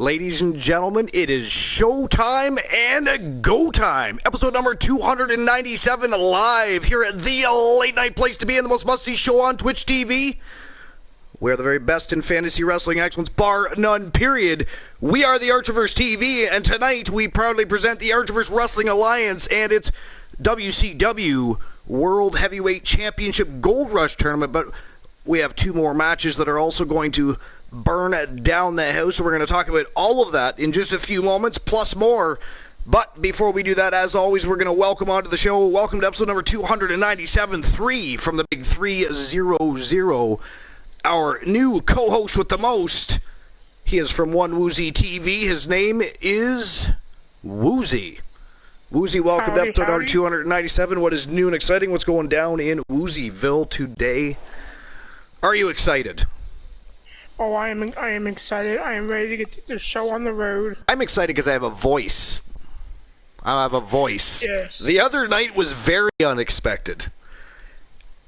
Ladies and gentlemen, it is showtime and go time. Episode number 297 live here at the late night place to be in, the most must-see show on Twitch TV. We're the very best in fantasy wrestling excellence, bar none, period. We are the Archiverse TV, and tonight we proudly present the Archiverse Wrestling Alliance and its WCW World Heavyweight Championship Gold Rush Tournament. But we have two more matches that are also going to burn down the house. So we're going to talk about all of that in just a few moments, plus more. But before we do that, as always, we're going to welcome onto the show. Welcome to episode number 297, 3 from the big 300. Our new co-host with the most. He is from One Woozy TV. His name is Woozy. Woozy, welcome to episode number 297. What is new and exciting? What's going down in Woozyville today? Are you excited? Oh, I am excited. I am ready to get the show on the road. I'm excited because I have a voice. I have a voice. Yes. The other night was very unexpected.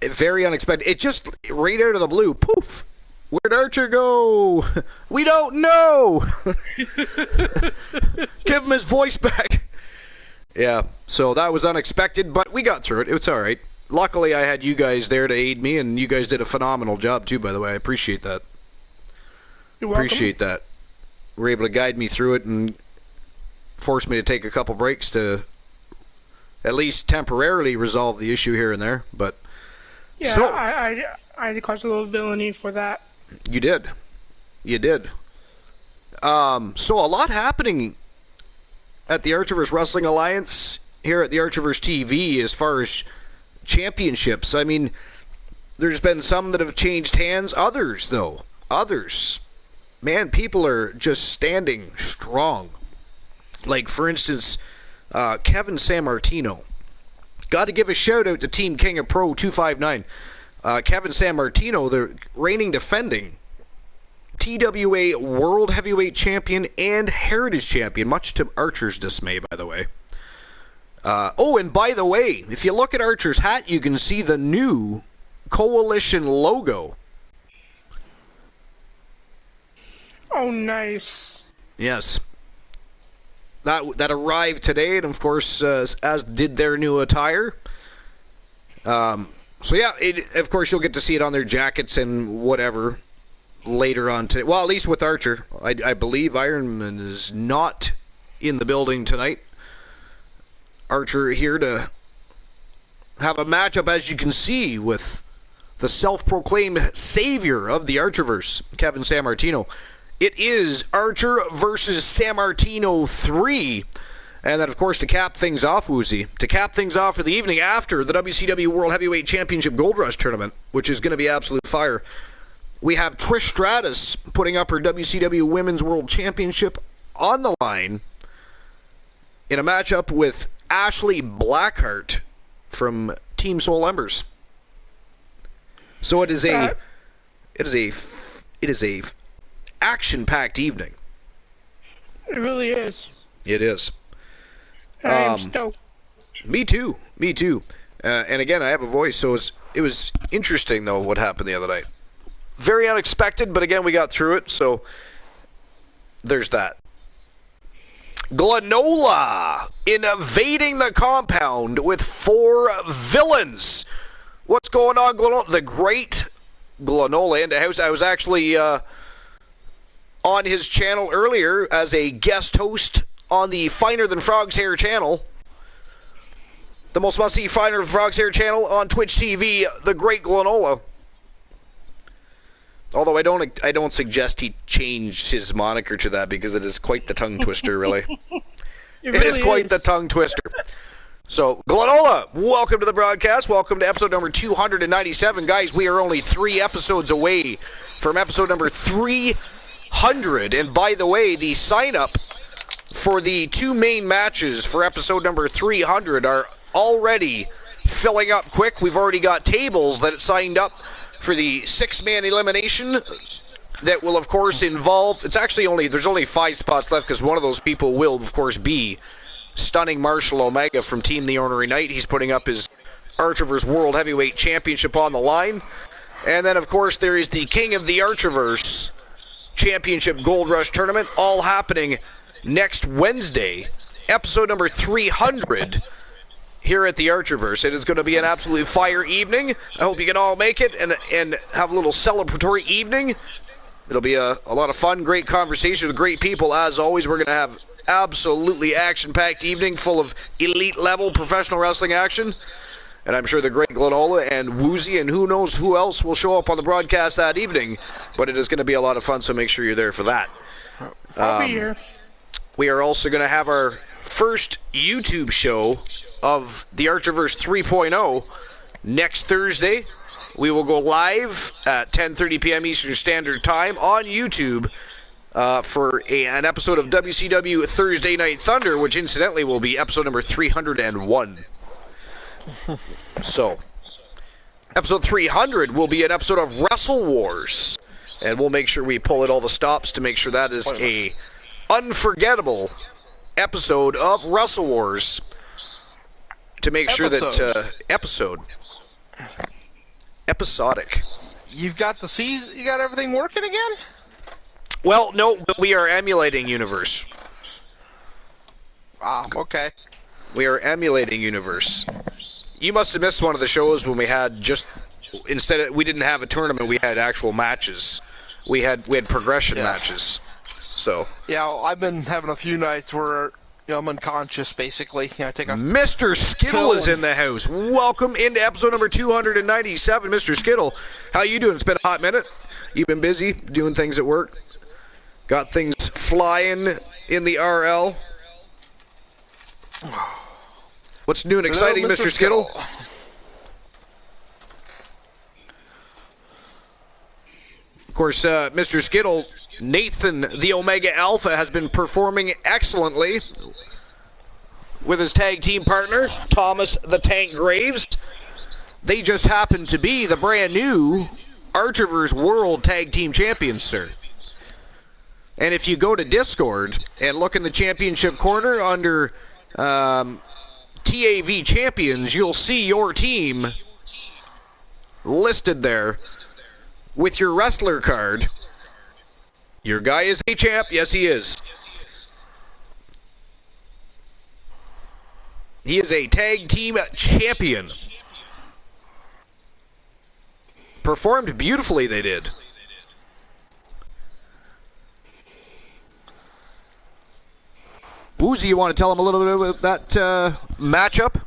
Very unexpected. It just, right out of the blue, poof. Where'd Archer go? We don't know. Give him his voice back. Yeah, so that was unexpected, but we got through it. It was all right. Luckily, I had you guys there to aid me, and you guys did a phenomenal job, too, by the way. I appreciate that. You're welcome. Appreciate that. Were able to guide me through it and force me to take a couple breaks to at least temporarily resolve the issue here and there, but... Yeah, so, I had to cause a little villainy for that. You did. You did. So a lot happening at the Archiverse Wrestling Alliance here at the Archiverse TV as far as championships. I mean, there's been some that have changed hands. Others, though. Others. Man, people are just standing strong. Like, for instance, Kevin San Martino. Got to give a shout out to Team King of Pro 259. Kevin San Martino, the reigning defending TWA World Heavyweight Champion and Heritage Champion, much to Archer's dismay, by the way. Oh, and by the way, if you look at Archer's hat, you can see the new Coalition logo. Oh, nice. Yes. That arrived today, and of course, as did their new attire. So yeah, of course you'll get to see it on their jackets and whatever later on today. Well, at least with Archer. I believe Ironman is not in the building tonight. Archer here to have a matchup, as you can see, with the self-proclaimed savior of the Archerverse, Kevin San Martino. It is Archer versus San Martino 3. And then, of course, to cap things off, Woozy, to cap things off for the evening after the WCW World Heavyweight Championship Gold Rush Tournament, which is going to be absolute fire, we have Trish Stratus putting up her WCW Women's World Championship on the line in a matchup with Ashley Blackheart from Team Soul Embers. So it is a action-packed evening. It really is. It is. I am stoked. Me too. And again, I have a voice, so it was interesting, though, what happened the other night. Very unexpected, but again, we got through it, so there's that. Glenola invading the compound with 4 villains. What's going on, Glenola? The great Glenola in the house. I was actually on his channel earlier as a guest host on the Finer Than Frog's Hair channel. The most must-see Finer Than Frog's Hair channel on Twitch TV, the great Glenola. Although I don't suggest he changed his moniker to that because it is quite the tongue twister, really. It is quite the tongue twister. So, Glenola, welcome to the broadcast. Welcome to episode number 297. Guys, we are only 3 episodes away from episode number 300. And by the way, the sign-up for the 2 main matches for episode number 300 are already filling up quick. We've already got tables that signed up for the 6-man elimination that will, of course, involve... There's only 5 spots left because one of those people will, of course, be Stunning Marshall Omega from Team The Ornery Knight. He's putting up his Archiverse World Heavyweight Championship on the line. And then, of course, there is the King of the Archiverse, Championship Gold Rush Tournament, all happening next Wednesday, episode number 300 here at the Archerverse. It is going to be an absolute fire evening. I hope you can all make it and have a little celebratory evening. It'll be a lot of fun, great conversation with great people. As always, we're going to have absolutely action-packed evening full of elite-level professional wrestling action. And I'm sure the great Glenola and Woozy and who knows who else will show up on the broadcast that evening. But it is going to be a lot of fun, so make sure you're there for that. I'll be here. We are also going to have our first YouTube show of the Archerverse 3.0 next Thursday. We will go live at 10:30 p.m. Eastern Standard Time on YouTube for an episode of WCW Thursday Night Thunder, which incidentally will be episode number 301. So, episode 300 will be an episode of Wrestle Wars, and we'll make sure we pull at all the stops to make sure that is a unforgettable episode of Wrestle Wars. To make sure that episodic. You've got the season. You got everything working again? Well, no, but we are emulating Universe. Wow. Okay. We are emulating Universe. You must have missed one of the shows when we had we didn't have a tournament, we had actual matches. We had progression matches. So. Yeah, I've been having a few nights where I'm unconscious, basically. I take a Mr. Skittle is in the house. Welcome into episode number 297, Mr. Skittle. How you doing? It's been a hot minute. You've been busy doing things at work. Got things flying in the RL. What's new and exciting, Mr. Skittle? Of course, Mr. Skittle, Nathan the Omega Alpha, has been performing excellently with his tag team partner, Thomas the Tank Graves. They just happen to be the brand new Archerverse World Tag Team Champions, sir. And if you go to Discord and look in the championship corner under TAV Champions, you'll see your team listed there with your wrestler card. Your guy is a champ. Yes, he is. He is a tag team champion. Performed beautifully, they did. Woozy, you want to tell him a little bit about that matchup?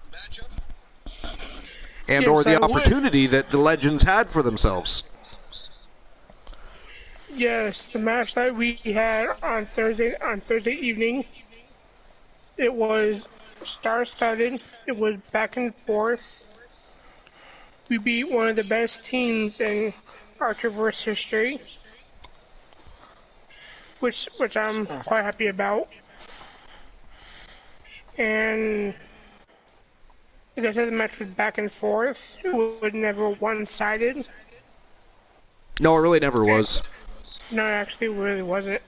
And Yes, or the I would. opportunity that the Legends had for themselves. Yes, the match that we had on Thursday evening, it was star-studded. It was back and forth. We beat one of the best teams in Archerverse history, which I'm quite happy about. And like I said, the match was back and forth. It was never one-sided. No, it really never was. No, actually, it really wasn't.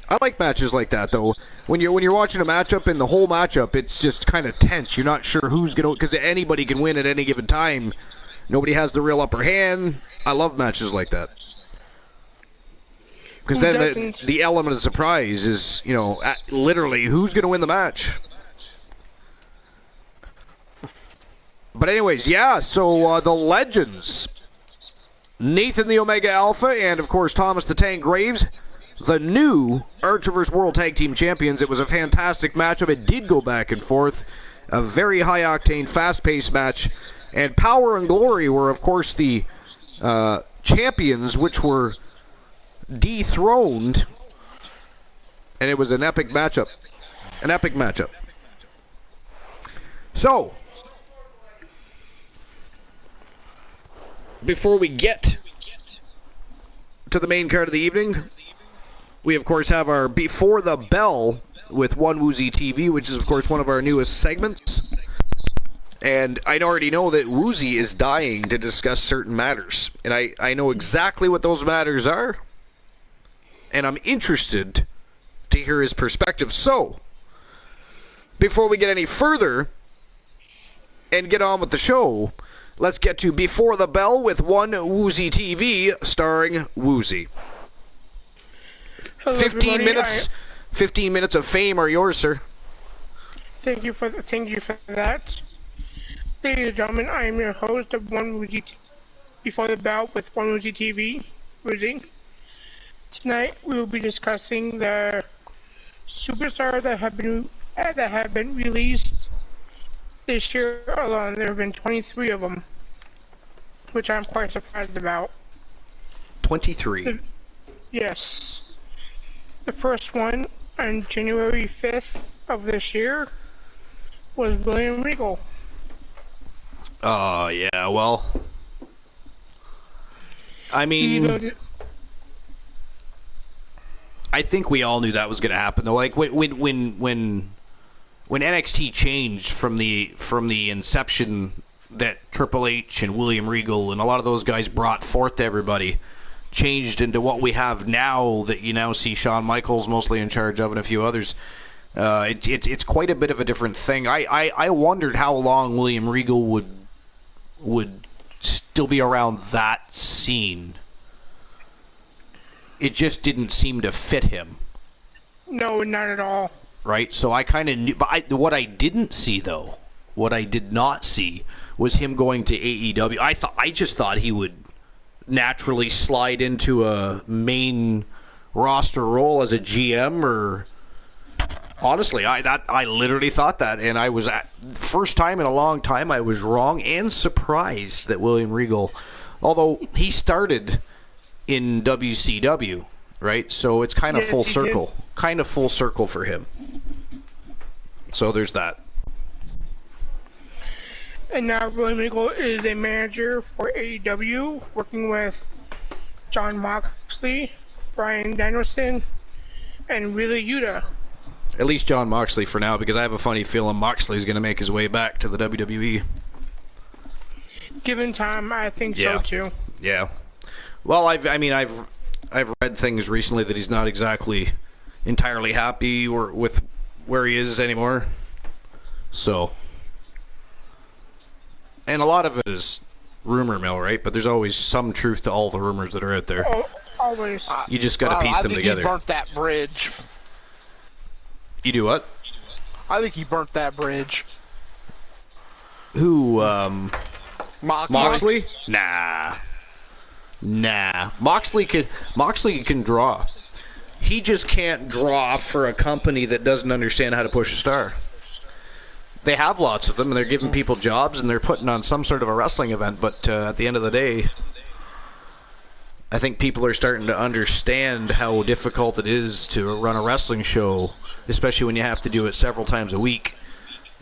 I like matches like that, though. When you're watching a matchup and the whole matchup, it's just kind of tense. You're not sure who's gonna, because anybody can win at any given time. Nobody has the real upper hand. I love matches like that. Because then the element of surprise is, literally who's gonna win the match. But anyways, yeah. So the Legends, Nathan the Omega Alpha, and of course Thomas the Tank Graves, the new Archerverse World Tag Team Champions. It was a fantastic matchup. It did go back and forth. A very high-octane, fast-paced match. And Power and Glory were, of course, the champions, which were dethroned. And it was an epic matchup. An epic matchup. So, before we get to the main card of the evening, we of course have our Before the Bell with One Woozy TV, which is of course one of our newest segments. And I already know that Woozy is dying to discuss certain matters. And I know exactly what those matters are. And I'm interested to hear his perspective. So, before we get any further and get on with the show, let's get to Before the Bell with One Woozy TV, starring Woozy. Hello, 15 everybody. minutes. 15 minutes of fame are yours, sir. Thank you for that. Ladies and gentlemen, I am your host of One Woozy Before the Bell with One Woozy TV, Woozy. Tonight we will be discussing the superstars that have been released this year alone. There have been 23 of them, which I'm quite surprised about. 23. Yes. The first one on January 5th of this year was William Regal. Oh, yeah, well, I mean, I think we all knew that was going to happen, though. Like, when NXT changed from the inception that Triple H and William Regal and a lot of those guys brought forth to everybody, changed into what we have now, that you now see Shawn Michaels mostly in charge of and a few others. It's quite a bit of a different thing. I wondered how long William Regal would still be around that scene. It just didn't seem to fit him. No, not at all. Right? So I kind of knew, but what I didn't see, though, what I did not see was him going to AEW. I just thought he would naturally slide into a main roster role as a GM, or honestly, I literally thought that, and I was first time in a long time I was wrong and surprised that William Regal, although he started in WCW, right? So it's kind of full circle, kind of full circle for him. So there's that. And now William Regal is a manager for AEW, working with Jon Moxley, Bryan Danielson, and Wheeler Yuta. At least Jon Moxley for now, because I have a funny feeling Moxley's going to make his way back to the WWE. Given time, I think so too. Yeah. Well, I've read things recently that he's not exactly entirely happy with where he is anymore. So, and a lot of it is rumor mill, right? But there's always some truth to all the rumors that are out there. Oh, always. You just got to piece them together. I think he burnt that bridge. You do what? I think he burnt that bridge. Who, Moxley? Nah. Moxley can draw. He just can't draw for a company that doesn't understand how to push a star. They have lots of them, and they're giving people jobs, and they're putting on some sort of a wrestling event, but at the end of the day, I think people are starting to understand how difficult it is to run a wrestling show, especially when you have to do it several times a week,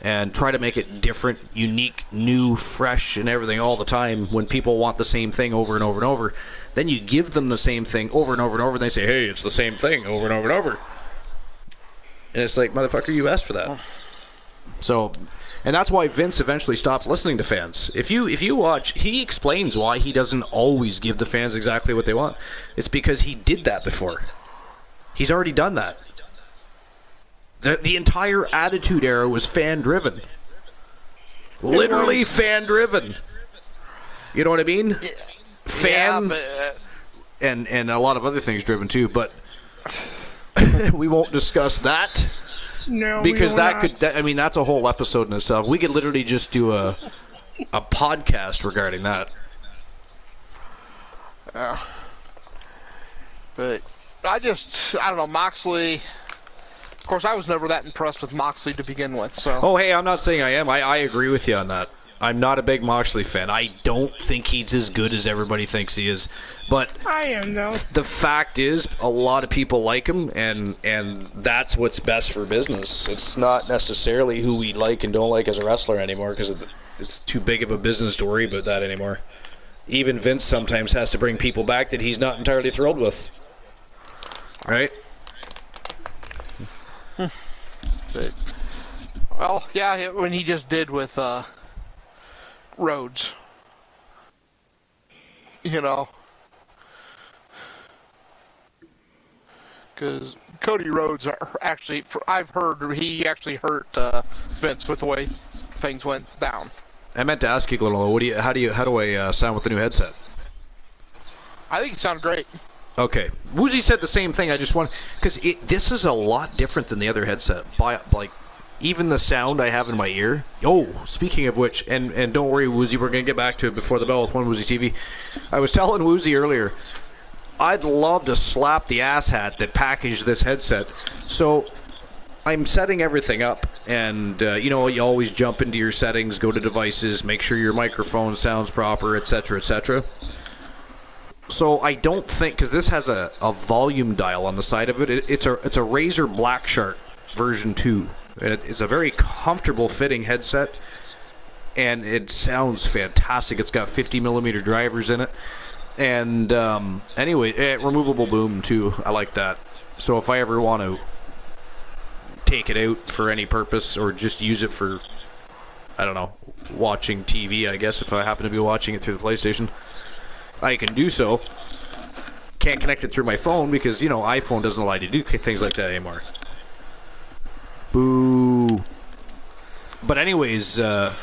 and try to make it different, unique, new, fresh, and everything all the time when people want the same thing over and over and over. Then you give them the same thing over and over and over, and they say, hey, it's the same thing over and over and over. And it's like, motherfucker, you asked for that. So, and that's why Vince eventually stopped listening to fans. If you watch, he explains why he doesn't always give the fans exactly what they want. It's because he did that before. He's already done that. The entire Attitude Era was fan-driven. Literally fan-driven. You know what I mean? Fan, yeah, and a lot of other things driven too, but we won't discuss that. No, because that's a whole episode in itself. We could literally just do a podcast regarding that. But I don't know, Moxley. Of course, I was never that impressed with Moxley to begin with. So. Oh, hey, I'm not saying I am. I agree with you on that. I'm not a big Moxley fan. I don't think he's as good as everybody thinks he is. But I am, though. The fact is, a lot of people like him, and that's what's best for business. It's not necessarily who we like and don't like as a wrestler anymore, because it's too big of a business to worry about that anymore. Even Vince sometimes has to bring people back that he's not entirely thrilled with. Right? But, well, yeah, when he just did with Rhodes. You know. Because Cody Rhodes I've heard he actually hurt Vince with the way things went down. I meant to ask you, Glenn, how do I sound with the new headset? I think it sounded great. Okay. Woozy said the same thing. I just want, because this is a lot different than the other headset. Like, even the sound I have in my ear. Oh, speaking of which, and don't worry, Woozy, we're going to get back to it before the bell with One Woozy TV. I was telling Woozy earlier, I'd love to slap the asshat that packaged this headset. So I'm setting everything up, and you always jump into your settings, go to devices, make sure your microphone sounds proper, etc., etc. So I don't think, because this has a volume dial on the side of it, it's a Razer Black Shark version 2. It's a very comfortable fitting headset, and it sounds fantastic. It's got 50mm drivers in it, and anyway, removable boom too. I like that. So if I ever want to take it out for any purpose, or just use it for, I don't know, watching TV, I guess, if I happen to be watching it through the PlayStation, I can do so. Can't connect it through my phone because, iPhone doesn't allow you to do things like that anymore. Boo. But anyways, I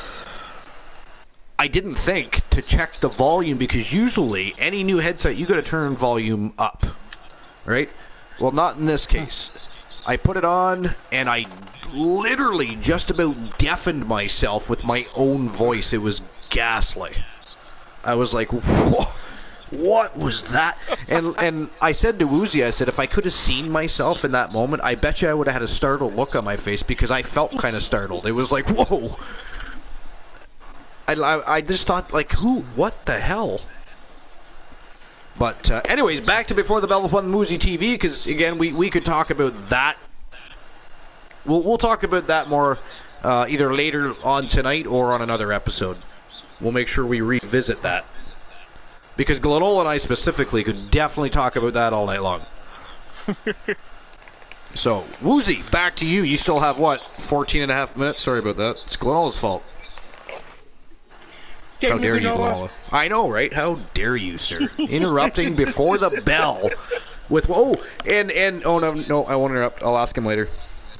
didn't think to check the volume, because usually any new headset you gotta turn volume up, right? Well, not in this case. I put it on and I literally just about deafened myself with my own voice. It was ghastly. I was like, whoa. What was that? And I said to Woozy, I said, if I could have seen myself in that moment, I bet you I would have had a startled look on my face, because I felt kind of startled. It was like, whoa. I just thought, like, what the hell? But anyways, back to Before the Bell with One Woozy TV, because, again, we could talk about that. We'll talk about that more either later on tonight or on another episode. We'll make sure we revisit that. Because Glenola and I specifically could definitely talk about that all night long. So, Woozy, back to you. You still have, 14 and a half minutes? Sorry about that. It's Glenola's fault. How dare you, Glenola? I know, right? How dare you, sir? Interrupting before the bell. With, oh, no, I won't interrupt. I'll ask him later.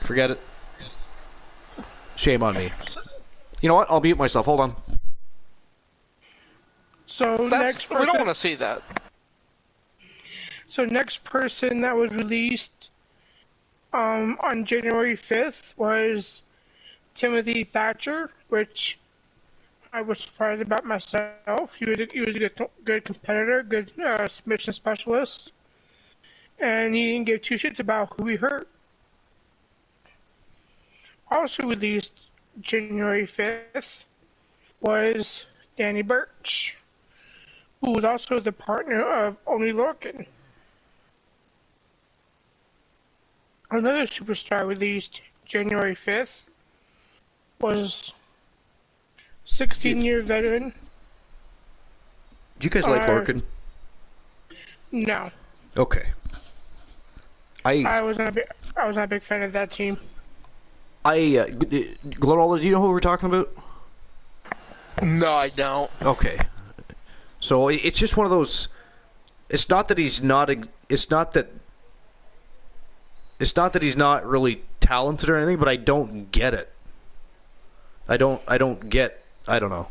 Forget it. Shame on me. You know what? I'll mute myself. Hold on. So next person, we don't want to see that. So next person that was released on January 5th was Timothy Thatcher, which I was surprised about myself. He was a good competitor, good submission specialist, and he didn't give two shits about who he hurt. Also released January 5th was Danny Birch, who was also the partner of Oni Lorcan. Another superstar released January 5th was 16-year veteran. Do you guys like Lorcan? No. Okay. I was not a big fan of that team. Glenola, do you know who we're talking about? No, I don't. Okay. So it's just one of those. It's not that he's not. It's not that he's not really talented or anything, but I don't get it. I don't get. I don't know.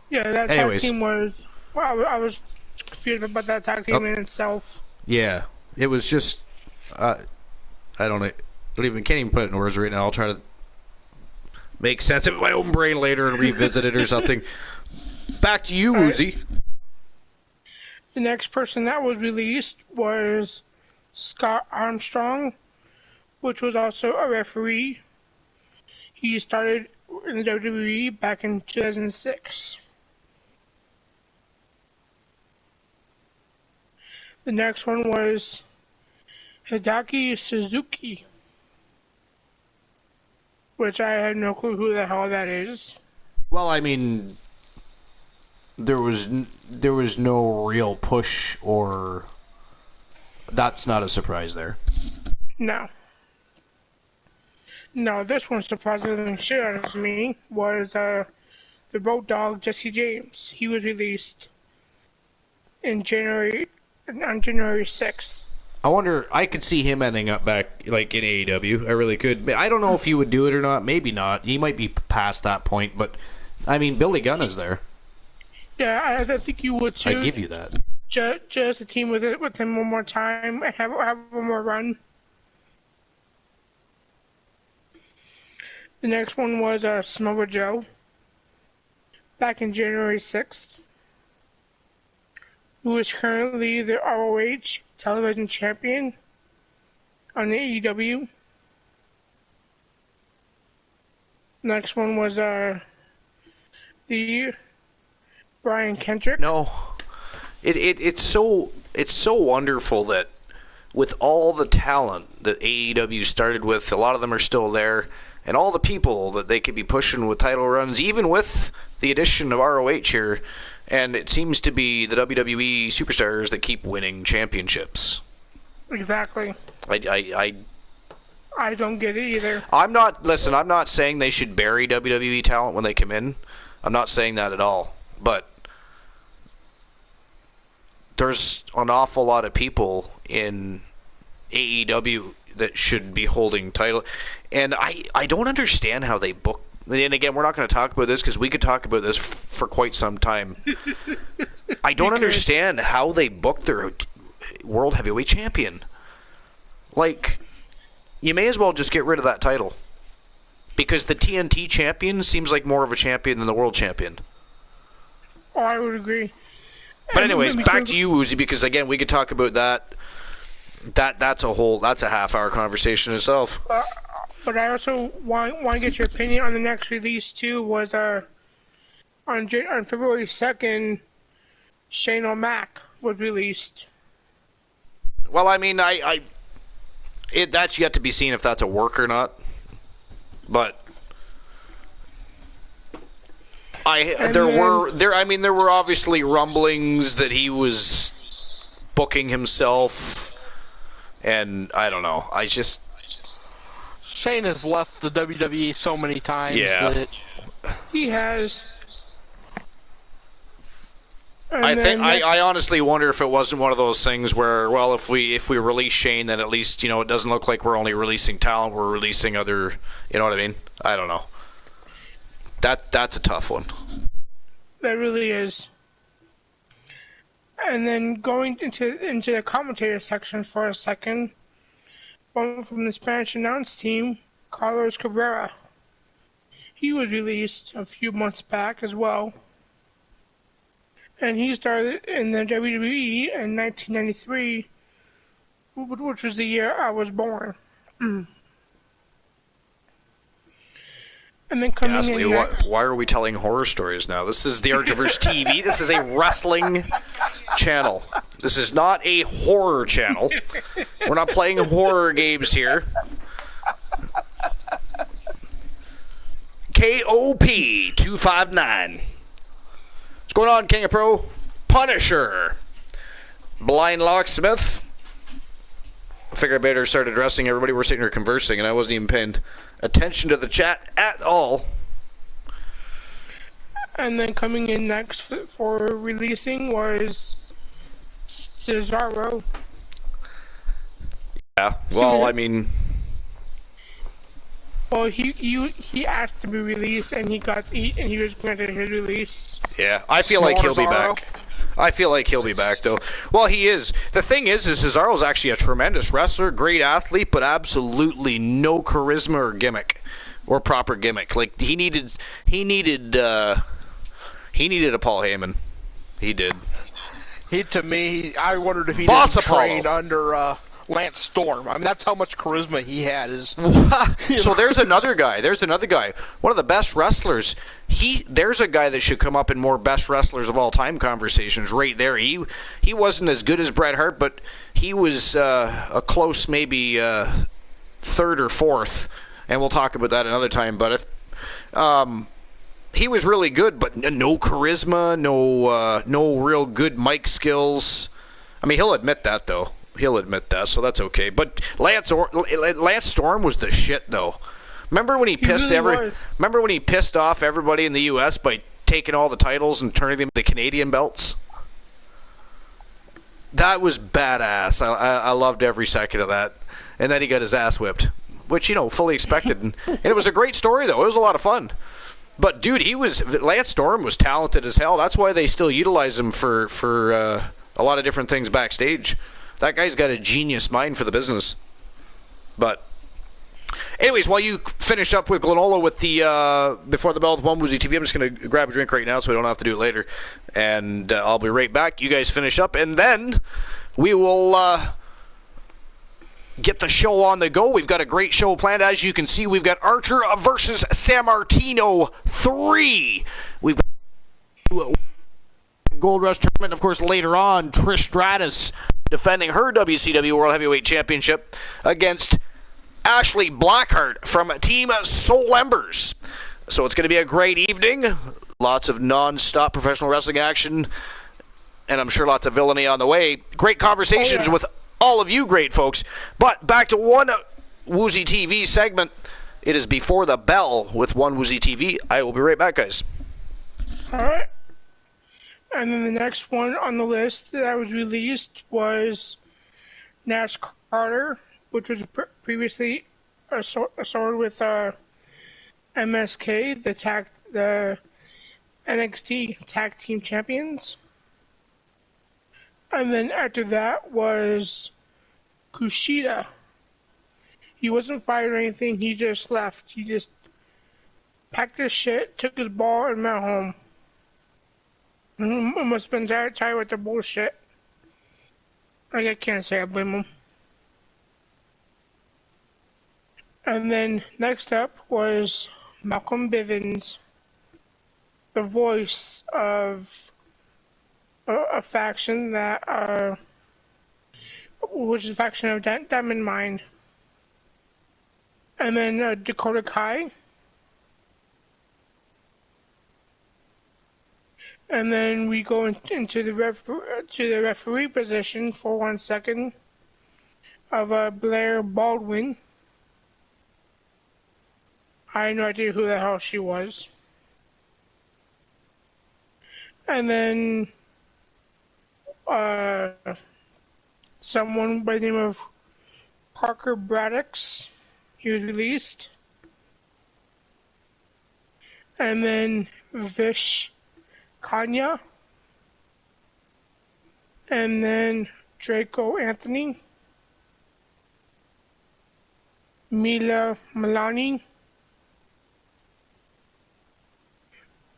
Yeah, that tag team was. Well, I was confused about that tag team in itself. Yeah, it was just. I don't know. Can't even put it in words right now. I'll try to make sense of my own brain later and revisit it or something. Back to you, Woozy. The next person that was released was Scott Armstrong, which was also a referee. He started in the WWE back in 2006. The next one was Hideki Suzuki, which I have no clue who the hell that is. Well, I mean, there was no real push, or that's not a surprise there. No, this one surprisingly shit out of me was the Road Dogg Jesse James. He was released on January 6th. I wonder, I could see him ending up back like in AEW. I really could. I don't know if he would do it or not. Maybe not. He might be past that point, but I mean, Billy Gunn is there. Yeah, I think you would too. I give you that. Just a team with him one more time and have one more run. The next one was Samoa Joe. Back in January 6th. Who is currently the ROH television champion on the AEW. Next one was the Brian Kendrick. No, it's so wonderful that with all the talent that AEW started with, a lot of them are still there, and all the people that they could be pushing with title runs, even with the addition of ROH here, and it seems to be the WWE superstars that keep winning championships. Exactly. I don't get it either. I'm not saying they should bury WWE talent when they come in. I'm not saying that at all. But there's an awful lot of people in AEW that should be holding title. And I don't understand how they book. And again, we're not going to talk about this because we could talk about this for quite some time. I don't understand how they book their World Heavyweight Champion. Like, you may as well just get rid of that title. Because the TNT champion seems like more of a champion than the world champion. Oh, I would agree. But anyways, back to you, Uzi, because again, we could talk about that. That's a half-hour conversation itself. But I also want to get your opinion on the next release too. Was on February 2nd, Shane O'Mac was released. Well, I mean, that's yet to be seen if that's a work or not. But there were obviously rumblings that he was booking himself, and I don't know. Shane has left the WWE so many times. Yeah. That he has. I honestly wonder if it wasn't one of those things where, well, if we release Shane, then at least, it doesn't look like we're only releasing talent, we're releasing other, you know what I mean? I don't know. That's a tough one. That really is. And then going into the commentator section for a second, one from the Spanish announce team, Carlos Cabrera. He was released a few months back as well. And he started in the WWE in 1993, which was the year I was born. And then coming Ghastly, in next, why are we telling horror stories now? This is the Archiverse TV. This is a wrestling channel. This is not a horror channel. We're not playing horror games here. KOP 259. What's going on, King of Pro? Punisher. Blind Locksmith. I figured I better start addressing everybody. We're sitting here conversing, and I wasn't even paying attention to the chat at all. And then coming in next for releasing was Cesaro. Yeah, well, I mean... Well, he asked to be released, and he was granted his release. Yeah, I feel like he'll be back. I feel like he'll be back, though. Well, he is. The thing is Cesaro's actually a tremendous wrestler, great athlete, but absolutely no charisma or gimmick, or proper gimmick. Like, he needed a Paul Heyman. He did. I wondered if he Boss didn't Apollo. train under Lance Storm. I mean, that's how much charisma he had. So there's another guy. One of the best wrestlers. There's a guy that should come up in more best wrestlers of all time conversations right there. He wasn't as good as Bret Hart, but he was a close maybe third or fourth, and we'll talk about that another time. But if he was really good, but no charisma, no real good mic skills. I mean, he'll admit that, though. He'll admit that, so that's okay. But Lance Storm was the shit, though. Remember when he pissed off everybody in the U.S. by taking all the titles and turning them into Canadian belts? That was badass. I loved every second of that. And then he got his ass whipped, which, fully expected. And it was a great story, though. It was a lot of fun. But dude, Lance Storm was talented as hell. That's why they still utilize him for a lot of different things backstage. That guy's got a genius mind for the business. But anyways, while you finish up with Glenola with the Before the Bell with One Woozy TV, I'm just going to grab a drink right now so we don't have to do it later. And I'll be right back. You guys finish up, and then we will get the show on the go. We've got a great show planned. As you can see, we've got Archer versus San Martino 3. We've got Gold Rush Tournament. Of course, later on, Trish Stratus defending her WCW World Heavyweight Championship against Ashley Blackheart from Team Soul Embers. So it's going to be a great evening. Lots of non-stop professional wrestling action, and I'm sure lots of villainy on the way. Great conversations with all of you great folks. But back to One Woozy TV segment. It is Before the Bell with One Woozy TV. I will be right back, guys. All right. And then the next one on the list that was released was Nash Carter, which was previously assorted with MSK, the NXT Tag Team Champions. And then after that was Kushida. He wasn't fired or anything. He just left. He just packed his shit, took his ball, and went home. He must have been tired with the bullshit. I can't say I blame him. And then next up was Malcolm Bivens, the voice of a faction that, which is a faction of Diamond Mine. And then Dakota Kai. And then we go into the referee position for 1 second of Blair Baldwin. I had no idea who the hell she was. And then someone by the name of Parker Braddocks, he was released. And then Vish Kanya. And then Draco Anthony. Mila Milani.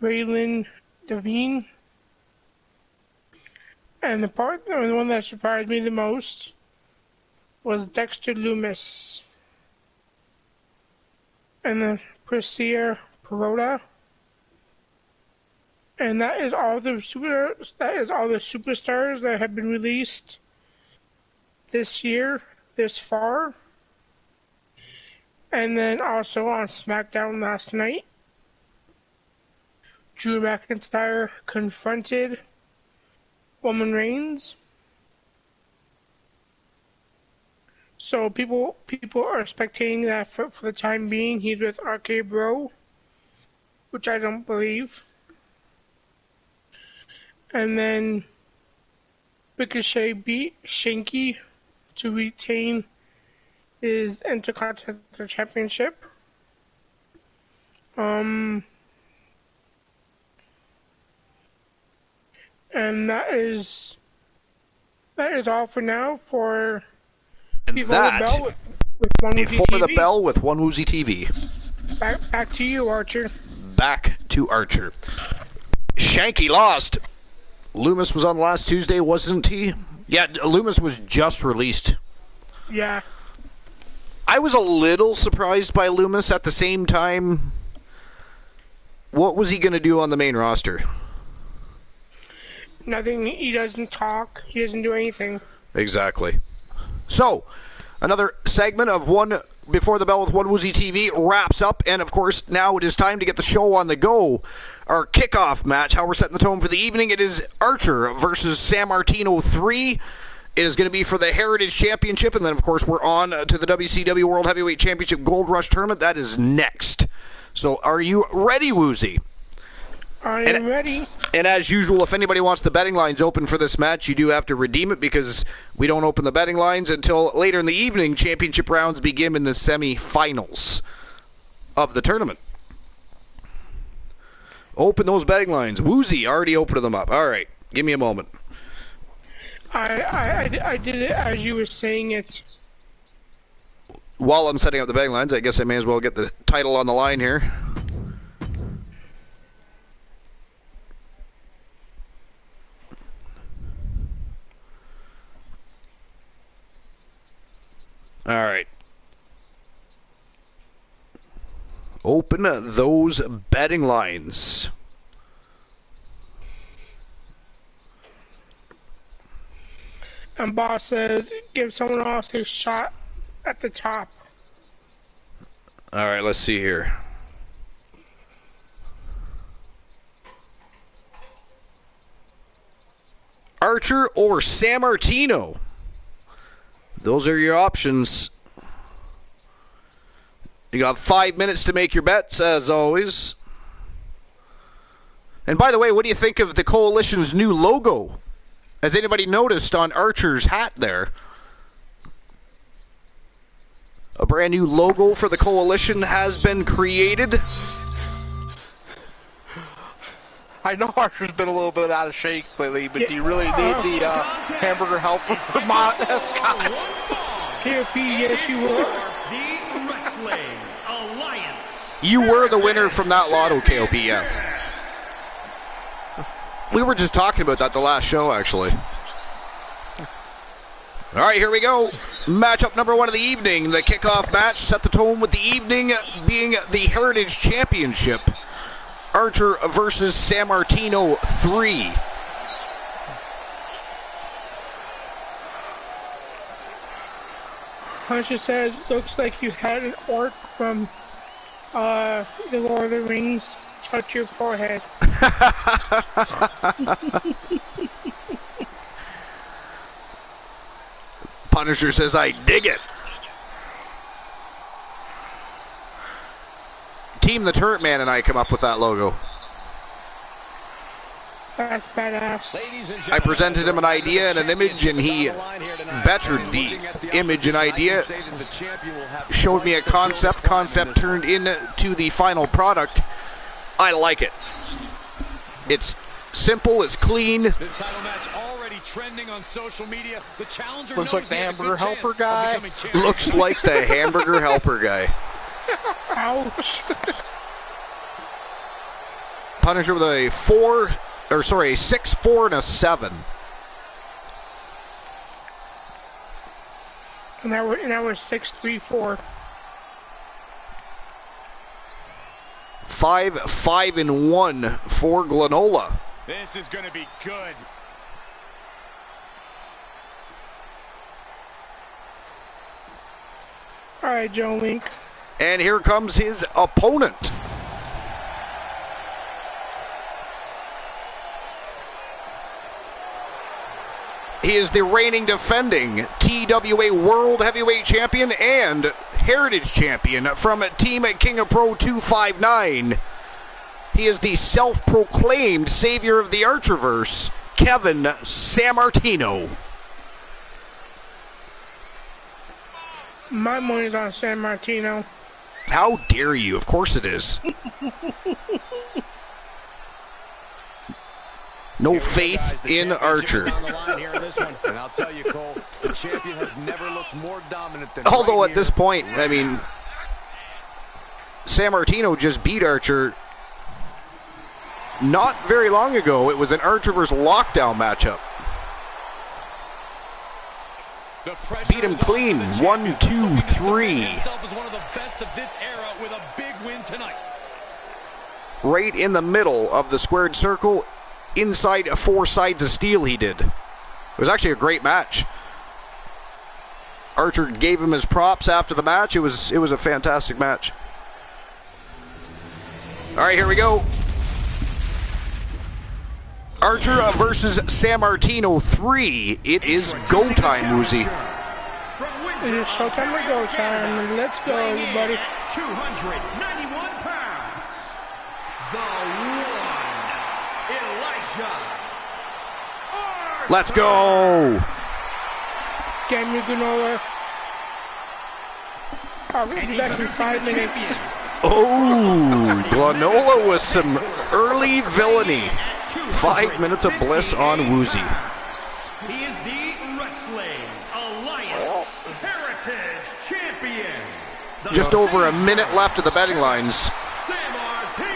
Raylan Devine. And the one that surprised me the most was Dexter Loomis. And then Priscilla Perota. And that is all the superstars that have been released this year, this far. And then also on SmackDown last night, Drew McIntyre confronted Roman Reigns. So people are spectating that for the time being he's with RK Bro, which I don't believe. And then Ricochet beat Shanky to retain his Intercontinental Championship. And that is all for now for Before the Bell with One Woozy Before TV. the Bell with One Woozy TV. Back to you, Archer. Back to Archer. Shanky lost. Loomis was on last Tuesday, wasn't he? Yeah, Loomis was just released. Yeah. I was a little surprised by Loomis. At the same time, what was he going to do on the main roster? Nothing. He doesn't talk. He doesn't do anything. Exactly. So, another segment of One Before the Bell with One Woozy TV wraps up, and of course, now it is time to get the show on the go. Our kickoff match, how we're setting the tone for the evening, it is Archer versus San Martino 3. It is going to be for the Heritage Championship, and then, of course, we're on to the WCW World Heavyweight Championship Gold Rush Tournament. That is next. So, are you ready, Woozy? I am ready. And as usual, if anybody wants the betting lines open for this match, you do have to redeem it because we don't open the betting lines until later in the evening. Championship rounds begin in the semi-finals of the tournament. Open those betting lines. Woozy already opened them up. All right, give me a moment. I did it as you were saying it. While I'm setting up the betting lines, I guess I may as well get the title on the line here. All right. Open those betting lines. And boss says, give someone else a shot at the top. All right, let's see here. Archer or San Martino? Those are your options. You got 5 minutes to make your bets, as always. And by the way, what do you think of the Coalition's new logo? Has anybody noticed on Archer's hat there? A brand new logo for the Coalition has been created. I know Archer's been a little bit out of shape lately, but do you really need the hamburger helper for mascot? KOP, yes you were. The Wrestling Alliance. You were the winner from that lotto, KOP, yeah. We were just talking about that the last show, actually. All right, here we go. Matchup number 1 of the evening. The kickoff match set the tone with the evening being the Heritage Championship. Archer versus San Martino 3. Punisher says, looks like you had an orc from the Lord of the Rings touch your forehead. Punisher says, I dig it. Team the Turret Man and I come up with that logo. That's badass. I presented him an idea and an image, and he bettered the image and idea. Showed me a concept. Concept turned into the final product. I like it. It's simple. It's clean. This title match already trending on social media. The challenger Looks like the hamburger helper guy. Looks like the hamburger helper guy. Ouch. Punisher with a 6, 4, and a 7. And that was 6, 3, 4. 5, 5, and 1 for Glenola. This is going to be good. All right, Joe Link. And here comes his opponent. He is the reigning defending TWA World Heavyweight Champion and Heritage Champion from Team King of Pro 259. He is the self-proclaimed savior of the Archerverse, Kevin San Martino. My money's on San Martino. How dare you? Of course it is. No faith in Archer. Although at this point, I mean, San Martino just beat Archer not very long ago. It was an Archerverse lockdown matchup. Beat him clean. 1, 2, 3. Right in the middle of the squared circle. Inside 4 sides of steel he did. It was actually a great match. Archer gave him his props after the match. It was a fantastic match. All right, here we go. Archer versus San Martino 3. It is go time, Woozy. It is showtime or go time. Let's go, everybody. 291 pounds. The Let's go! Get me Granola. I'll be back in 5 minutes. Oh, Glenola with some early villainy. 5 minutes of bliss on Woozy. He is the Wrestling Alliance Heritage Champion. Just over a minute left of the betting lines. San Martino.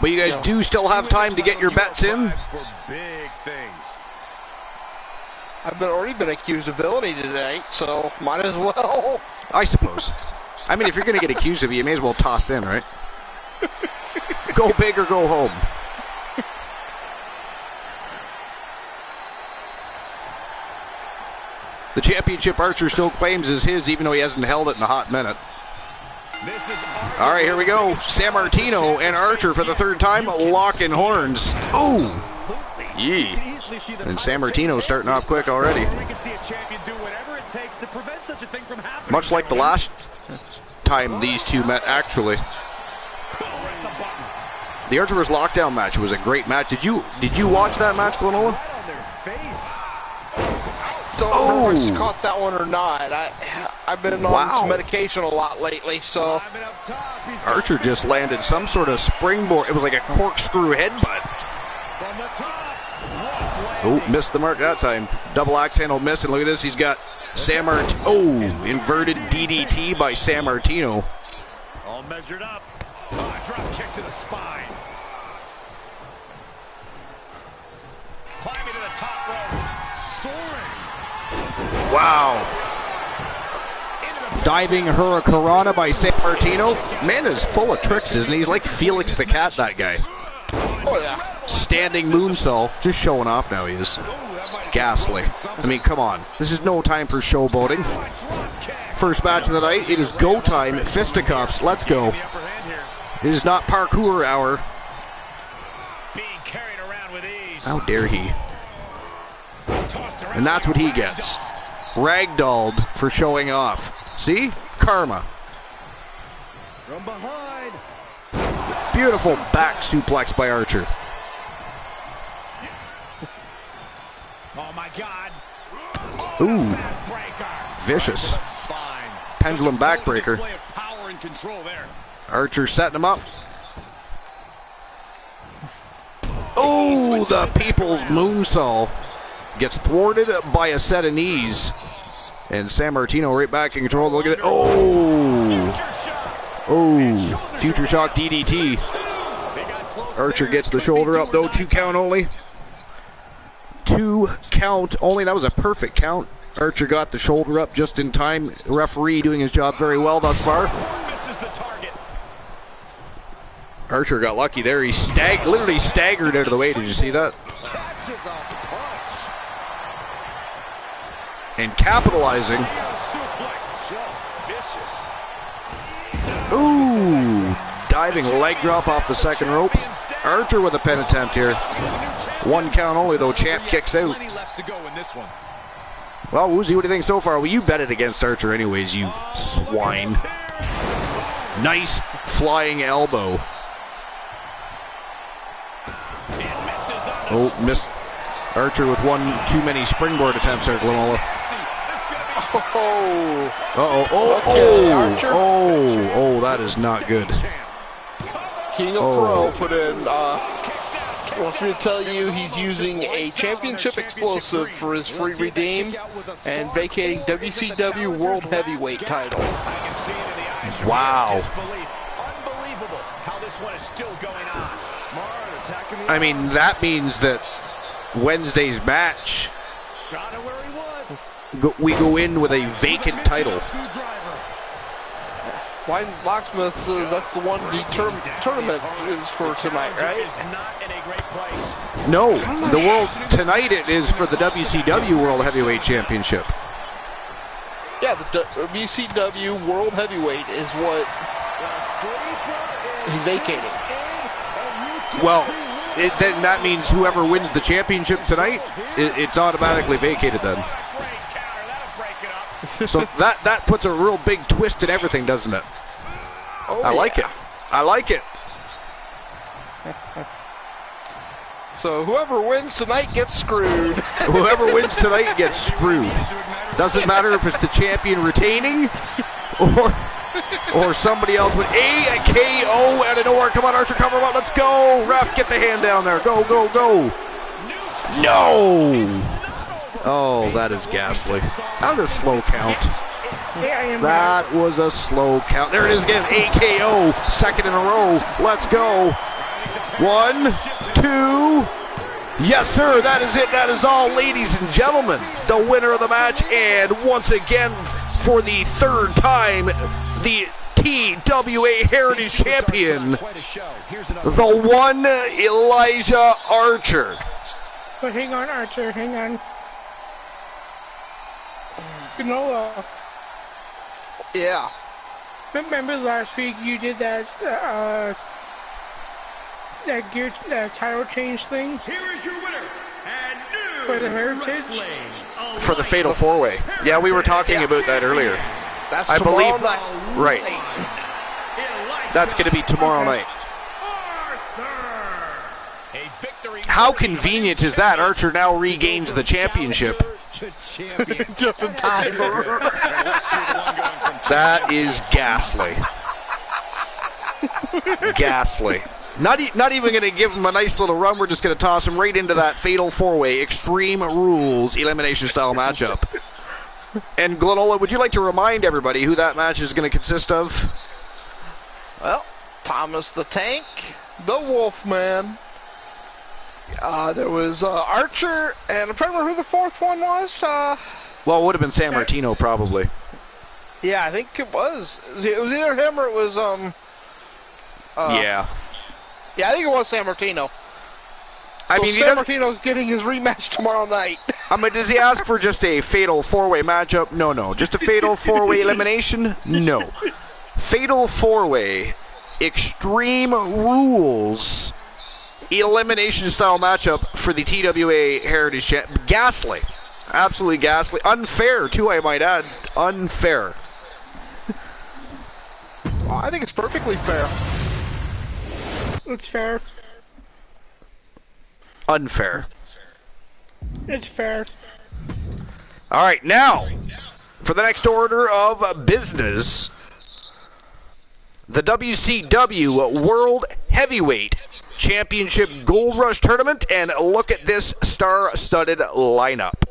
But you guys do still have time to get your bets in. For big things. I've already been accused of villainy tonight, so might as well. I suppose. I mean, if you're going to get accused of it, you may as well toss in, right? Go big or go home. The championship Archer still claims is his, even though he hasn't held it in a hot minute. All right, here we go. San Martino and Archer for the third time, locking horns. Ooh. Yee. And San Martino starting off quick already. Much like the last time these two met, actually. The Archer vs. Lockdown match was a great match. Did you watch that match, Glenola? Don't know if I caught that one or not. I've been on some medication a lot lately, so. Archer just landed some sort of springboard. It was like a corkscrew headbutt. Oh, missed the mark that time. Double axe handle miss, and look at this. He's got San Martino. Oh, inverted DDT by San Martino. All measured up. Drop kick to the spine. Climbing to the top rope. Soaring. Wow. Diving Hurricanrana by San Martino. Man is full of tricks, isn't he? He's like Felix the Cat, that guy. Oh, yeah. Standing moonsault. Just showing off now, he is. Ghastly. I mean, come on. This is no time for showboating. First match of the night. It is go time. Fisticuffs. Let's go. It is not parkour hour. How dare he? And that's what he gets. Ragdolled for showing off. See? Karma. From behind. Beautiful back suplex by Archer. Oh my God. Ooh. Vicious. Pendulum backbreaker. Archer setting him up. Oh, the people's moonsault gets thwarted by a set of knees. And San Martino right back in control. Look at it. Oh, future shock DDT. Archer gets the shoulder up though. 2 count only. 2 count only. That was a perfect count. Archer got the shoulder up just in time. Referee doing his job very well thus far. Archer got lucky there. He literally staggered out of the way. Did you see that? And capitalizing. Ooh, diving leg drop off the second rope. Archer with a pin attempt here. 1 count only though. Champ kicks out. Well, Woozy, what do you think so far? Well, you bet it against Archer anyways, you swine. Nice flying elbow. Oh, missed. Archer with 1 too many springboard attempts there, Glenola. Oh, that is not good. King of Pro put in, wants me to tell you he's using a championship explosive for his free redeem and vacating WCW World Heavyweight title. Wow. I mean, that means that Wednesday's match, we go in with a vacant title. Wine Locksmith says that's the one the tournament is for tonight, right? No, tonight it is for the WCW World Heavyweight Championship. Yeah, the WCW World Heavyweight is what he's vacating. Well, then that means whoever wins the championship tonight, it's automatically vacated then. So that puts a real big twist in everything, doesn't it? Oh, I like it. I like it. So whoever wins tonight gets screwed. Whoever wins tonight gets screwed. Doesn't matter if it's the champion retaining or somebody else with a KO out of nowhere. Come on, Archer, cover him up. Let's go. Ref, get the hand down there. Go, go, go. No. Oh, that is ghastly. That was a slow count. That was a slow count. There it is again. AKO. Second in a row. Let's go. 1, 2. Yes, sir. That is it. That is all, ladies and gentlemen. The winner of the match, and once again, for the third time, the TWA Heritage Champion, the one Elijah Archer. But hang on, Archer. Hang on. Ganola. Yeah. Remember last week you did that that title change thing? Here is your winner, and new For the Heritage? wrestling, For the Fatal 4-Way. Yeah, we were talking about that earlier. That's I tomorrow believe. night. Right. That's going to be tomorrow night. How convenient is that? Archer now regains the championship. Just in time. That is ghastly. Ghastly. Not even going to give him a nice little run. We're just going to toss him right into that Fatal 4-Way Extreme Rules Elimination Style matchup. And Glenola, would you like to remind everybody who that match is going to consist of? Well, Thomas the Tank, the Wolfman. There was Archer, and I'm trying to remember who the fourth one was. Well, it would have been San Martino, probably. Yeah, I think it was. It was either him or it was Yeah. Yeah, I think it was San Martino. I mean, San Martino's getting his rematch tomorrow night. I mean, does he ask for just a Fatal 4-Way matchup? No. Just a Fatal 4-Way elimination? No. Fatal 4-Way Extreme Rules Elimination Style matchup for the TWA Heritage Champ. Ghastly. Absolutely ghastly. Unfair, too, I might add. Unfair. Well, I think it's perfectly fair. It's fair. Unfair. It's fair. All right, now, for the next order of business, the WCW World Heavyweight Championship Gold Rush Tournament, and look at this star-studded lineup.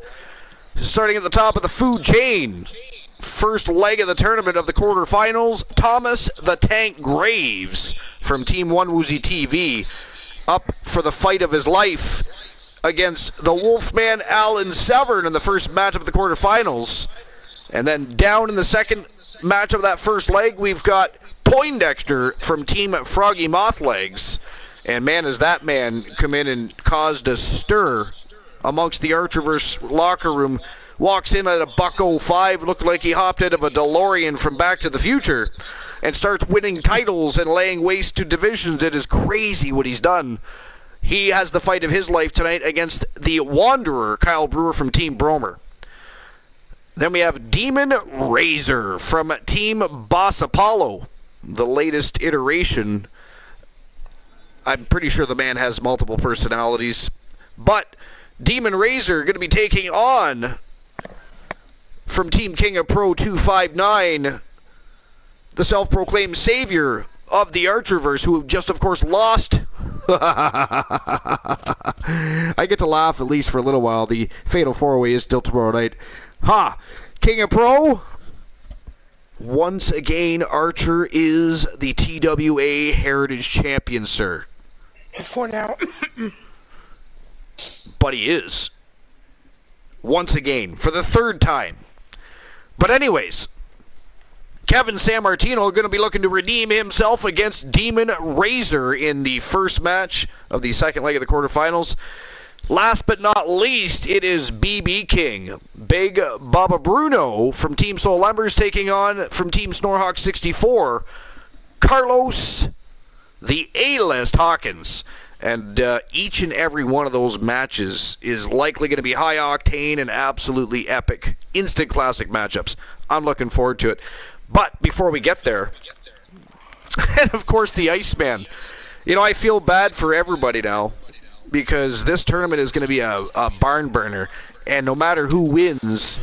Starting at the top of the food chain, first leg of the tournament of the quarterfinals, Thomas the Tank Graves from Team One Woozy TV, up for the fight of his life against the Wolfman Alan Severn in the first match of the quarterfinals. And then down in the second match of that first leg, we've got Poindexter from Team Froggy Mothlegs. And man, has that man come in and caused a stir amongst the Archerverse locker room. Walks in at a $1.05, looked like he hopped out of a DeLorean from Back to the Future, and starts winning titles and laying waste to divisions. It is crazy what he's done. He has the fight of his life tonight against the Wanderer, Kyle Brewer from Team Bromer. Then we have Demon Razor from Team Boss Apollo, the latest iteration. I'm pretty sure the man has multiple personalities. But Demon Razor going to be taking on, from Team King of Pro 259, the self-proclaimed savior of the Archerverse, who just, of course, lost. I get to laugh at least for a little while. The Fatal 4-Way is still tomorrow night. King of Pro. Once again, Archer is the TWA Heritage Champion, sir. For now. But he is. Once again, for the third time. But anyways, Kevin San Martino going to be looking to redeem himself against Demon Razor in the first match of the second leg of the quarterfinals. Last but not least, it is BB King, Big Baba Bruno from Team Soul Embers, taking on, from Team Snorhawk 64, Carlos, the A-List Hawkins. And each and every one of those matches is likely going to be high octane and absolutely epic. Instant classic matchups. I'm looking forward to it. But before we get there, and of course the Iceman. You know, I feel bad for everybody now. because this tournament is going to be a barn burner, and no matter who wins,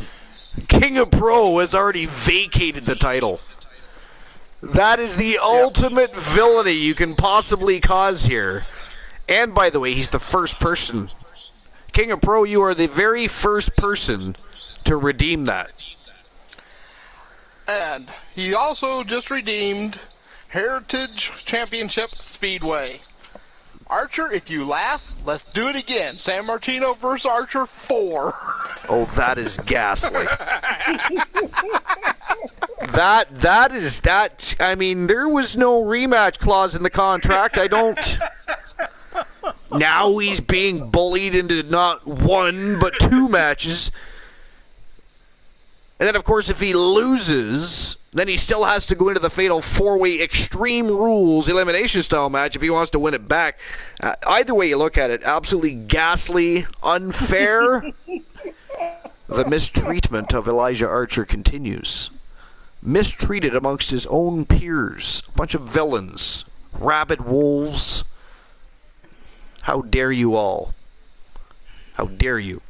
King of Pro has already vacated the title. That is the ultimate villainy you can possibly cause here. And by the way, he's the first person. King of Pro, you are the very first person to redeem that. And he also just redeemed Heritage Championship Speedway. Archer, if you laugh, let's do it again. San Martino versus Archer 4. Oh, that is ghastly. I mean, there was no rematch clause in the contract. Now he's being bullied into not one, but 2 matches. And then, of course, if he loses, then he still has to go into the fatal 4-way Extreme Rules elimination style match if he wants to win it back. Either way you look at it, absolutely ghastly, unfair. The mistreatment of Elijah Archer continues. Mistreated amongst his own peers. A bunch of villains. Rabid wolves. How dare you all? How dare you?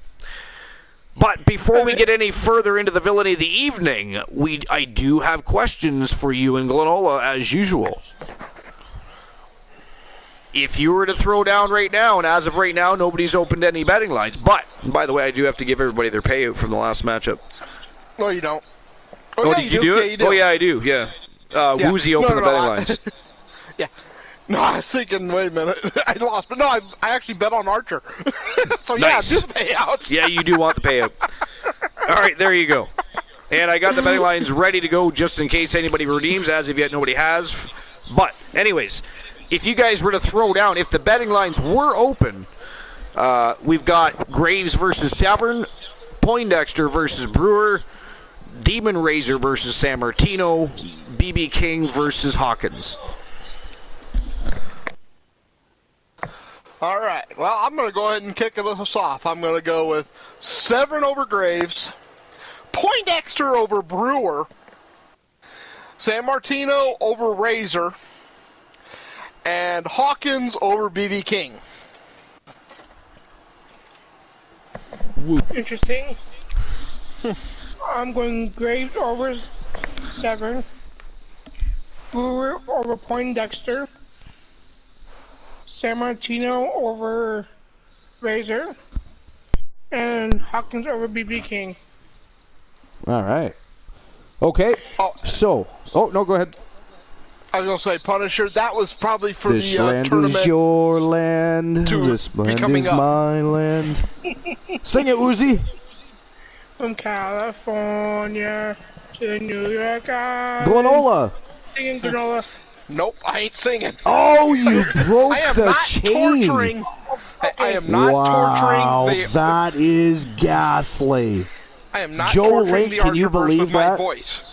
But before we get any further into the villainy of the evening, I do have questions for you and Glenola, as usual. If you were to throw down right now, and as of right now, nobody's opened any betting lines. But, by the way, I do have to give everybody their payout from the last matchup. No, you don't. Oh, did you do it? Yeah, oh, yeah, I do, yeah. Woozy opened the betting lines. Yeah. No, I was thinking, wait a minute, I lost. But no, I actually bet on Archer. So, nice. Yeah, do the payouts. Yeah, you do want the payout. All right, there you go. And I got the betting lines ready to go just in case anybody redeems. As of yet, nobody has. But, anyways, if you guys were to throw down, if the betting lines were open, we've got Graves versus Severn, Poindexter versus Brewer, Demon Razor versus San Martino, BB King versus Hawkins. All right. Well, I'm going to go ahead and kick us off. I'm going to go with Severn over Graves, Poindexter over Brewer, San Martino over Razor, and Hawkins over BB King. Interesting. I'm going Graves over Severn, Brewer over Poindexter, San Martino over Razor, and Hawkins over BB King. All right. Okay. So, no, go ahead. I was going to say, Punisher, that was probably for this the land tournament. Is your land. This land is my land. Sing it, Uzi. From California to New York Island. Glenola. Singing Glenola. Nope, I ain't singing. Oh, you broke the chain. Torturing. I am not torturing the... that is ghastly. I am not Joe torturing Link, the can you Archerverse believe with my that? voice.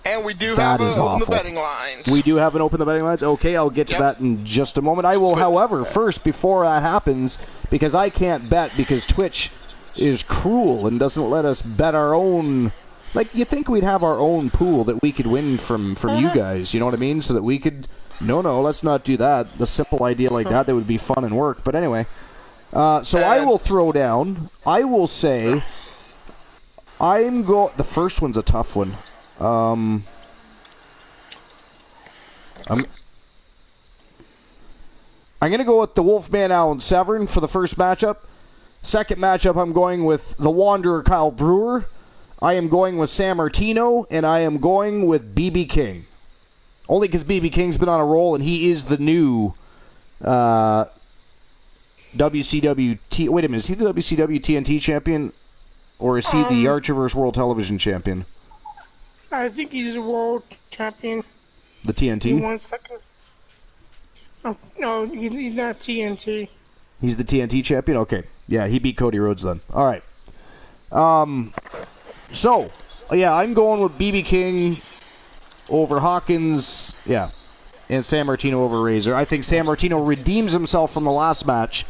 And we do that have is open the awful. betting lines. We do have an open the betting lines? Okay, I'll get to that in just a moment. I will, however, first, before that happens, because I can't bet because Twitch is cruel and doesn't let us bet our own... Like, you think we'd have our own pool that we could win from you guys, you know what I mean? So that we could... No, let's not do that. The simple idea like that would be fun and work. But anyway, so I will throw down. I will say... The first one's a tough one. I'm going to go with the Wolfman Allen Severn for the first matchup. Second matchup, I'm going with the Wanderer Kyle Brewer. I am going with San Martino, and I am going with BB King. Only because BB King's been on a roll, and he is the new WCW... Wait a minute, is he the WCW TNT champion? Or is he the Archerverse World Television champion? I think he's a world champion. The TNT? Give me 1 second. Oh, no, he's not TNT. He's the TNT champion? Okay. Yeah, he beat Cody Rhodes then. All right. So, yeah, I'm going with BB King over Hawkins, and San Martino over Razor. I think San Martino redeems himself from the last match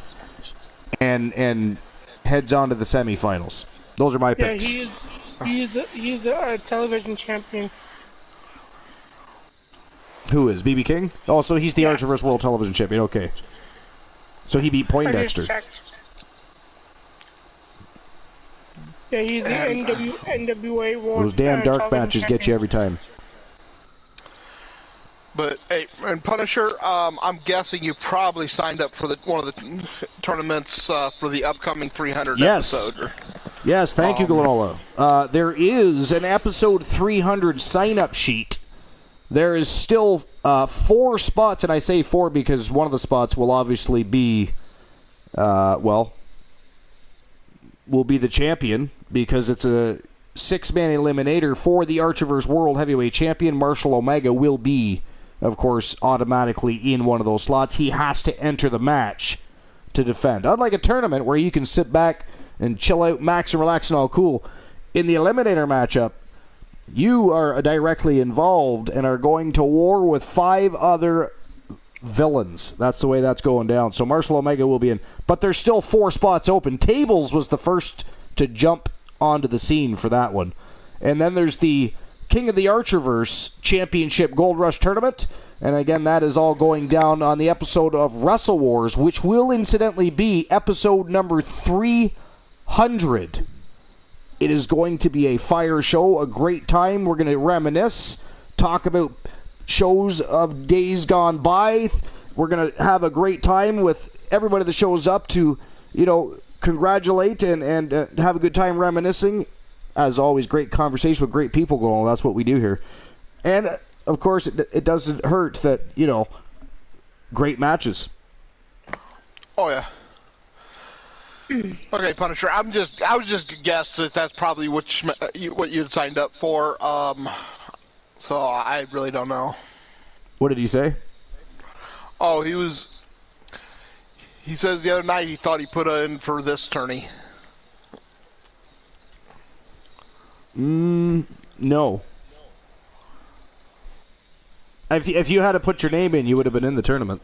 and heads on to the semifinals. Those are my picks. Yeah, he's the television champion. Who is? BB King? Oh, so he's the Archerverse World Television champion. Okay. So he beat I Poindexter. just checked. Yeah, he's the NWA World Those damn dark Television matches Champion. get you every time. But hey, and Punisher, I'm guessing you probably signed up for one of the tournaments for the upcoming 300 episode. Yes, thank you, Glenola. There is an episode 300 sign-up sheet. There is still 4 spots, and I say 4 because one of the spots will obviously be, will be the champion, because it's a 6-man eliminator for the Archiverse World Heavyweight Champion. Marshall Omega will be, of course, automatically in one of those slots. He has to enter the match to defend. Unlike a tournament where you can sit back and chill out, max and relax and all cool, in the eliminator matchup, you are directly involved and are going to war with 5 other villains. That's the way that's going down. So Marshall Omega will be in. But there's still 4 spots open. Tables was the first to jump onto the scene for that one. And then there's the King of the Archerverse Championship Gold Rush Tournament. And again, that is all going down on the episode of Wrestle Wars, which will incidentally be episode number 300. It is going to be a fire show, a great time. We're going to reminisce, talk about shows of days gone by. We're going to have a great time with everybody that shows up to, congratulate and have a good time reminiscing. As always, great conversation with great people going on. That's what we do here. And, of course, it doesn't hurt that, great matches. Oh, yeah. Okay, Punisher. I was just guess that that's probably what you'd signed up for. So I really don't know. What did he say? Oh, he says the other night he thought he put in for this tourney. No. If you had to put your name in, you would have been in the tournament.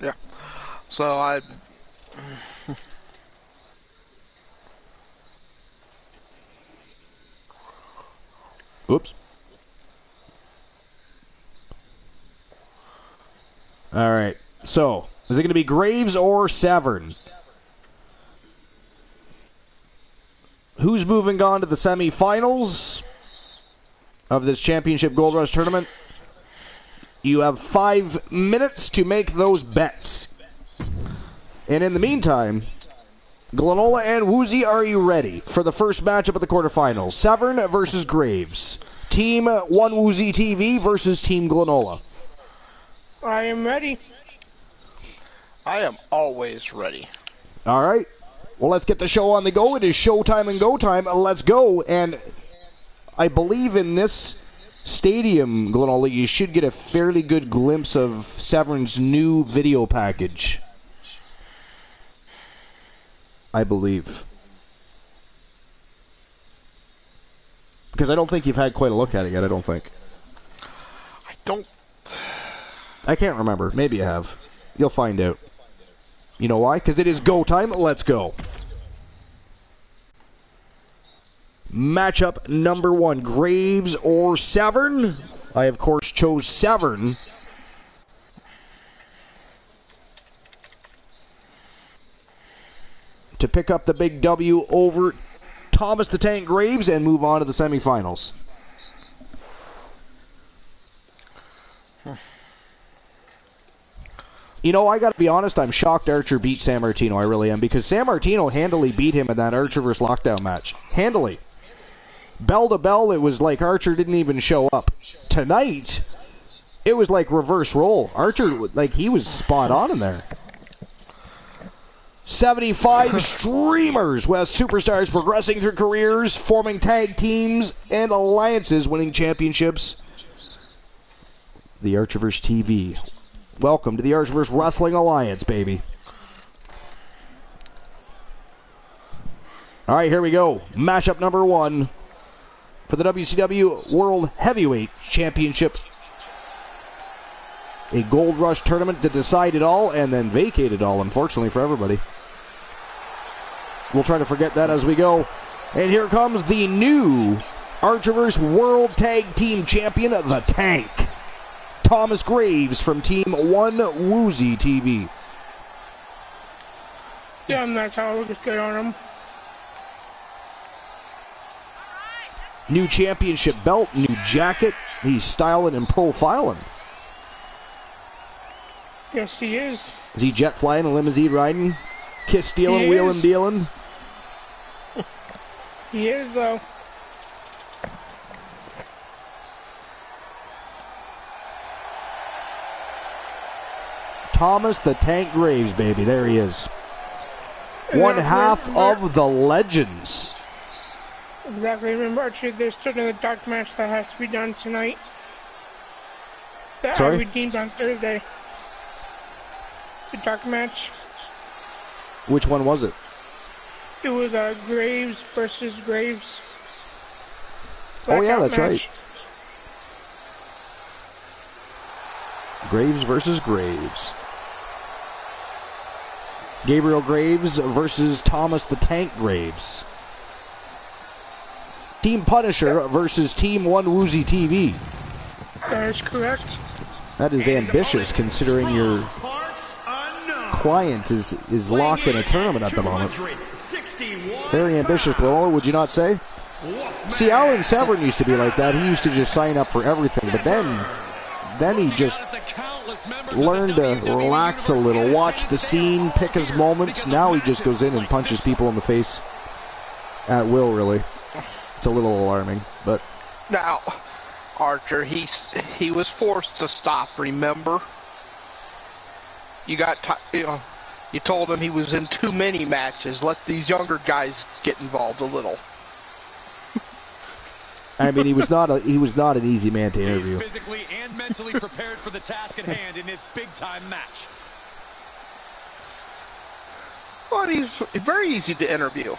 Yeah. So I. Oops. All right. So, is it going to be Graves or Severn? Who's moving on to the semifinals of this Championship Gold Rush tournament? You have 5 minutes to make those bets. And in the meantime, Glenola and Woozy, are you ready for the first matchup of the quarterfinals? Severn versus Graves. Team One Woozy TV versus Team Glenola. I am ready. I am always ready. All right. Well, let's get the show on the go. It is showtime and go time. Let's go. And I believe in this stadium, Glenola, you should get a fairly good glimpse of Severn's new video package. I believe. Because I don't think you've had quite a look at it yet, I don't think. I can't remember. Maybe you have. You'll find out. You know why? Because it is go time. Let's go. Matchup number 1. Graves or Severn? I, of course, chose Severn. To pick up the big W over Thomas the Tank Graves and move on to the semifinals. I got to be honest, I'm shocked Archer beat San Martino. I really am, because San Martino handily beat him in that Archer vs. Lockdown match. Handily. Bell to bell, it was like Archer didn't even show up. Tonight, it was like reverse role. Archer, he was spot on in there. 75 streamers with superstars progressing through careers, forming tag teams and alliances, winning championships. The Archiverse TV. Welcome to the Archiverse Wrestling Alliance, baby. All right, here we go. Matchup number 1 for the WCW World Heavyweight Championship. A Gold Rush tournament to decide it all and then vacate it all, unfortunately, for everybody. We'll try to forget that as we go. And here comes the new Archiverse World Tag Team Champion, The Tank. Thomas Graves from Team One Woozy TV. Yeah, and that's how it looks good on him. New championship belt, new jacket. He's styling and profiling. Yes, he is. Is he jet flying, limousine riding, kiss stealing, He wheeling is. dealing? He is, though. Thomas the Tank Graves, baby. There he is. And One that's half right, of the legends. Exactly. Remember, actually, there's still another dark match that has to be done tonight. That Sorry? I redeemed on Thursday. The dark match. Which one was it? It was Graves versus Graves. Oh, yeah, Blackout that's right. match. Graves versus Graves. Gabriel Graves versus Thomas the Tank Graves. Team Punisher versus Team One Woozy TV. That is correct. That is ambitious considering your client is locked in a tournament at the moment. Very ambitious, Blower, would you not say? See, Alan Severn used to be like that. He used to just sign up for everything, but then he just learned to relax a little, watch the scene, pick his moments. Now he just goes in and punches people in the face at will, really. It's a little alarming, but... Now, Archer, he was forced to stop, remember? You told him he was in too many matches. Let these younger guys get involved a little. I mean, he was not an easy man to interview. He's physically and mentally prepared for the task at hand in this big-time match. Well, he's very easy to interview,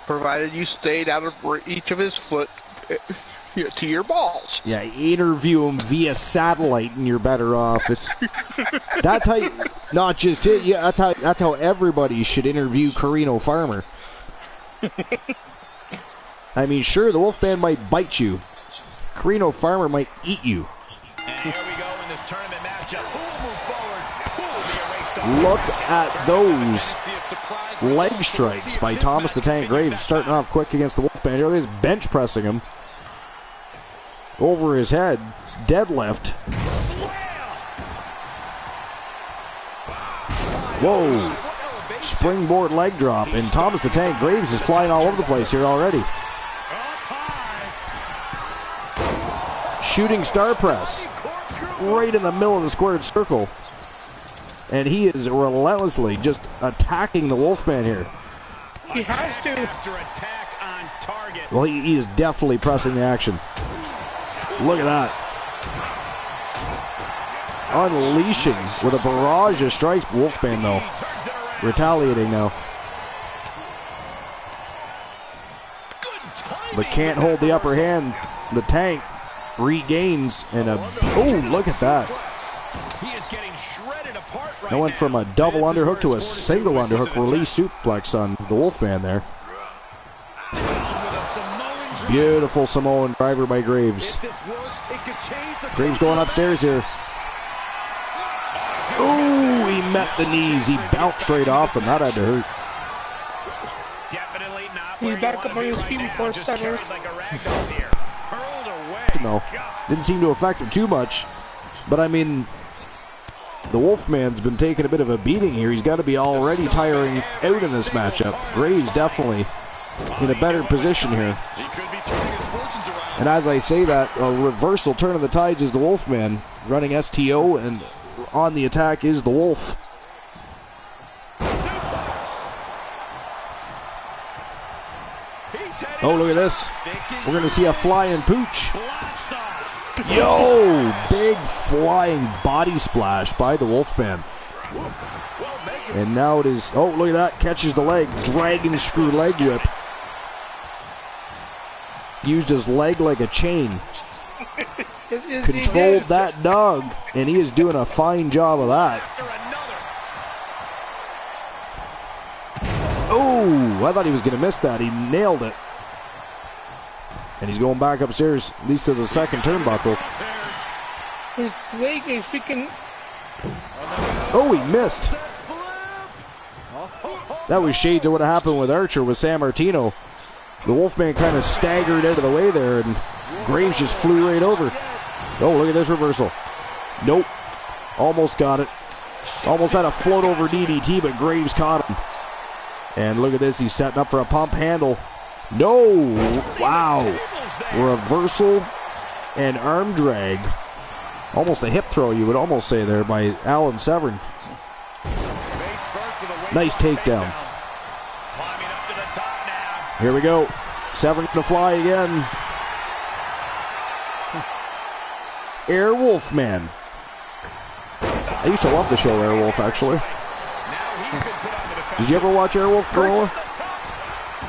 provided you stayed out of reach of his foot to your balls. Yeah, interview him via satellite, and you're better off. That's how. Not just it. Yeah, that's how everybody should interview Carino Farmer. I mean, sure, the Wolfman might bite you. Carino Farmer might eat you. And here we go in this tournament matchup. Who will move forward? Who will be erased off? Look at those leg strikes by Thomas the Tank Graves, starting off quick against the Wolfman. Here he is bench pressing him over his head, deadlift. Whoa! Springboard leg drop, and Thomas the Tank Graves is flying all over the place here already. Shooting star press right in the middle of the squared circle, and he is relentlessly just attacking the Wolfman here. He has to. After attack on target. Well, he is definitely pressing the action. Look at that. Unleashing with a barrage of strikes. Wolfman, though, retaliating now. But can't hold the upper hand. The Tank regains, and oh, look at that. He is getting shredded apart right That went from a double underhook to a single underhook release suplex on the Wolfman there. Beautiful Samoan driver by Graves. Graves going upstairs here. Oh, he met the knees. He bounced straight off him. That had to hurt. He's back up on his feet before center. No, didn't seem to affect him too much. But I mean, the Wolfman's been taking a bit of a beating here. He's got to be already tiring out in this matchup. Graves definitely in a better position here. And as I say that, a reversal turn of the tides is the Wolfman running STO, and on the attack is the Wolf. Oh, look at this. We're going to see a flying pooch. Yo, big flying body splash by the Wolfman. And now it is, oh, look at that, catches the leg, dragon screw leg whip. Used his leg like a chain. Controlled that dog, and he is doing a fine job of that. Oh, I thought he was going to miss that. He nailed it. And he's going back upstairs, at least to the second turnbuckle. His leg is freaking... Oh, he missed. That was shades of what happened with Archer with San Martino. The Wolfman kind of staggered out of the way there, and Graves just flew right over. Oh, look at this reversal. Nope. Almost got it. Almost had a float over DDT, but Graves caught him. And look at this. He's setting up for a pump handle. No. Wow. Reversal and arm drag. Almost a hip throw, you would almost say there, by Alan Severn. Nice takedown. Here we go. Severn to fly again. Air Wolfman. I used to love the show Airwolf, actually. Did you ever watch Airwolf, Corolla?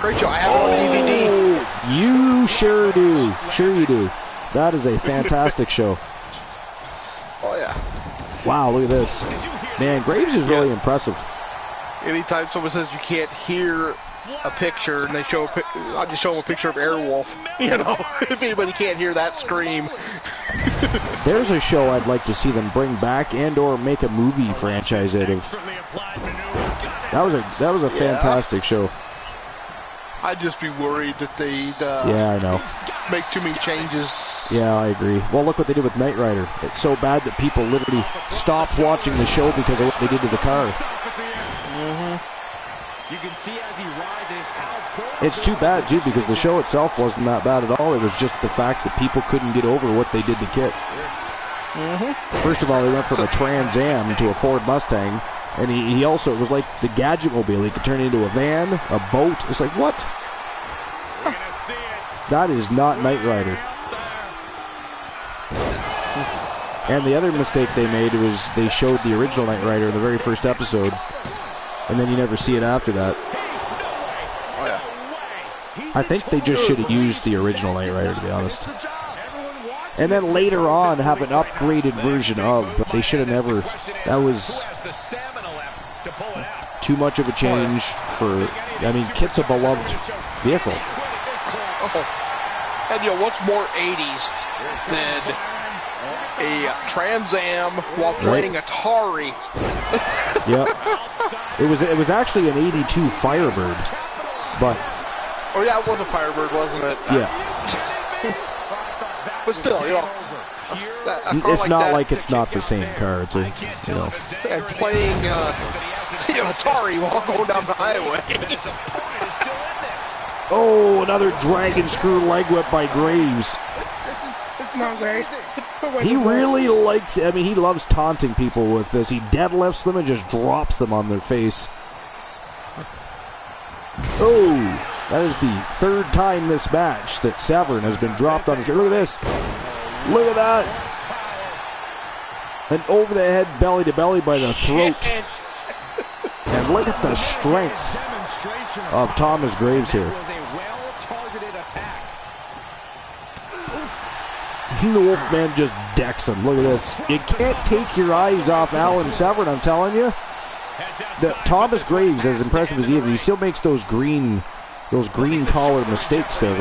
Great show. I have it on DVD. You sure do. Sure you do. That is a fantastic show. Oh, yeah. Wow, look at this. Man, Graves is really impressive. Anytime someone says you can't hear a picture and they show I'll just show them a picture of Airwolf. You know, if anybody can't hear that scream. There's a show I'd like to see them bring back and or make a movie franchise out of. That was a fantastic show. I'd just be worried that they'd yeah, I know. make too many changes. Yeah, I agree. Well, look what they did with Knight Rider. It's so bad that people literally stopped watching the show because of what they did to the car. You can see as he rises how It's too bad, too, because the show itself wasn't that bad at all. It was just the fact that people couldn't get over what they did to Kit. First of all, he went from a Trans Am to a Ford Mustang, and he also, it was like the Gadget-Mobile. He could turn into a van, a boat. It's like, what? That is not Knight Rider. And the other mistake they made was they showed the original Knight Rider in the very first episode, and then you never see it after that. Oh, yeah. I think they just should have used the original Knight Rider, to be honest. And then later on have an upgraded version of, but they should have never. That was too much of a change for, I mean, Kit's a beloved vehicle. Oh. And you know, what's more 80s than a Trans Am while playing Atari? Yep. It was actually an 82 Firebird, but... Oh yeah, it was a Firebird, wasn't it? Yeah. But still, you know... It's not like it's not the same car. It's a, you know... And playing Atari while going down the highway. Oh, another dragon screw leg whip by Graves. Come on, Graves. He really likes it. I mean, he loves taunting people with this. He deadlifts them and just drops them on their face. Oh, that is the third time this match that Severn has been dropped on his... Look at this. Look at that. An over-the-head belly-to-belly by the throat. And look at the strength of Thomas Graves here. The Wolfman just decks him. Look at this. You can't take your eyes off Alan Severn, I'm telling you. Thomas Graves, as impressive as he is, he still makes those green collar mistakes there,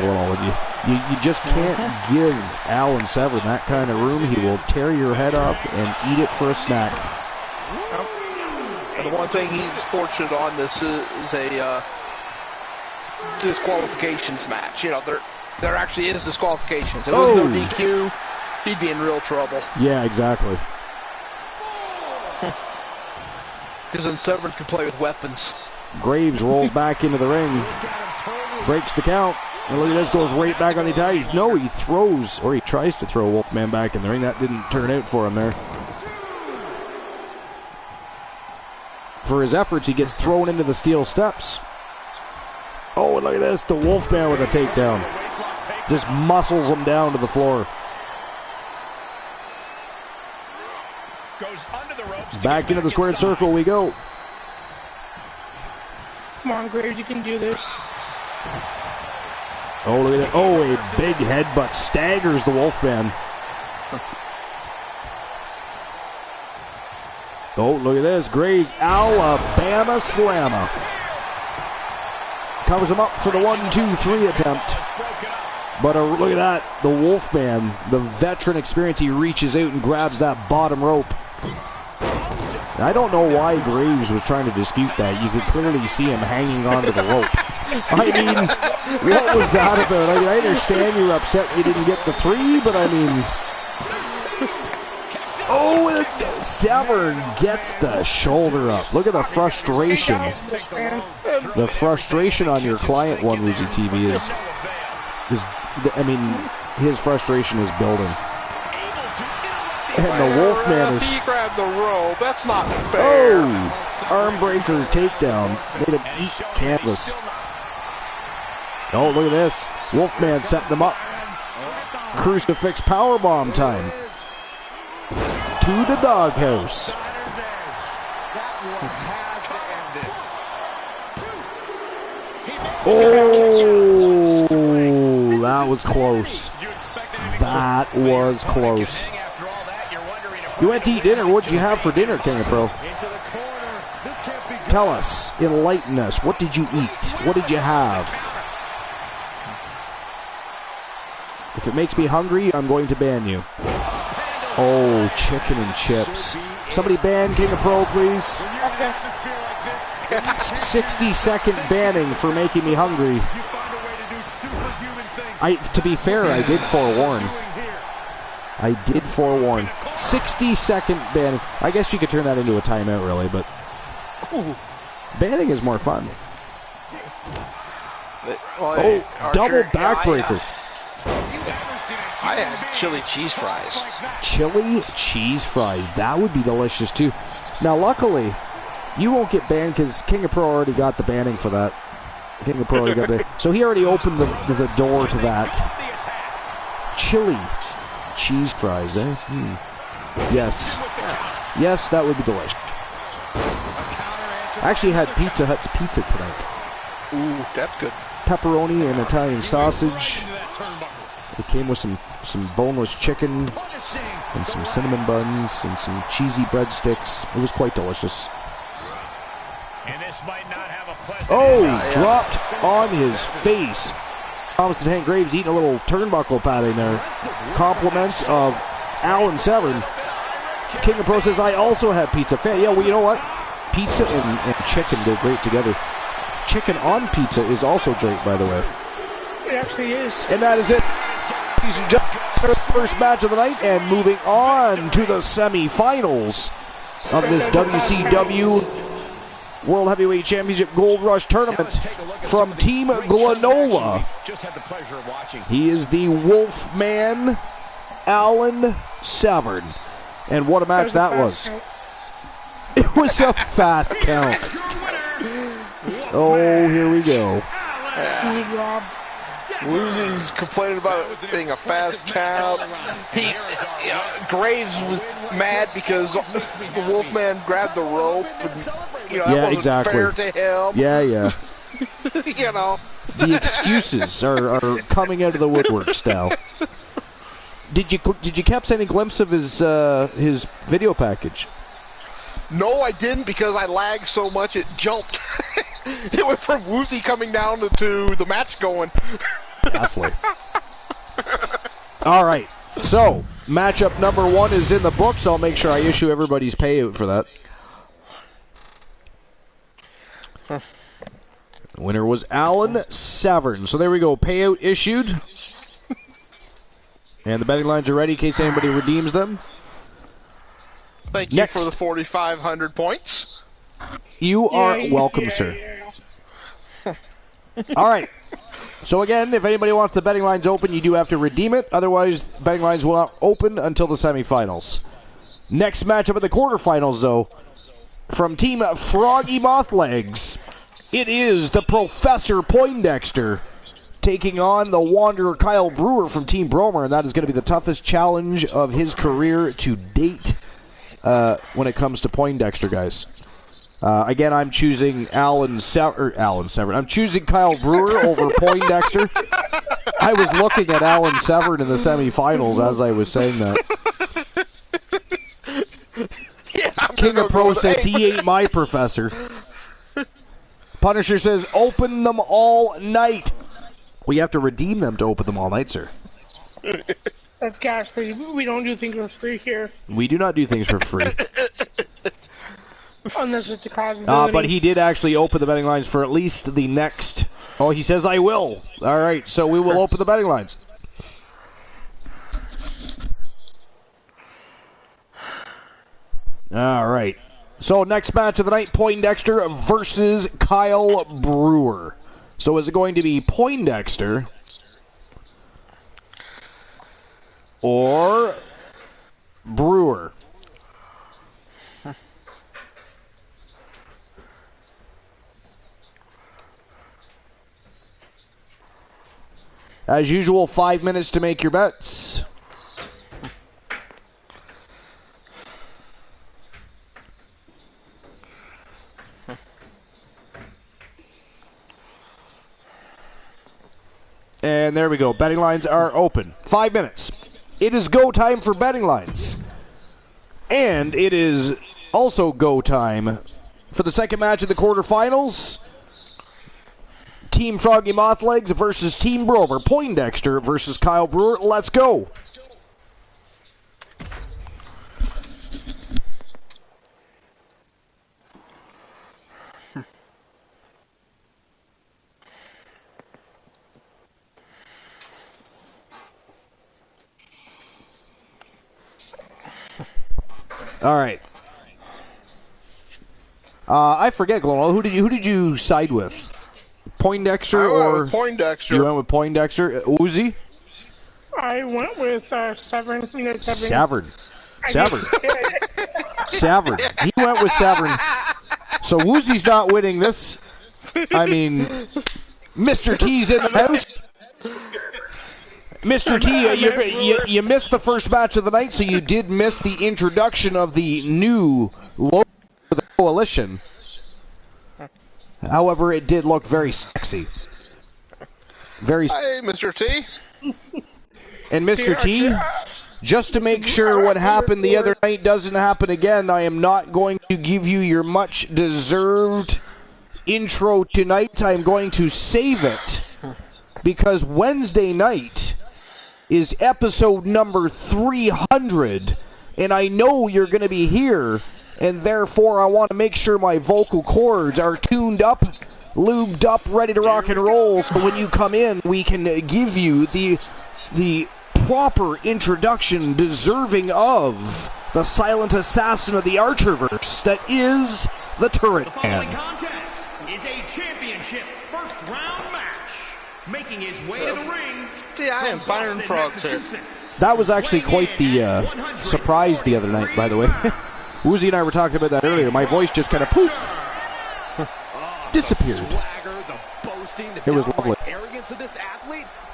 you just can't give Alan Severn that kind of room. He will tear your head off and eat it for a snack. And the one thing he's fortunate on this is a disqualifications match. You know, there actually is disqualifications. If there was no DQ, he'd be in real trouble. Yeah, exactly. Because then Severn can play with weapons. Graves rolls back into the ring, breaks the count, and look at this, goes right back on the attack. No, he throws, or he tries to throw Wolfman back in the ring. That didn't turn out for him there. For his efforts, he gets thrown into the steel steps. Oh, and look at this, the Wolfman with a takedown. Just muscles him down to the floor. Back into the squared circle we go. Come on, Graves, you can do this. Oh, look at that. Oh, a big headbutt staggers the Wolfman. Oh, look at this. Graves, Alabama Slammer. Covers him up for the 1-2-3 attempt. But look at that. The Wolfman, the veteran experience, he reaches out and grabs that bottom rope. I don't know why Graves was trying to dispute that. You could clearly see him hanging onto the rope. I mean, what was that about? I mean, I understand you're upset you didn't get the 3, but I mean... Oh, and Severn gets the shoulder up. Look at the frustration. The frustration on your client one, Woozy TV, is I mean, his frustration is building. And the Wolfman is... He grabbed the rope. That's not fair. Oh! Arm breaker takedown. Made him eat canvas. Oh, look at this. Wolfman setting them up. Crucifix powerbomb time. To the doghouse. Oh, that was close. That was close. You went to eat dinner. What did you have for dinner, King of Pro? Tell us. Enlighten us. What did you eat? What did you have? If it makes me hungry, I'm going to ban you. Oh, chicken and chips. Somebody ban King of Pro, please. 60-second banning for making me hungry. To be fair, I did forewarn. 60-second banning. I guess you could turn that into a timeout, really, but banning is more fun. Oh, double backbreaker. I had chili cheese fries. Chili cheese fries. That would be delicious, too. Now, luckily, you won't get banned because King of Pro already got the banning for that. King of Pro already got the... So he already opened the door to that. Chili cheese fries, eh? Yes. Yes, that would be delicious. I actually had Pizza Hut's pizza tonight. Ooh, that's good. Pepperoni and Italian sausage. It came with some boneless chicken and some cinnamon buns and some cheesy breadsticks. It was quite delicious. Dropped on his face. Thomas the Tank Graves eating a little turnbuckle padding there. Compliments of Alan Severn. King of Pro says, I also had pizza. Yeah, well, you know what? Pizza and chicken go great together. Chicken on pizza is also great, by the way. It actually is. And that is it. Ladies and gentlemen, first match of the night, and moving on to the semifinals of this WCW World Heavyweight Championship Gold Rush Tournament from Team Glenola. He is the Wolfman, Alan Severn. And what a match that was. It was a fast count. Oh, here we go. Woozy's complaining about it being a fast count. Graves was mad because the Wolfman grabbed the rope. And, that wasn't exactly. fair to him. Yeah. The excuses are coming out of the woodwork now. Did you catch any glimpse of his video package? No, I didn't because I lagged so much it jumped. It went from Woozy coming down to the match going. Ghastly. All right. So, matchup number 1 is in the books. I'll make sure I issue everybody's payout for that. The winner was Alan Severn. So there we go. Payout issued. And the betting lines are ready in case anybody redeems them. Thank you for the 4,500 points. You are welcome, sir. All right. So again, if anybody wants the betting lines open, you do have to redeem it. Otherwise, betting lines will not open until the semifinals. Next matchup in the quarterfinals, though, from Team Froggy Mothlegs, it is the Professor Poindexter taking on the Wanderer Kyle Brewer from Team Bromer, and that is going to be the toughest challenge of his career to date when it comes to Poindexter, guys. Again, I'm choosing Alan Severn. I'm choosing Kyle Brewer over Poindexter. I was looking at Alan Severn in the semifinals as I was saying that. King of Pro says he ain't my professor. Punisher says open them all night. We have to redeem them to open them all night, sir. That's ghastly. We don't do things for free here. We do not do things for free. Unless it's the possibility. But he did actually open the betting lines for at least the next. Oh, he says, I will. All right, so we will open the betting lines. All right. So next match of the night, Poindexter versus Kyle Brewer. So is it going to be Poindexter or Brewer? As usual, 5 minutes to make your bets. And there we go. Betting lines are open. 5 minutes. It is go time for betting lines. And it is also go time for the second match of the quarterfinals. Team Froggy Mothlegs versus Team Brover. Poindexter versus Kyle Brewer. Let's go. All right. I forget, Glowell. Who did you side with? Poindexter or Poindexter? You went with Poindexter. Uzi? I went with Severn. Savern. Savern. He went with Savern. So Woozy's not winning this. I mean, Mr. T's in the house. Mr. T, you missed the first match of the night, so you did miss the introduction of the new logo of the coalition. However, it did look very sexy. Very. Hey, Mr. T. And Mr. T, just to make sure what happened the other night doesn't happen again, I am not going to give you your much-deserved intro tonight. I'm going to save it because Wednesday night is episode number 300, and I know you're going to be here, and therefore I want to make sure my vocal cords are tuned up, lubed up, ready to rock and roll, so when you come in, we can give you the proper introduction deserving of the silent assassin of the Archerverse that is the Turret The following Man. contest is a championship first round match. Making his way to the ring. Yeah, I am Byron Frog here. That was actually quite the surprise the other night, by the way. Woozy and I were talking about that earlier. My voice just kind of poof, disappeared. It was lovely.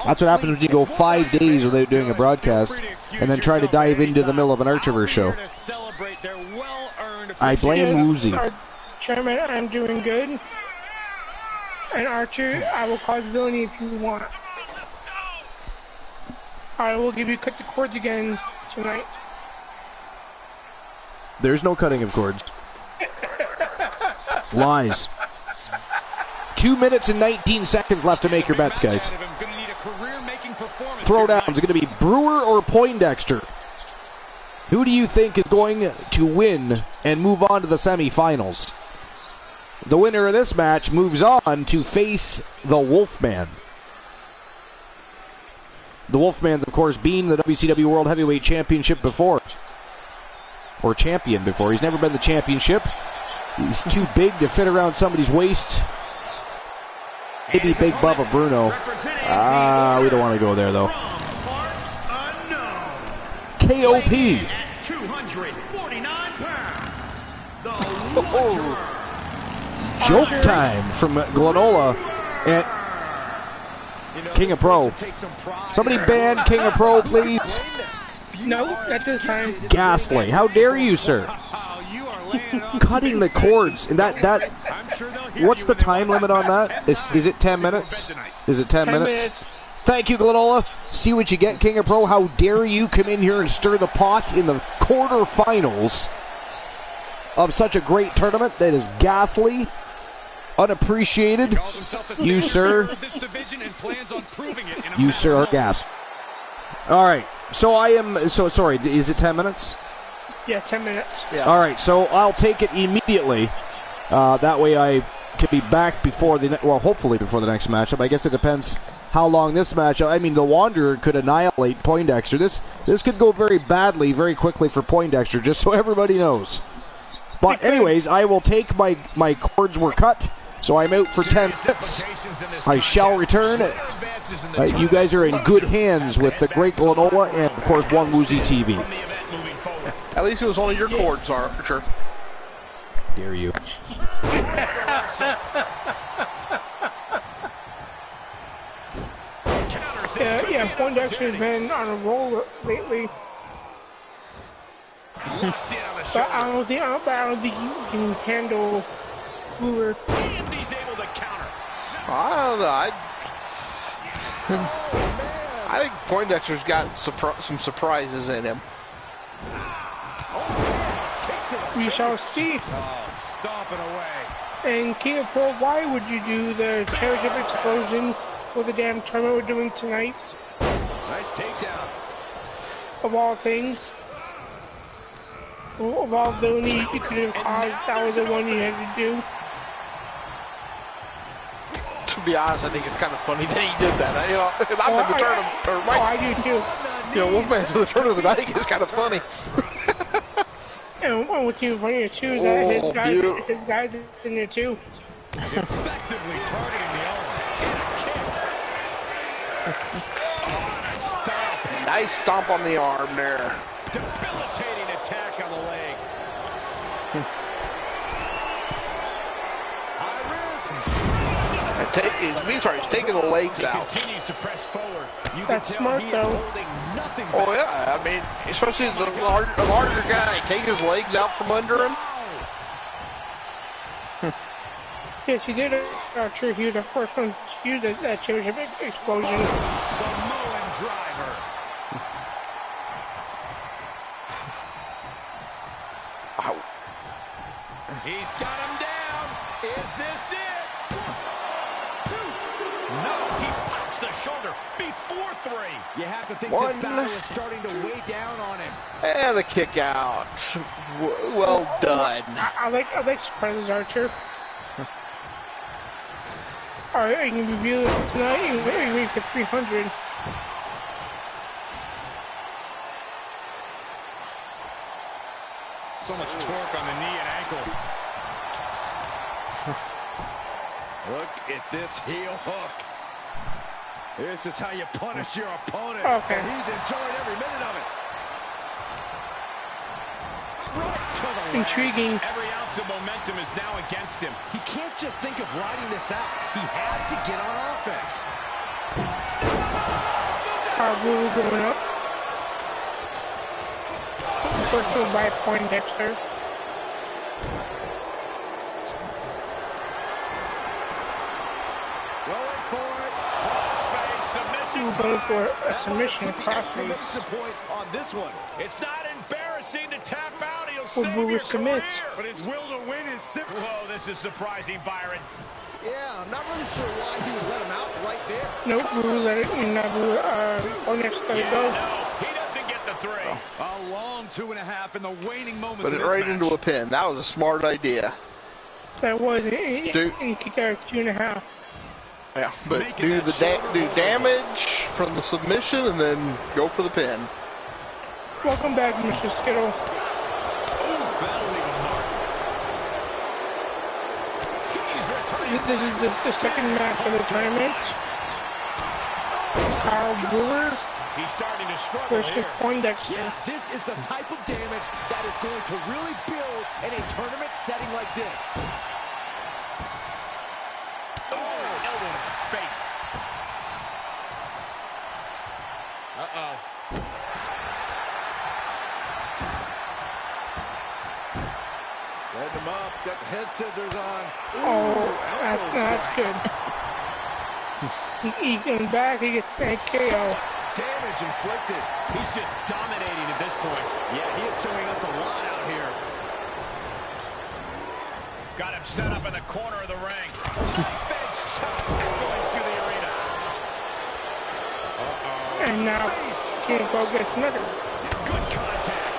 That's what happens when you go 5 days without doing a broadcast and then try to dive into the middle of an Archerverse show. I blame Woozy. Chairman, I'm doing good. And Archer, I will cause villainy if you want. I will give you cut the cords again tonight. There's no cutting of cords. Lies. 2 minutes and 19 seconds left to make your bets, guys. Throwdowns are going to be Brewer or Poindexter. Who do you think is going to win and move on to the semifinals? The winner of this match moves on to face the Wolfman. The Wolfman's, of course, been the WCW World Heavyweight Championship before. Or champion before. He's never been the championship. He's too big to fit around somebody's waist. Maybe Big Bubba Bruno. We don't want to go there, though. KOP. 249 pounds. Joke time from Glenola and King of Pro. Somebody ban King of Pro, please. No, not this time. Ghastly. How dare you, sir? Cutting the cords. And that what's the time limit on that? Is it 10 minutes? Is it 10 minutes? Thank you, Glenola. See what you get, King of Pro. How dare you come in here and stir the pot in the quarterfinals of such a great tournament that is ghastly, unappreciated. You, sir. You, sir, are gas. All right. So I am. So sorry. Is it 10 minutes? Yeah, 10 minutes. Yeah. All right, so I'll take it immediately. That way I can be back before hopefully before the next matchup. I guess it depends how long this matchup. I mean, the Wanderer could annihilate Poindexter. This could go very badly, very quickly for Poindexter, just so everybody knows. But anyways, I will take my cords were cut, so I'm out for 10 minutes. I shall return. You guys are in good hands with the Great Glenola and, of course, One Woozy TV. At least it was only your cords, Archer. Dare you. Yeah, Poindexter's been on a roll lately. But I don't think you can handle Brewer. He's able to counter. I don't know. I think Poindexter's got some surprises in him. We shall see. Stomping away. And King of Pro, why would you do the championship explosion for the damn tournament we're doing tonight? Nice takedown. Of all things. Of all villainy you could have caused, that was the one you had to do. To be honest, I think it's kind of funny that he did that. I'm in the tournament. Or I do too. Wolfman's in the tournament. I think it's kind of funny. And what's even funnier too is that his guys in there too. Effectively targeting the arm. Stomp. Nice stomp on the arm there. Debilitating attack on the leg. High risk. He's taking the legs out. Continues to press forward. That's smart though. Nothing. Oh yeah, I mean, especially the larger guy, take his legs out from under him. Yes, he did it. True, he was the first one to use that championship explosion. Samoan driver. Ow. He's got him down. Is this it? 1, 2. No, he pops the shoulder before 3. You have to think this battle is starting to weigh down on him. And the kick out. Well done. I like surprises, Archer. Alright, you can review it tonight. You can wait for 300. So much torque on the knee and ankle. Look at this heel hook. This is how you punish your opponent. Okay. And he's enjoying every minute of it. Right to the Intriguing. leg. Every ounce of momentum is now against him. He can't just think of riding this out. He has to get on offense. Brewer going up. First one by Poindexter. Going for it. Crossface submission. We're going for a submission Exclamation crossface. point on this one. It's not embarrassing to tap out. He'll Well, save Brewer your submits. career. But his will to win is simple. Whoa, this is surprising, Byron. Yeah, I'm not really sure why he would let him out right there. Nope, Brewer let it, Poindexter let it go. No, he doesn't get the 3. A long 2.5 in the waning moments Put of it this right match. into a pin. That was a smart idea. That was it. Dude. And he kicked out 2.5. Yeah, but do damage from the submission and then go for the pin. Welcome back, Mr. Skittle. That'll leave a mark. He's returning. This is the second match of the tournament. Kyle Brewer He's starting to struggle versus here. Poindexter. Yeah, this is the type of damage that is going to really build in a tournament setting like this. Elbow to the face. Uh-oh. Setting him up. Got the head scissors on. Oh, that's good. He goes back, he gets that KO. Damage inflicted. He's just dominating at this point. Yeah, he is showing us a lot out here. Got him set up in the corner of the ring. Knife-edge shot echoing through the arena. And now King Pro gets another. Good contact.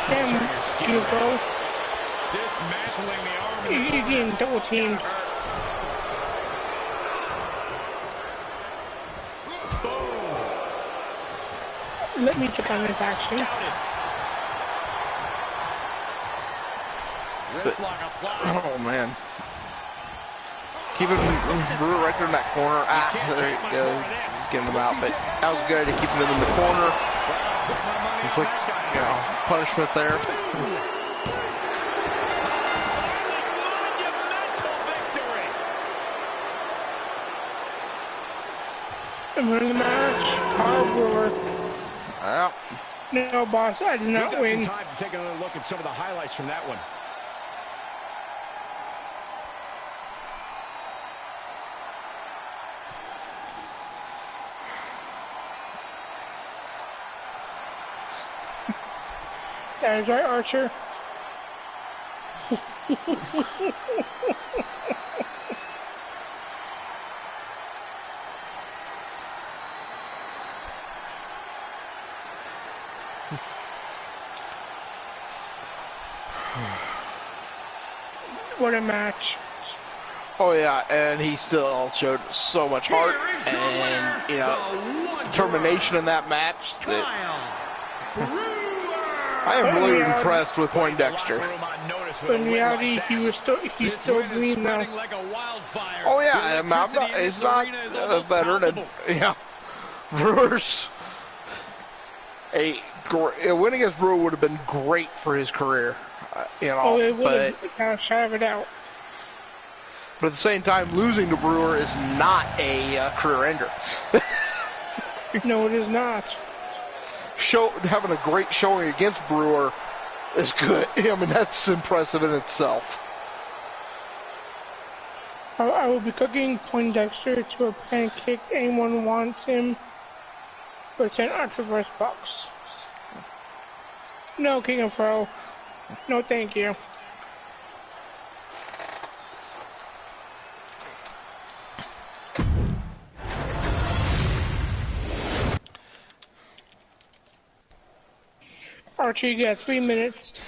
Oh, Damn, you bro. Dismantling the arm. You're getting double teamed. Let me check on this action. Oh man. Keeping Brewer right there in that corner. There you go. Getting him out, but that was good. Keeping him in the corner. Inflict, punishment there. And winning the match, Kyle Brewer. Yeah. No, boss, I did not win. Time to take another look at some of the highlights from that one. That is right, Archer. What a match. Oh yeah, and he still showed so much heart and determination in that match. I am really impressed with Poindexter. But in reality, he's still green now. Oh yeah, it's not better than Brewer's. A win against Brewer would have been great for his career, Oh, it would have kind of shouted it out. But at the same time, losing to Brewer is not a career ender. No, it is not. Having a great showing against Brewer is good. I mean, that's impressive in itself. I will be cooking Poindexter to a pancake. Anyone wants him? But it's an Ultraverse box. No, King of Pro. No, thank you. Archie, you got 3 minutes.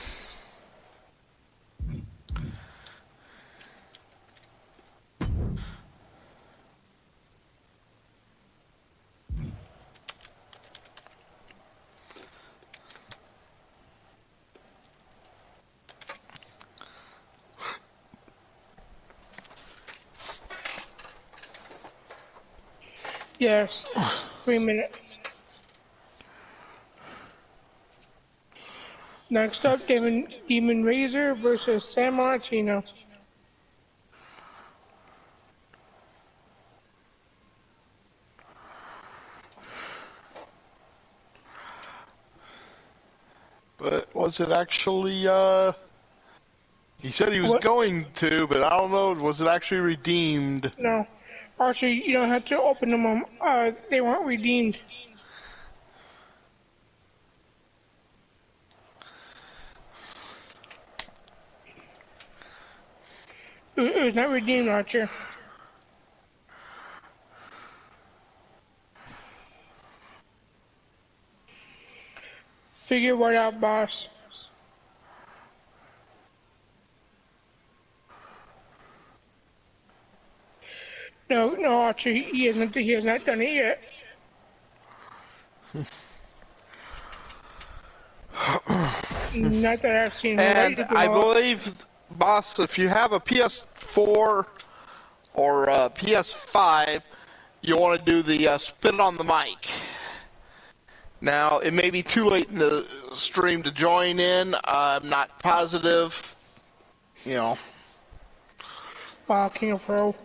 Yes, 3 minutes. Next up, Demon Razor versus San Martino. But was it actually, he said he was going to, but I don't know, was it actually redeemed? No. Archie, you don't have to open them. They weren't redeemed. It was not redeemed, Archer. Figure what out, boss. No, Archer, he has not done it yet. Not that I've seen. And I believe, boss, if you have a PS4 or a PS5, you want to do the spit on the mic. Now, it may be too late in the stream to join in. I'm not positive. Wow, King of Pro.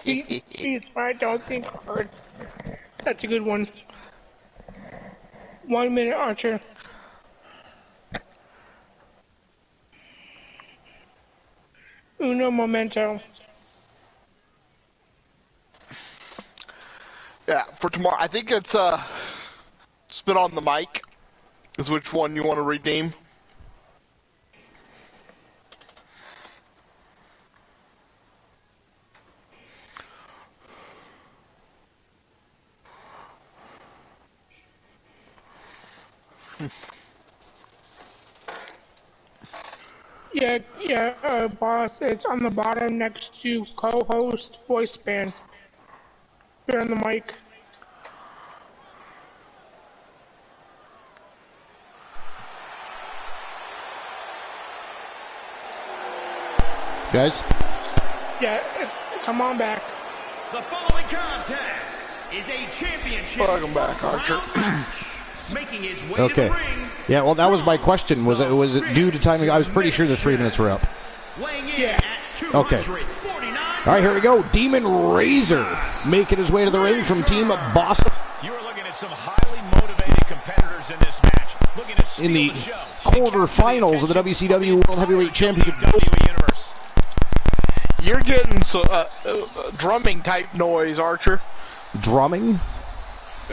He's right, don't think hard. That's a good one. 1 minute, Archer. Uno momento. Yeah, for tomorrow, I think it's spit on the mic is which one you want to redeem. Yeah, boss. It's on the bottom next to co-host voice band. Here on the mic. Guys? Yeah, come on back. The following contest is a championship. Welcome back, Archer. Making his way to Okay. the ring. Yeah, well, that was my question. Was it due to timing? I was pretty sure the 3 minutes were up. Weighing in Yeah. at Okay. 249. All right, here we go. Demon Razor making his way to the ring from Team Boston You are looking at some highly motivated competitors in this match. Looking to steal in the show. quarterfinals of the WCW World Heavyweight Championship. WWE Universe. You're getting drumming type noise, Archer. Drumming?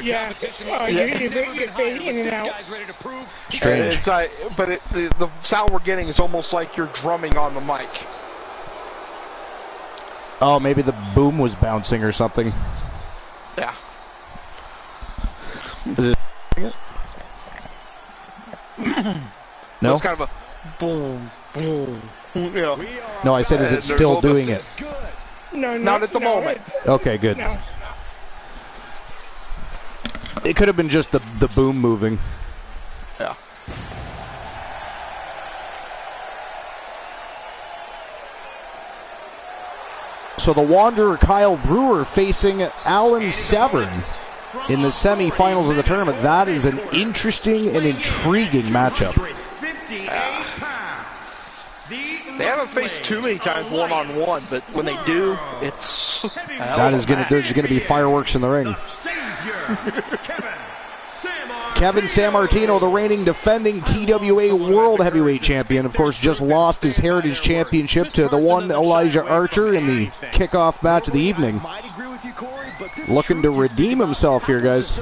Yeah, you're fading in and out. Strange. It's but the sound we're getting is almost like you're drumming on the mic. Oh, maybe the boom was bouncing or something. Yeah. Is it? No? It's kind of a boom, boom. You know. No, I said, is it still doing it? No, Not at the moment. Okay, good. No. It could have been just the boom moving. Yeah. So the Wanderer Kyle Brewer facing Alan Severn in the semifinals of the tournament. That is an interesting and intriguing matchup. 58 pounds. They haven't faced too many times one-on-one, but when they do, it's There's gonna be fireworks in the ring. Kevin San Martino, the reigning defending TWA World Heavyweight Champion, of course, just lost his Heritage Championship to the one Elijah Archer in the kickoff match of the evening. Looking to redeem himself here, guys,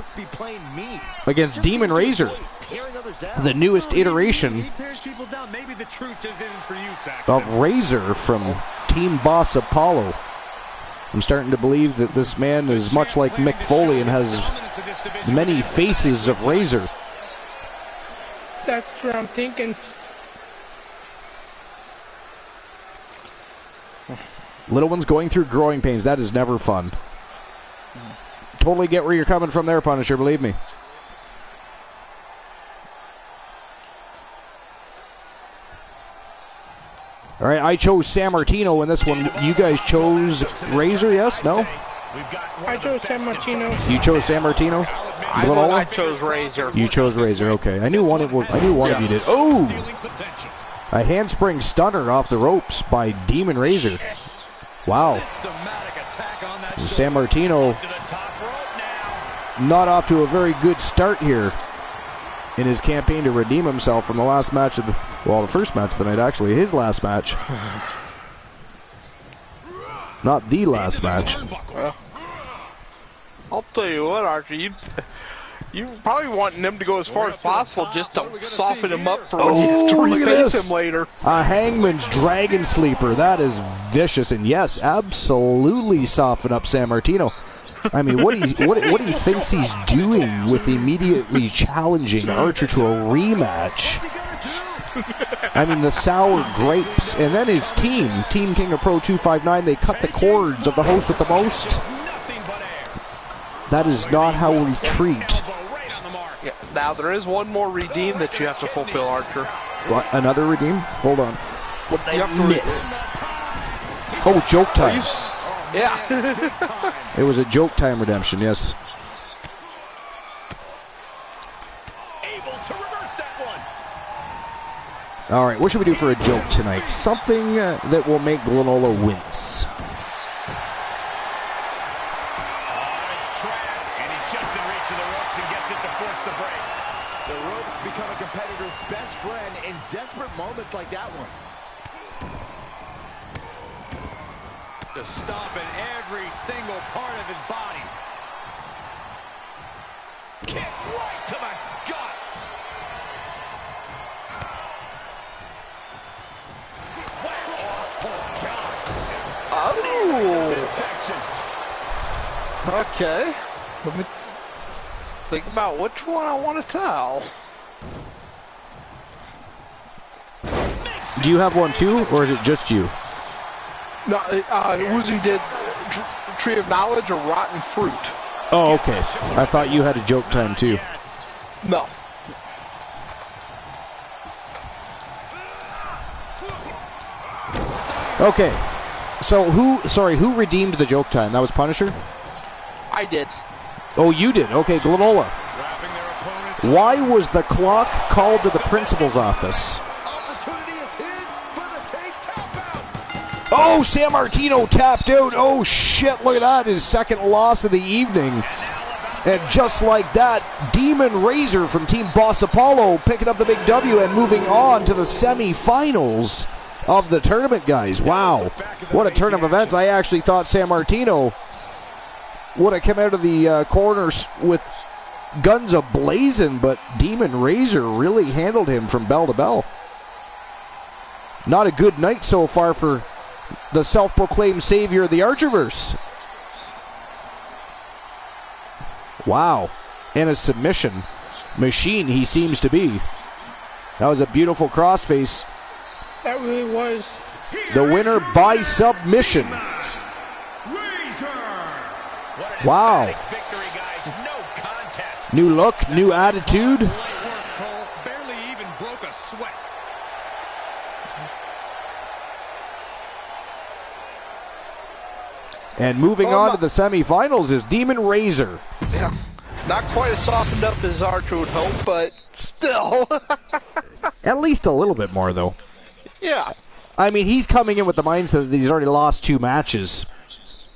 against Demon Razor, the newest iteration of Razor from Team Boss Apollo. I'm starting to believe that this man is much like Mick Foley and has many faces of Razor. That's what I'm thinking. Little one's going through growing pains. That is never fun. Totally get where you're coming from there, Punisher, believe me. All right, I chose San Martino in this one. You guys chose Razor, yes? No? I chose San Martino. You chose San Martino? I chose Razor. You chose Razor, okay. I knew one of you did. Oh! A handspring stunner off the ropes by Demon Razor. Wow. San Martino not off to a very good start here in his campaign to redeem himself from the last match of the first match of the night, actually. His last match. Not the last match. I'll tell you what, Archer, you probably wanting them to go as far as possible just to soften him up for when you have to reface him later. A Hangman's Dragon Sleeper. That is vicious. And yes, absolutely soften up San Martino. I mean, what he thinks he's doing with immediately challenging Archer to a rematch. I mean, the sour grapes. And then his Team King of Pro 259, they cut the cords of the host with the most. That is not how we treat. Yeah, now, there is one more redeem that you have to fulfill, Archer. What? Another redeem? Hold on. What did I miss? Oh, joke time. Yeah. It was a joke time redemption, yes. Able to reverse that one. All right, what should we do for a joke tonight? Something that will make Glenola wince. Desperate moments like that one. Just stomping every single part of his body. Kick right to the gut. Oh. Okay. Let me think about which one I want to tell. Do you have one too, or is it just you? No, Woozy did Tree of Knowledge or Rotten Fruit. Oh, okay. I thought you had a joke time too. No. Okay. So who redeemed the joke time? That was Punisher? I did. Oh, you did. Okay, Glenola. Why was the clock called to the principal's office? Oh, San Martino tapped out. Oh, shit, look at that. His second loss of the evening. And just like that, Demon Razor from Team Boss Apollo picking up the big W and moving on to the semifinals of the tournament, guys. Wow. What a turn of events. I actually thought San Martino would have come out of the corners with guns a-blazing, but Demon Razor really handled him from bell to bell. Not a good night so far for the self-proclaimed savior of the Archerverse. Wow. And a submission machine he seems to be. That was a beautiful crossface. That really was. The winner by submission. Wow. New look, new attitude. Barely even broke a sweat. And moving on to the semifinals is Demon Razor. Yeah. Not quite as softened up as Archer would hope, but still. At least a little bit more, though. Yeah. I mean, he's coming in with the mindset that he's already lost 2 matches.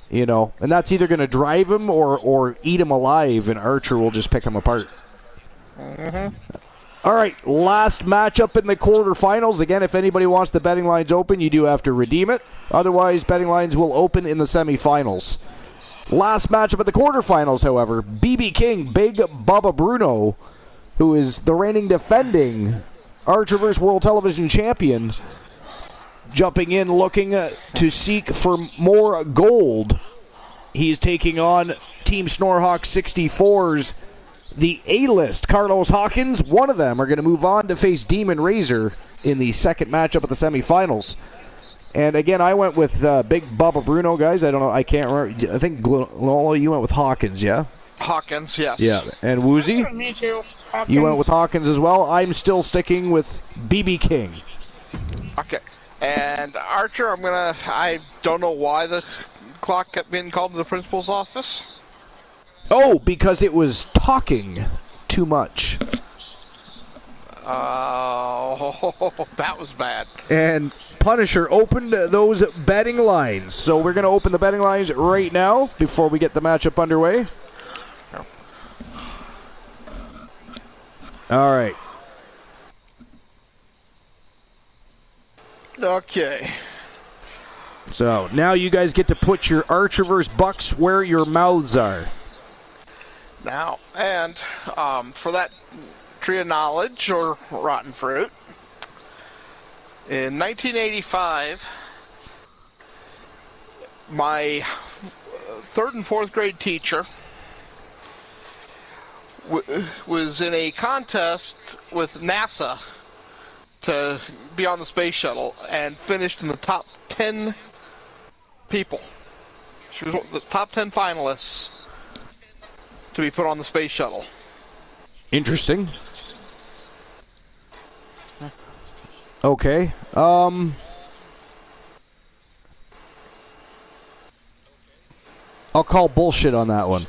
You know, and that's either going to drive him or eat him alive, and Archer will just pick him apart. All right, last matchup in the quarterfinals. Again, if anybody wants the betting lines open, you do have to redeem it. Otherwise, betting lines will open in the semifinals. Last matchup at the quarterfinals, however, BB King, Big Bubba Bruno, who is the reigning defending Archerverse World Television Champion, jumping in looking to seek for more gold. He's taking on Team Snorhawk 64's the A-list Carlos Hawkins. One of them are going to move on to face Demon Razor in the second matchup of the semifinals. And again, I went with Big Bubba Bruno, guys. I don't know. I can't remember. I think Lola, you went with Hawkins, yeah? Hawkins, yes. Yeah. And Woozy? Me too. Hawkins. You went with Hawkins as well. I'm still sticking with BB King. Okay. And Archer, I don't know why the clock kept being called to the principal's office. Oh, because it was talking too much. Oh, that was bad. And Punisher opened those betting lines. So we're going to open the betting lines right now before we get the matchup underway. All right. Okay. So now you guys get to put your Archerverse bucks where your mouths are. Now, and for that Tree of Knowledge or Rotten Fruit, in 1985, my 3rd and 4th grade teacher was in a contest with NASA to be on the space shuttle and finished in the top 10 people. She was one of the top 10 finalists to be put on the space shuttle. Interesting. Okay. I'll call bullshit on that one.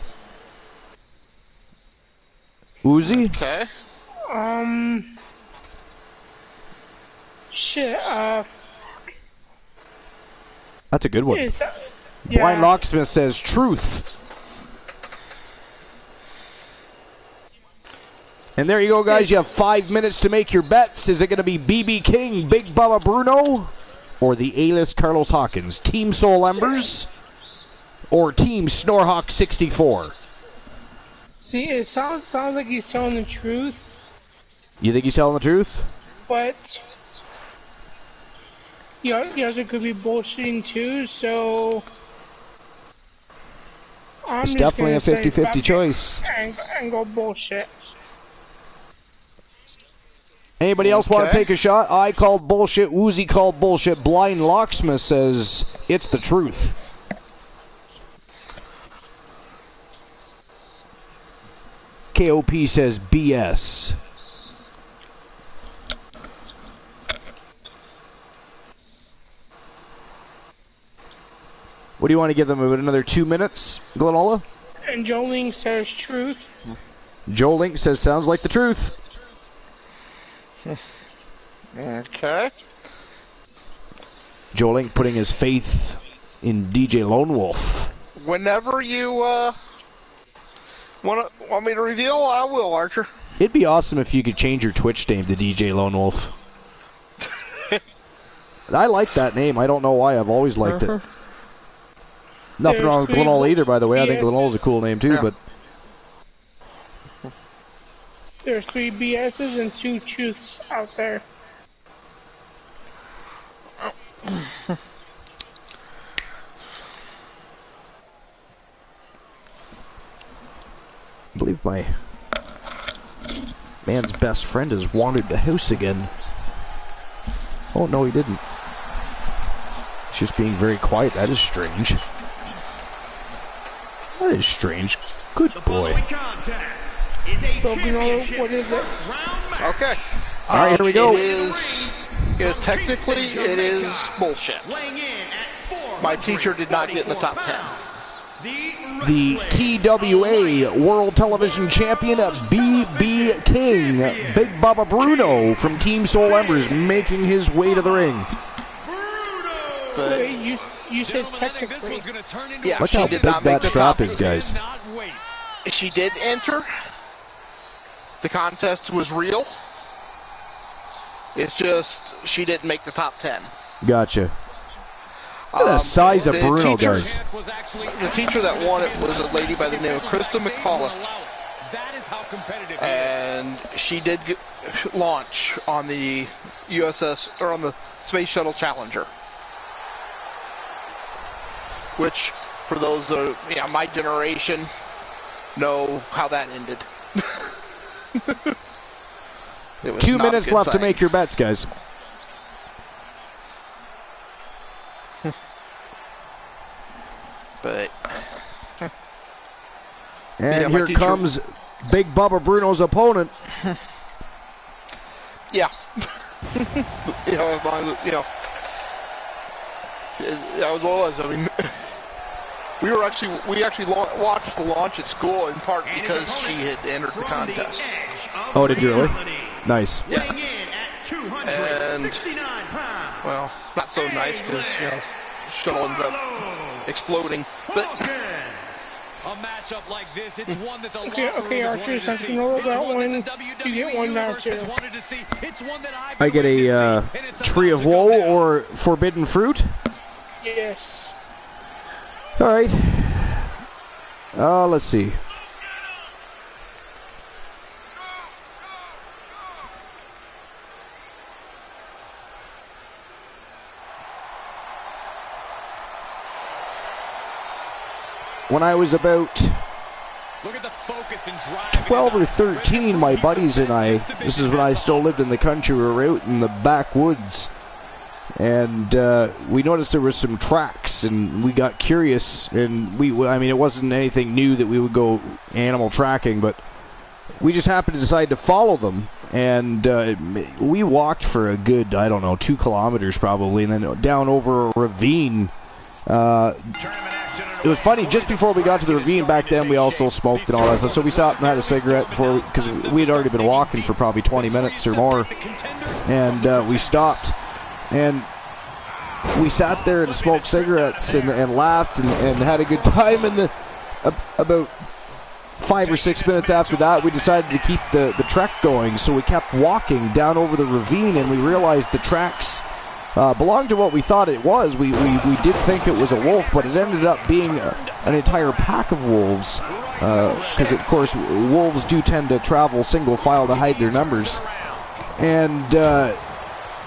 Uzi? Okay. Shit, That's a good one. yeah. Blind Locksmith says truth. And there you go, guys. You have 5 minutes to make your bets. Is it going to be BB King, Big Bubba Bruno, or the A-list Carlos Hawkins? Team Soul Embers or Team Snorhawk 64? See, it sounds like he's telling the truth. You think he's telling the truth? But the other could be bullshitting too, so It's definitely a 50-50 choice. And go bullshit. Anybody else want to take a shot? I called bullshit. Woozy called bullshit. Blind Locksmith says it's the truth. KOP says BS. What do you want to give them? About another 2 minutes, Glenola? And Joe Link says truth. Joe Link says sounds like the truth. Okay. Joe Link putting his faith in DJ Lone Wolf. Whenever you want me to reveal, I will, Archer. It'd be awesome if you could change your Twitch name to DJ Lone Wolf. I like that name. I don't know why. I've always liked it. Nothing wrong with Glenola either, by the way. I think Glenola's a cool name too, Yeah. but There's 3 BSs and 2 truths out there. I believe my man's best friend has wandered the house again. Oh, no, he didn't. He's just being very quiet. That is strange. That is strange. Good boy. So, Glenora, what is it? Okay. All right, here we go. It is, technically, it is bullshit. My teacher did not get in the top 10. The TWA World Television Champion, BB King, Big Bubba Bruno from Team Soul Embers, making his way to the ring. But Wait, you said technically. yeah, Look she how did big not make that the strap top. is, guys. She did enter. The contest was real. It's just she didn't make the top 10. Gotcha. Look at the size of the Bruno, teacher- guys. The teacher that won it was a lady by the name of Krista McCullough. And she did launch on the USS, or on the Space Shuttle Challenger. Which, for those of my generation, know how that ended. It was 2 not a minutes good left to sign. make your bets, guys. But And my here teacher- comes Big Bubba Bruno's opponent. yeah, as long as, that was what it was. I mean, we actually watched the launch at school in part because she had entered the contest. Oh, did you really? Nice. Yeah. And well, not so nice because shuttle ended up exploding. But A matchup like this, it's one that the Okay, Archer, since you know that one, you get one now too. I get a Tree of Woe or Forbidden Fruit. Yes. All right. Let's see. When I was about 12 or 13, my buddies and I, this is when I still lived in the country, we were out in the backwoods, and we noticed there was some tracks, and we got curious, and I mean, it wasn't anything new that we would go animal tracking, but we just happened to decide to follow them, and we walked for a good, 2 kilometers probably, and then down over a ravine. It was funny, just before we got to the ravine back then, we also smoked and all that stuff, so we stopped and had a cigarette before, because we had already been walking for probably 20 minutes or more, and we stopped, and we sat there and smoked cigarettes and laughed and had a good time, and about 5 or 6 minutes after that, we decided to keep the trek going, so we kept walking down over the ravine, and we realized the tracks belonged to what we thought it was. We did think it was a wolf, but it ended up being an entire pack of wolves, because of course wolves do tend to travel single file to hide their numbers, and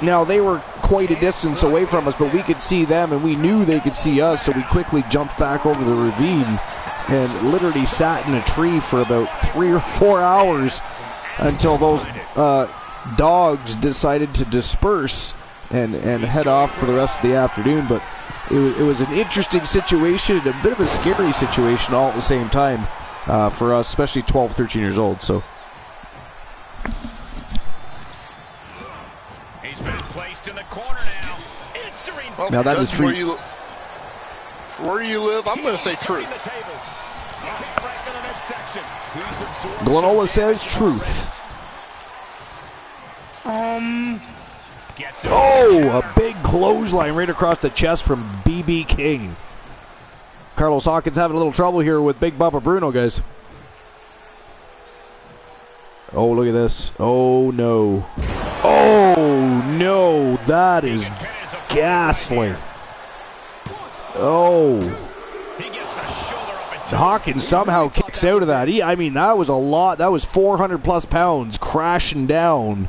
now they were quite a distance away from us, but we could see them and we knew they could see us, so we quickly jumped back over the ravine and literally sat in a tree for about 3 or 4 hours until those dogs decided to disperse and head off for the rest of the afternoon. But it was an interesting situation and a bit of a scary situation all at the same time for us, especially 12, 13 years old. So. He's been placed in the corner now. Answering. Well, now that is true. Where you live, I'm going to say truth. Glenola says truth. Oh, a big clothesline right across the chest from BB King. Carlos Hawkins having a little trouble here with Big Bubba Bruno, guys. Oh, look at this. Oh, no. Oh, no. That is ghastly. Oh. Hawkins somehow kicks out of that. I mean, that was a lot. That was 400 plus pounds crashing down.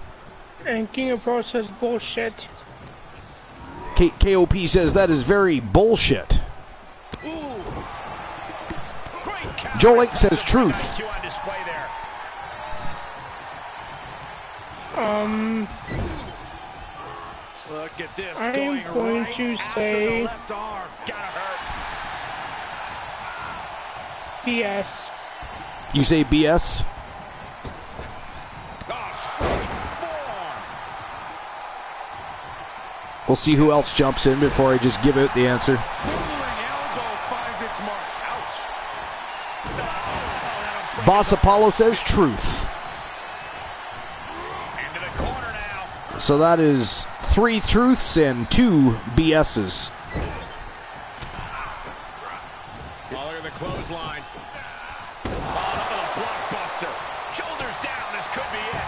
And King of Pro says bullshit. KOP says that is very bullshit. Joe Lake says truth. Look at this. I am going to say BS. You say BS? We'll see who else jumps in before I just give out the answer. Boss Apollo says truth. So that is 3 truths and 2 BSs. Oh, look at the clothesline. Followed up with a blockbuster. Shoulders down, this could be it.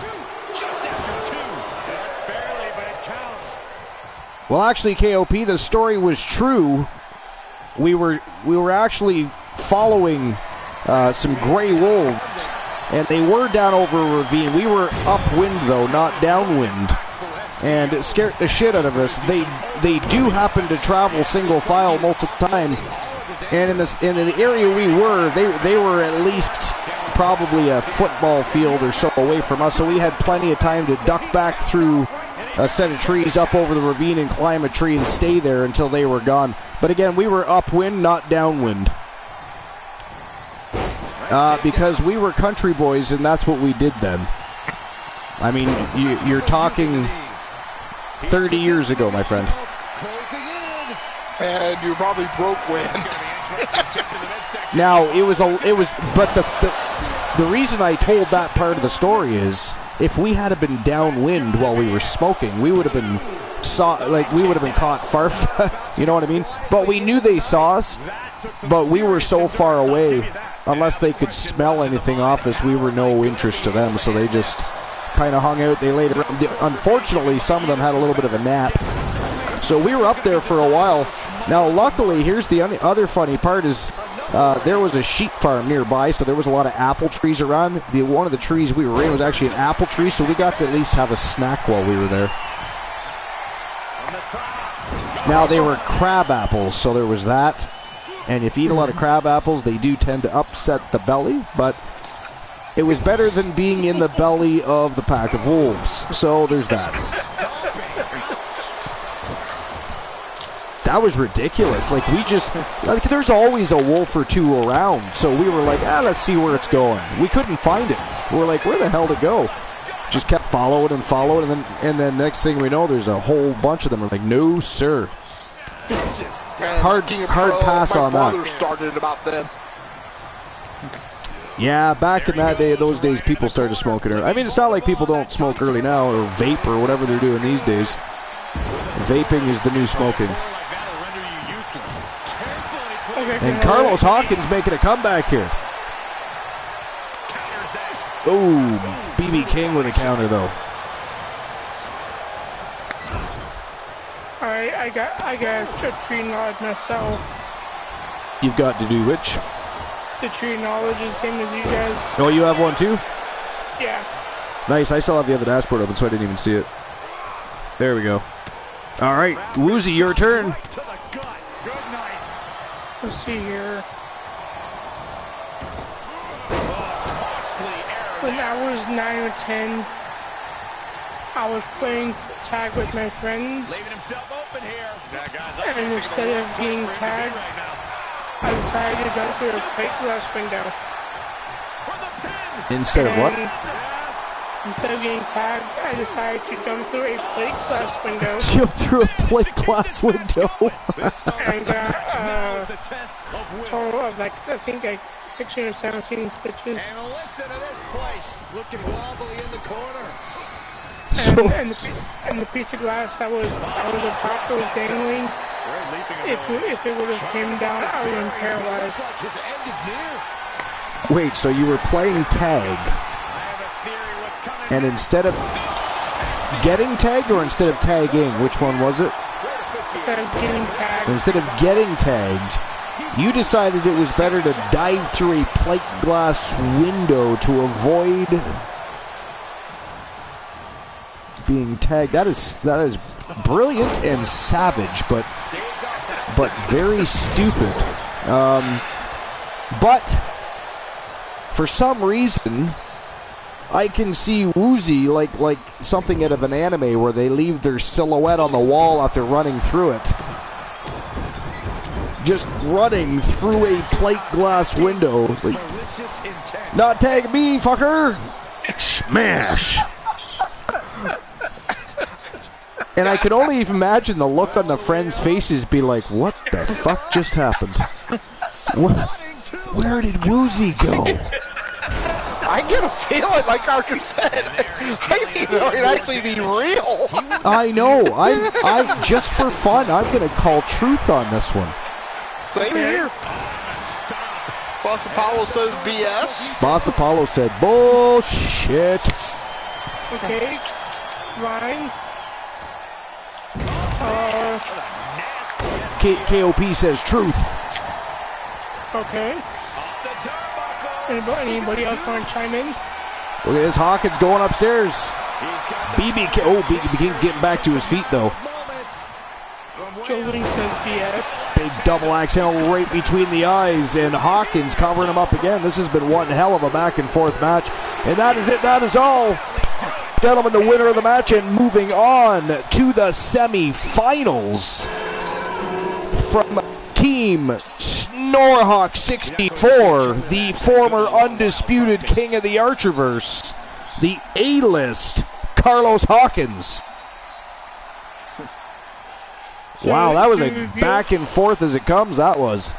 1, 2, just after 2. Just barely, but it counts. Well, actually, KOP, the story was true. We were actually following some gray wolves, and they were down over a ravine. We were upwind, though, not downwind, and it scared the shit out of us. They do happen to travel single file most of the time, and in the area we were, they were at least probably a football field or so away from us, so we had plenty of time to duck back through a set of trees up over the ravine and climb a tree and stay there until they were gone. But again, we were upwind, not downwind. Because we were country boys, and that's what we did then. I mean, you're talking 30 years ago, my friend. And you probably broke wind. Now, but the reason I told that part of the story is, if we had been downwind while we were smoking, we would have been caught far, you know what I mean? But we knew they saw us, but we were so far away, unless they could smell anything off us, we were no interest to them, so they just kind of hung out. They laid around. Unfortunately, some of them had a little bit of a nap, so we were up there for a while. Now, luckily, here's the other funny part is there was a sheep farm nearby, so there was a lot of apple trees around. One of the trees we were in was actually an apple tree, so we got to at least have a snack while we were there. Now, they were crab apples, so there was that. And if you eat a lot of crab apples, they do tend to upset the belly, but it was better than being in the belly of the pack of wolves. So there's that. That was ridiculous. There's always a wolf or two around. So we were like, let's see where it's going. We couldn't find it. We're like, where the hell to go? Just kept following, and then next thing we know, there's a whole bunch of them. We're like, no, sir. Hard pass on that. My brother started about then. Yeah, back in that day, those days, people started smoking early. I mean, it's not like people don't smoke early now, or vape, or whatever they're doing these days. Vaping is the new smoking. And Carlos Hawkins making a comeback here. Oh, BB King with a counter, though. I got a tree knowledge myself. You've got to do which? The tree knowledge is the same as you guys. Oh, you have one too? Yeah. Nice. I still have the other dashboard open, so I didn't even see it. There we go. All right, Woozy, your turn. Let's see here. when I was 9 or 10, I was playing tag with my friends. Leaving himself open here. And instead of getting tagged, I decided to jump through a plate glass window. Instead of what? Instead of getting tagged, I decided to jump through a plate glass window. Jump through a plate glass window. And got a total of like, I think like 16 or 17 stitches. And listen to this place. Looking wobbly in the corner. And the piece of glass that was on the top that was dangling, if it would have came down, I would have been paralyzed. His end is near. Wait, so you were playing tag, and instead of getting tagged or instead of tagging, which one was it? Instead of getting tagged. Instead of getting tagged, you decided it was better to dive through a plate glass window to avoid being tagged. That is brilliant and savage, but very stupid. But for some reason, I can see Woozy like something out of an anime where they leave their silhouette on the wall after running through it. Just running through a plate glass window. It's like, not tag me, fucker! Smash! And I could only imagine the look on the friends' faces be like, what the fuck just happened? Where did Woozy go? I get a feeling, like Archer said, I think it might actually be real. I know. I just for fun, I'm going to call truth on this one. Same here. Boss Apollo says BS. Boss Apollo said bullshit. Okay, fine. KOP says truth. Okay. Anybody else want to chime in? Look at this, Hawkins going upstairs. BB King's getting back to his feet though. Jolene says BS. Big double axe handle right between the eyes, and Hawkins covering him up again. This has been one hell of a back and forth match, and that is it. That is all. Gentlemen, the winner of the match, and moving on to the semi-finals from Team Snorhawk 64, the former undisputed king of the Archerverse, the A-list Carlos Hawkins. Wow, that was a back and forth as it comes, that was.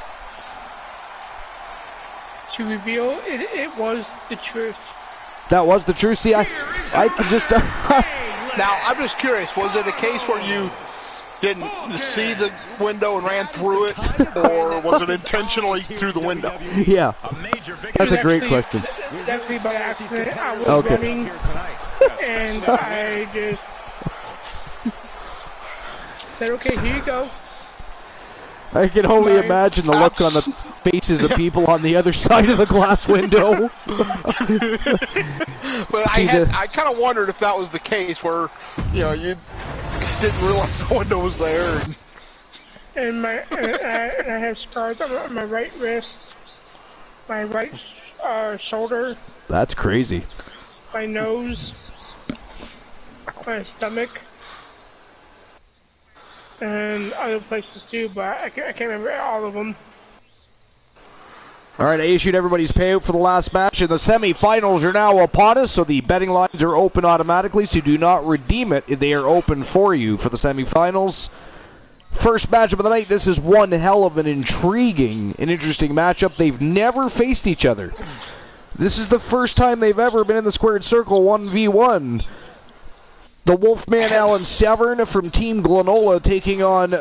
To reveal, it was the truth. That was the truth. See, I could just... Now, I'm just curious, was it a case where you didn't see the window and ran through it, or was it intentionally through the window? Yeah, that's a great question. Definitely by accident. I was running, and I just said, okay, here you go. I can only imagine the look on the faces of people on the other side of the glass window. But I kind of wondered if that was the case where, you didn't realize the window was there. And I have scars on my right wrist, my right shoulder. That's crazy. My nose, my stomach, and other places too, but I can't remember all of them. All right, I issued everybody's payout for the last match, and the semifinals are now upon us, so the betting lines are open automatically, so do not redeem it. They are open for you for the semifinals. First matchup of the night. This is one hell of an intriguing and interesting matchup. They've never faced each other. This is the first time they've ever been in the squared circle 1v1. The Wolfman Alan Severn from Team Glenola taking on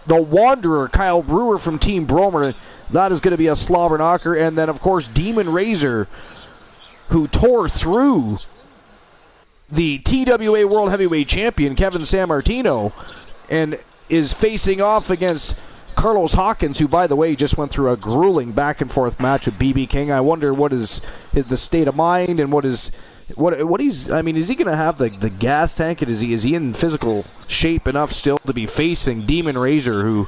the Wanderer Kyle Brewer from Team Bromer. That is going to be a slobber knocker. And then, of course, Demon Razor, who tore through the TWA World Heavyweight Champion, Kevin San Martino, and is facing off against Carlos Hawkins, who, by the way, just went through a grueling back-and-forth match with BB King. I wonder what is the state of mind and what he's... I mean, is he going to have the gas tank? And is he in physical shape enough still to be facing Demon Razor, who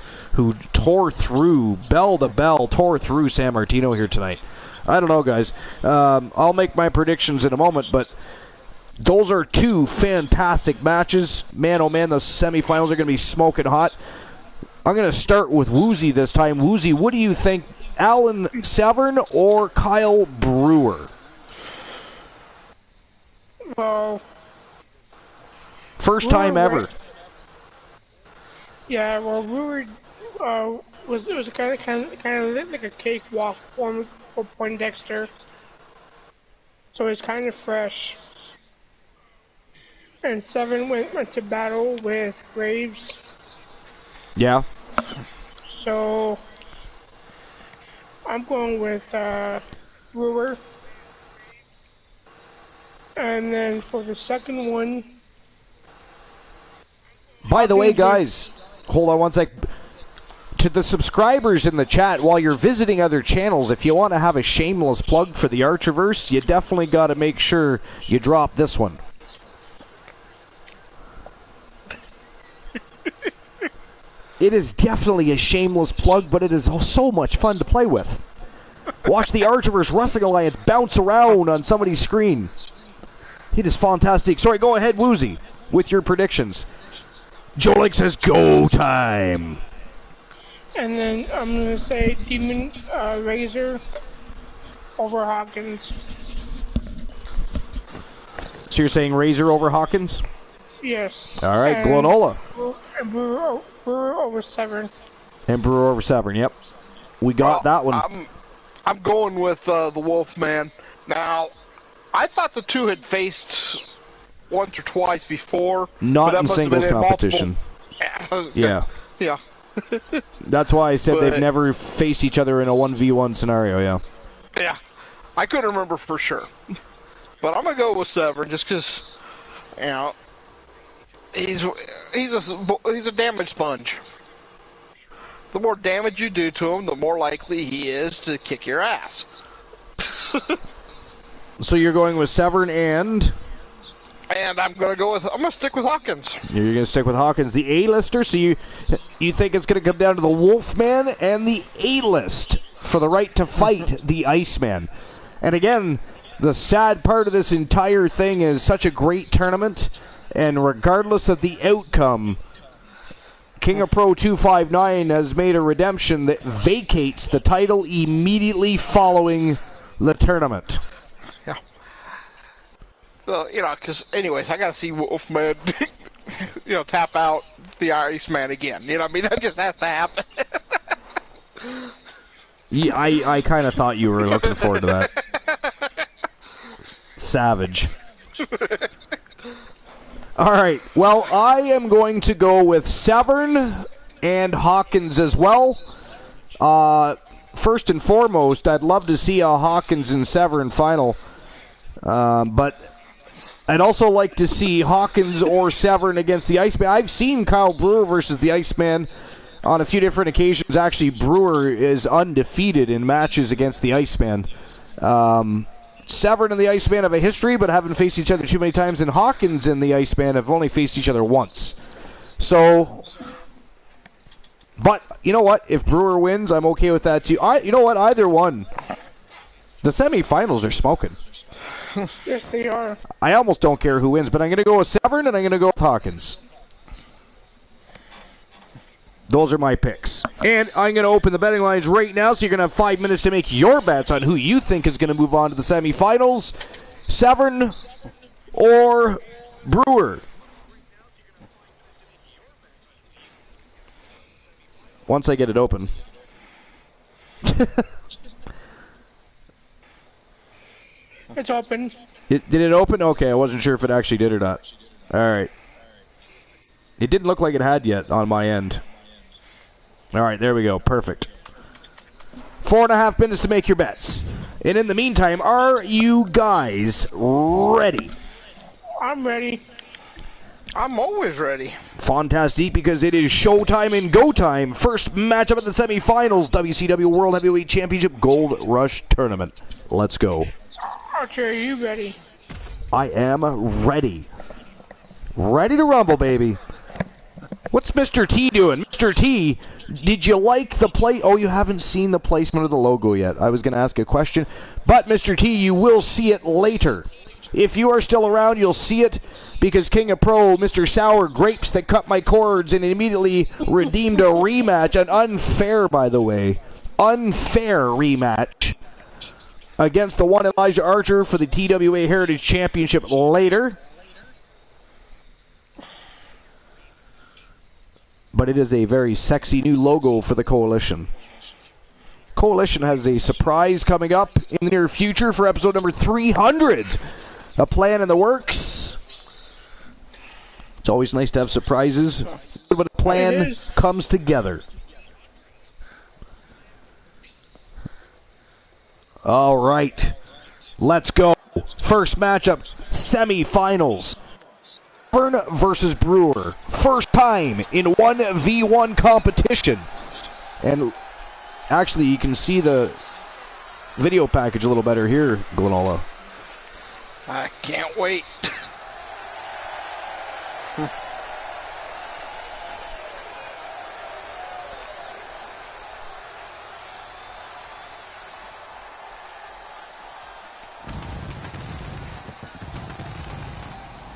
tore through, bell to bell, tore through San Martino here tonight? I don't know, guys. I'll make my predictions in a moment, but those are two fantastic matches. Man, oh man, the semifinals are going to be smoking hot. I'm going to start with Woozy this time. Woozy, what do you think? Alan Severn or Kyle Brewer? Well, first time ever. Yeah, well, Brewer was kind of like a cakewalk for Poindexter, so it's kind of fresh. And Severn went to battle with Graves. Yeah. So I'm going with Brewer. And then for the second one... By the way, guys, hold on one sec. To the subscribers in the chat, while you're visiting other channels, if you want to have a shameless plug for the Archerverse, you definitely got to make sure you drop this one. It is definitely a shameless plug, but it is so much fun to play with. Watch the Archerverse Wrestling Alliance bounce around on somebody's screen. It is fantastic. Sorry, go ahead, Woozy, with your predictions. Joe Lake says go time. And then I'm going to say Demon Razor over Hawkins. So you're saying Razor over Hawkins? Yes. All right, Glenola. And Brewer over Severn. And Brewer over Severn, yep. We got that one. I'm going with the Wolfman. Now, I thought the two had faced once or twice before. Not in singles competition. Yeah. Yeah. That's why I said they've never faced each other in a 1v1 scenario, yeah. Yeah. I couldn't remember for sure. But I'm going to go with Severn just because, you know, he's a damage sponge. The more damage you do to him, the more likely he is to kick your ass. So you're going with Severn and I'm going to stick with Hawkins. You're going to stick with Hawkins, the A-lister. So you think it's going to come down to the Wolfman and the A-list for the right to fight the Iceman. And again, the sad part of this entire thing is such a great tournament, and regardless of the outcome, King of Pro 259 has made a redemption that vacates the title immediately following the tournament. Yeah. Well, you know, because anyways, I got to see Wolfman, you know, tap out the Iceman again. You know what I mean? That just has to happen. Yeah, I kind of thought you were looking forward to that. Savage. All right. Well, I am going to go with Severn and Hawkins as well. First and foremost, I'd love to see a Hawkins and Severn final. But I'd also like to see Hawkins or Severn against the Iceman. I've seen Kyle Brewer versus the Iceman on a few different occasions. Actually, Brewer is undefeated in matches against the Iceman. Severn and the Iceman have a history, but haven't faced each other too many times. And Hawkins and the Iceman have only faced each other once. So, but you know what? If Brewer wins, I'm okay with that too. You know what? Either one. The semifinals are smoking. Yes, they are. I almost don't care who wins, but I'm going to go with Severn and I'm going to go with Hawkins. Those are my picks. And I'm going to open the betting lines right now, so you're going to have 5 minutes to make your bets on who you think is going to move on to the semifinals. Severn or Brewer. Once I get it open. It's open. Did it open? Okay, I wasn't sure if it actually did or not. All right. It didn't look like it had yet on my end. All right, there we go. Perfect. 4.5 minutes to make your bets. And in the meantime, are you guys ready? I'm ready. I'm always ready. Fantastic, because it is showtime and go time. First matchup of the semifinals, WCW World Heavyweight Championship Gold Rush Tournament. Let's go. Archer, are you ready? I am ready. Ready to rumble, baby. What's Mr. T doing? Mr. Mr. T, did you like the play? Oh, you haven't seen the placement of the logo yet. I was going to ask a question. But, Mr. T, you will see it later. If you are still around, you'll see it because King of Pro, Mr. Sour Grapes that cut my cords and immediately redeemed a rematch. An unfair, by the way, unfair rematch against the one Elijah Archer for the TWA Heritage Championship later. But it is a very sexy new logo for the Coalition. Coalition has a surprise coming up in the near future for episode number 300. A plan in the works. It's always nice to have surprises when a plan comes together. All right, let's go. First matchup, semifinals. Severn versus Brewer. First time in 1v1 competition. And actually, you can see the video package a little better here, Glenola. I can't wait.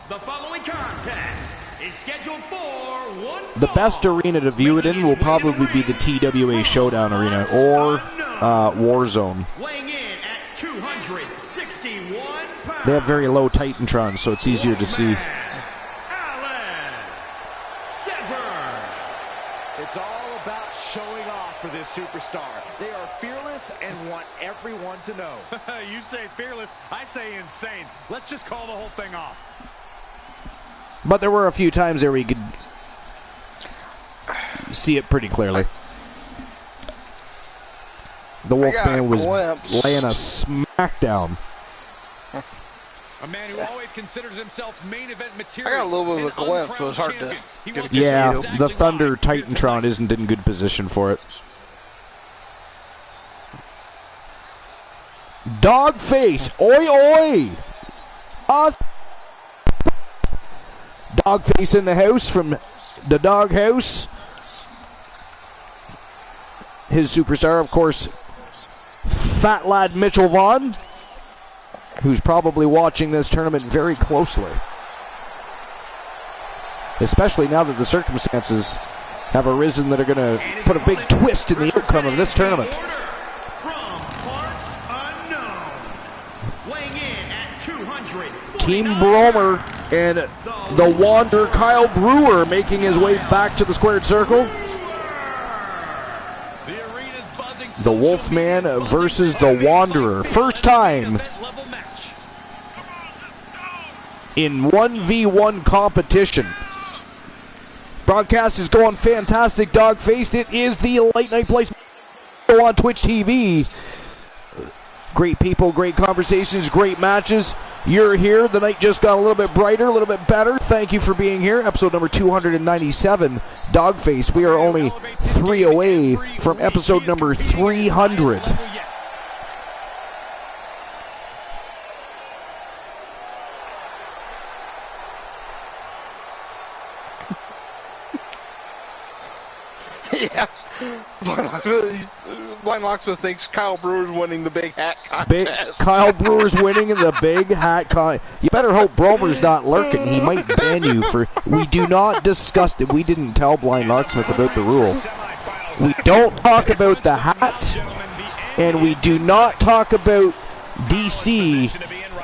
The following contest is scheduled for one. The best arena to view it in will probably be the TWA Showdown Arena or Warzone. Weighing in at 261 pounds. They have very low Titantrons, so it's easier to see. It's all about showing off for this superstar. They are fearless and want everyone to know. You say fearless, I say insane. Let's just call the whole thing off. But there were a few times there where you could see it pretty clearly. The Wolfman was laying a smackdown. A man who always considers himself main event material. I got a little bit of a glimpse, but it was hard to get a Yeah, view. the Thunder Titantron isn't in good position for it. Dogface, oi oi! Dogface in the house from the Doghouse. His superstar, of course, Fat Lad Mitchell Vaughn, who's probably watching this tournament very closely. Especially now that the circumstances have arisen that are going to put a big twist in the outcome of this tournament. From parts unknown, weighing in at 200. Team Bromer and the Wanderer Kyle Brewer making his way back to the squared circle. The Wolfman versus the Wanderer. First time in 1v1 competition. Broadcast is going fantastic, Dogface. It is the late night place on Twitch TV. Great people, great conversations, great matches. You're here. The night just got a little bit brighter, a little bit better. Thank you for being here. Episode number 297, Dogface. We are only 3 away from episode number 300. Yeah. Blind Locksmith thinks Kyle Brewer's winning the big hat contest. Kyle Brewer's winning in the big hat contest. You better hope Bromer's not lurking. He might ban you for... We do not discuss it. We didn't tell Blind Locksmith about the rule. We don't talk about the hat, and we do not talk about DC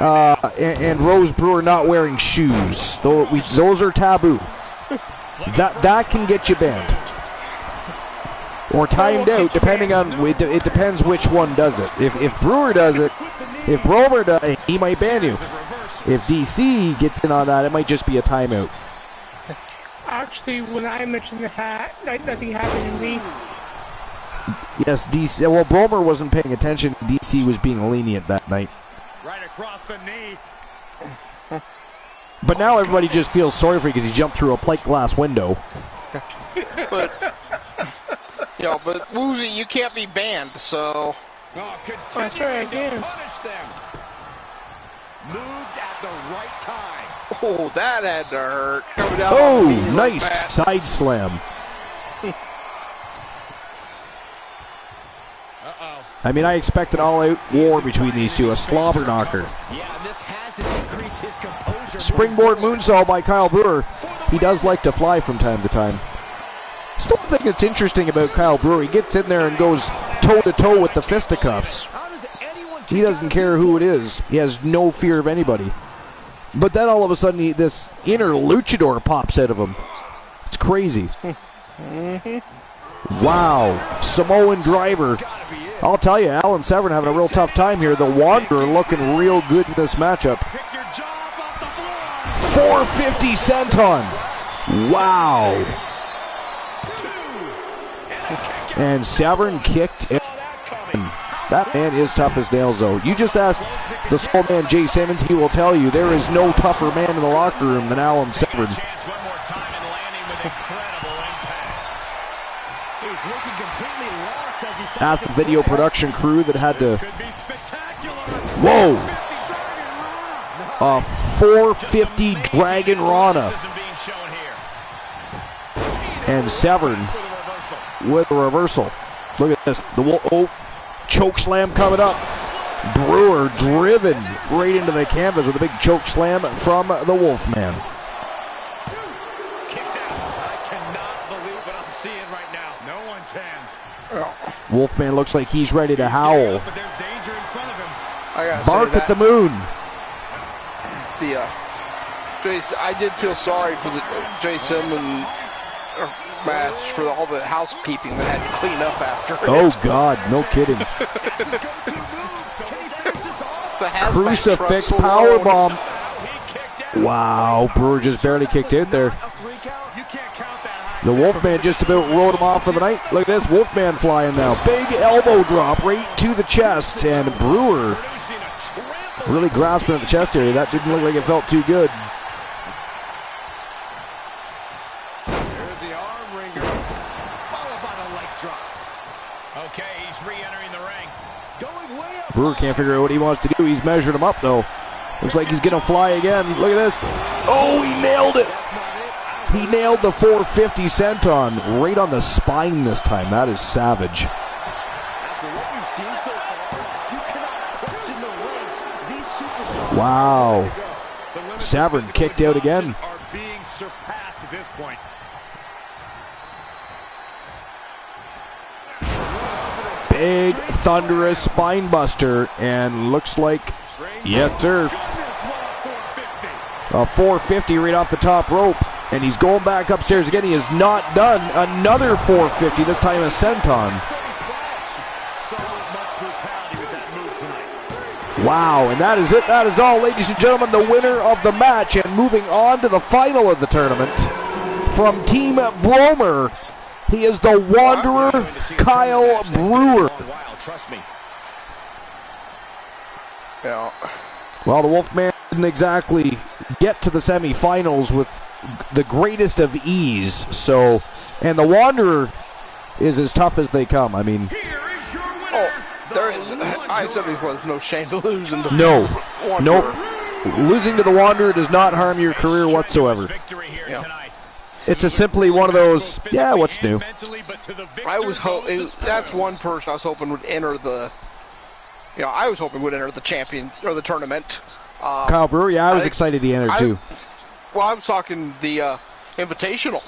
and Rose Brewer not wearing shoes. Those are taboo. That can get you banned. Or timed out, depending on, it depends which one does it. If Brewer does it, if Bromer does it, he might ban you. If DC gets in on that, it might just be a timeout. Actually, when I mentioned the hat, nothing happened to me. Yes, DC, well, Bromer wasn't paying attention. DC was being lenient that night. Right across the knee. But now everybody just feels sorry for you because he jumped through a plate glass window. But Woozy, you can't be banned, so... That's right, again. Moved at the right time. Oh, that had to hurt. Oh, nice side slam. I mean, I expect an all-out war between these two, a slobber knocker. Yeah, and this has to increase his composure. Springboard moonsault by Kyle Brewer. He does like to fly from time to time. Still think it's interesting about Kyle Brewer. He gets in there and goes toe-to-toe with the fisticuffs. He doesn't care who it is. He has no fear of anybody. But then all of a sudden, this inner luchador pops out of him. It's crazy. Wow. Samoan driver. I'll tell you, Alan Severn having a real tough time here. The Wanderer looking real good in this matchup. 450 senton. Wow. And Severn kicked in. That man is tough as nails, though. You just asked the small man Jay Simmons, he will tell you there is no tougher man in the locker room than Alan Severn. Ask the video production crew that had to... Whoa! A 450 Dragon Rana. And Severn with a reversal. Look at this. The choke slam coming up. Brewer driven right into the canvas with a big choke slam from the Wolfman. Wolfman looks like he's ready to howl. Bark at the moon. I did feel sorry for the Jay Simmons match, for all the housekeeping that had to clean up after it. Oh God, no kidding. Crucifix powerbomb. Wow, Brewer just barely kicked out there. The Wolfman just about rode him off for the night. Look at this, Wolfman flying now. Big elbow drop right to the chest, and Brewer really grasping at the chest area. That didn't look like it felt too good. There's the arm wringer, followed by the leg drop. Okay, he's re-entering the ring. Going way up. Brewer can't figure out what he wants to do. He's measured him up, though. Looks like he's going to fly again. Look at this. Oh, he nailed it. He nailed the 450 senton right on the spine this time. That is savage. Wow. Severn kicked out again. Big thunderous spine buster, and looks like, yes sir, a 450 right off the top rope. And he's going back upstairs again. He is not done. Another 450, this time a senton. Wow, and that is it. That is all, ladies and gentlemen. The winner of the match, and moving on to the final of the tournament, from Team Bromer, he is the Wanderer, Kyle Brewer. Well, the Wolfman didn't exactly get to the semifinals with the greatest of ease, so, and the Wanderer is as tough as they come. I mean, there is, I said before, there's no shame to losing to no, Wanderer. Nope. Losing to the Wanderer does not harm your career whatsoever. Yeah. It's a simply one of those, yeah, what's new? I was hoping, that's one person I was hoping would enter the, I was hoping would enter the champion, or the tournament. Kyle Brewer, yeah, I was excited he entered too. Well, I was talking the Invitational.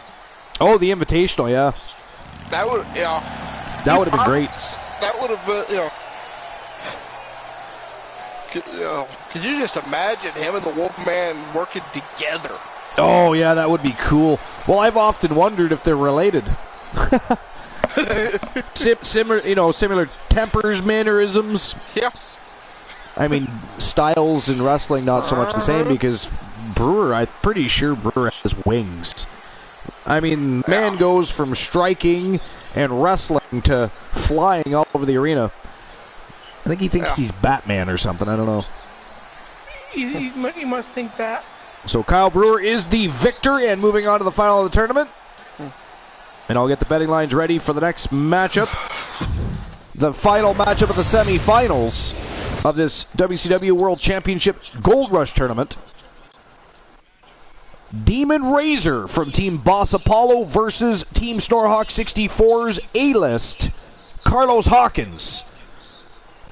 Oh, the Invitational, yeah. That would, that would have been great. That would have been, could you just imagine him and the Wolfman working together? Oh, yeah, that would be cool. Well, I've often wondered if they're related. Similar tempers, mannerisms. Yeah. I mean, styles in wrestling not so much the same, because Brewer, I'm pretty sure Brewer has wings. I mean, man goes from striking and wrestling to flying all over the arena. I think he thinks he's Batman or something. I don't know. He must think that. So Kyle Brewer is the victor, and moving on to the final of the tournament. And I'll get the betting lines ready for the next matchup. The final matchup of the semifinals of this WCW World Championship Gold Rush Tournament. Demon Razor from Team Boss Apollo versus Team Snorhawk 64's A-List, Carlos Hawkins.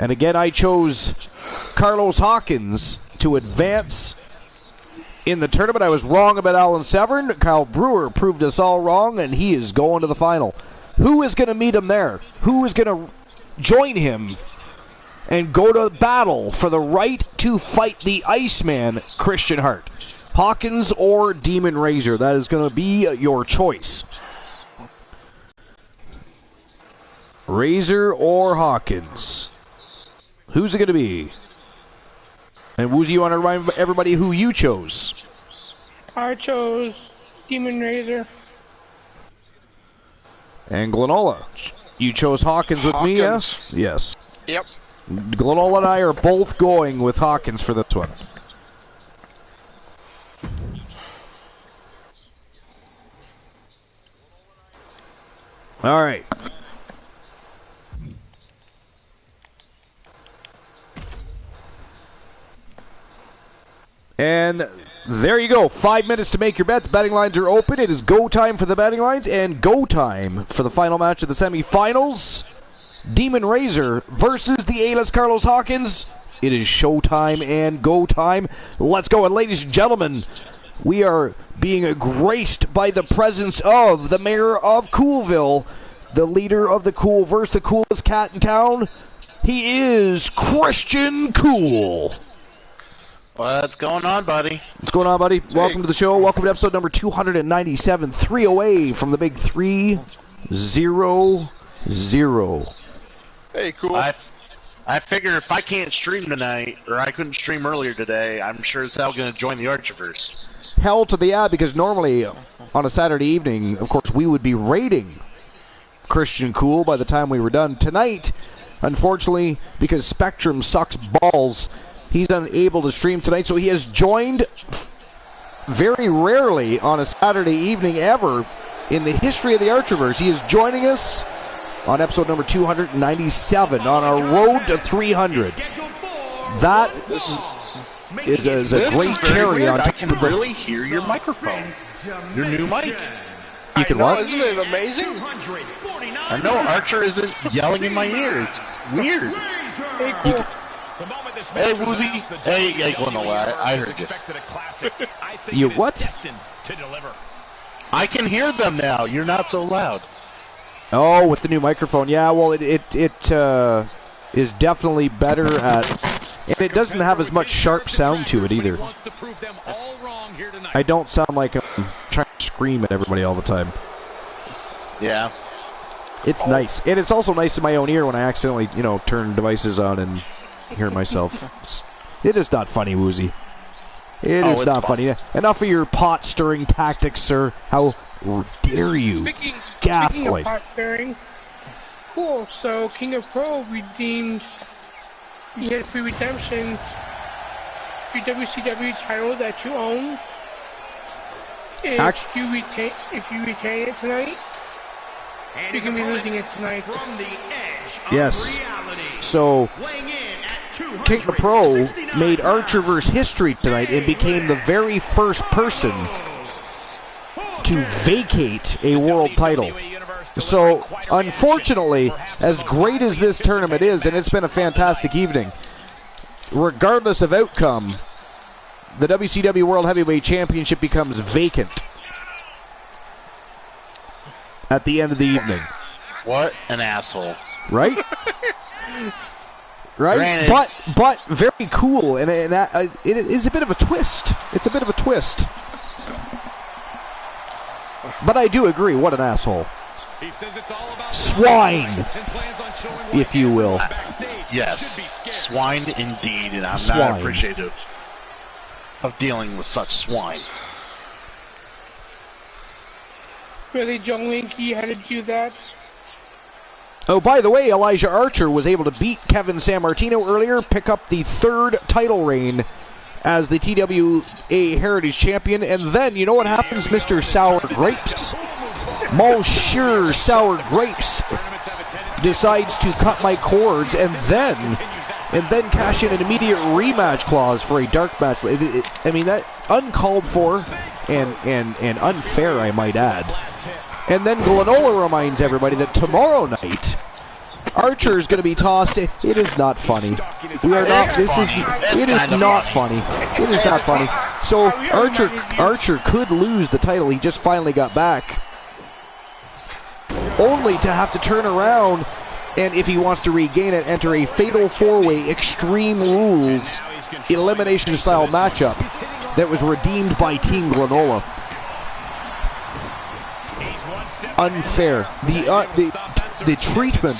And again, I chose Carlos Hawkins to advance in the tournament. I was wrong about Alan Severn. Kyle Brewer proved us all wrong, and he is going to the final. Who is going to meet him there? Who is going to join him and go to battle for the right to fight the Iceman, Christian Hart? Hawkins or Demon Razor? That is going to be your choice. Razor or Hawkins? Who's it going to be? And Woozy, you want to remind everybody who you chose? I chose Demon Razor. And Glenola, you chose Hawkins with me, yeah? Yes. Yep. Glenola and I are both going with Hawkins for this one. All right. And there you go. 5 minutes to make your bets. Betting lines are open. It is go time for the betting lines and go time for the final match of the semifinals. Demon Razor versus the A-list Carlos Hawkins. It is showtime and go time. Let's go. And ladies and gentlemen, we are being graced by the presence of the mayor of Coolville, the leader of the Coolverse, the coolest cat in town. He is Christian Cool. What's going on, buddy? What's going on, buddy? Hey. Welcome to the show. Welcome to episode number 297. 3 away from the big 3-0-0. Hey, Cool. I figure if I can't stream tonight, or I couldn't stream earlier today, I'm sure as hell going to join the Archiverse. Hell to the yeah, because normally on a Saturday evening, of course, we would be rating Christian Cool by the time we were done. Tonight, unfortunately, because Spectrum sucks balls, he's unable to stream tonight, so he has joined very rarely on a Saturday evening ever in the history of the Archiverse. He is joining us on episode number 297 on our road to 300. That is a great cherry on top. I can really hear your microphone. Your new mic. You can what? Isn't it amazing? I know Archer isn't yelling in my ear. It's weird. Hey, Woozy. Hey, Glenola, I heard you. You what? I can hear them now. You're not so loud. Oh, with the new microphone. Yeah, well, it is definitely better at... And it doesn't have as much sharp sound to it either. I don't sound like I'm trying to scream at everybody all the time. Yeah. It's nice. And it's also nice in my own ear when I accidentally, turn devices on and hear myself. It is not funny, Woozy. It is not funny. Enough of your pot-stirring tactics, sir. How dare you? Gaslight. Speaking of pot stirring, cool. So King of Pro redeemed. You had free redemption. Your WCW title that you own. If you retain it tonight, you can be losing it tonight. Yes. So King of Pro made Archiverse history tonight and became the very first person to vacate a world title. So, unfortunately, as great as this tournament is, and it's been a fantastic evening, regardless of outcome, the WCW World Heavyweight Championship becomes vacant at the end of the evening. What an asshole. Right? Right? Granted. But very cool, and it is a bit of a twist. It's a bit of a twist. But I do agree, what an asshole. Swine, if you will. Yes, swine indeed, and I'm not appreciative of dealing with such swine. Really, John Linky had to do that? Oh, by the way, Elijah Archer was able to beat Kevin San Martino earlier, pick up the third title reign as the TWA Heritage Champion, and then, you know what happens, Mr. Sour Grapes? Monsieur Sour Grapes decides to cut my cords and then cash in an immediate rematch clause for a dark match. I mean, that uncalled for and unfair, I might add. And then Glenola reminds everybody that tomorrow night Archer is going to be tossed. It is not funny. We are not. This is. It is not funny. It is not funny. So Archer could lose the title. He just finally got back, only to have to turn around and, if he wants to regain it, enter a fatal four-way Extreme Rules elimination style matchup that was redeemed by Team Granola. Unfair. The treatment,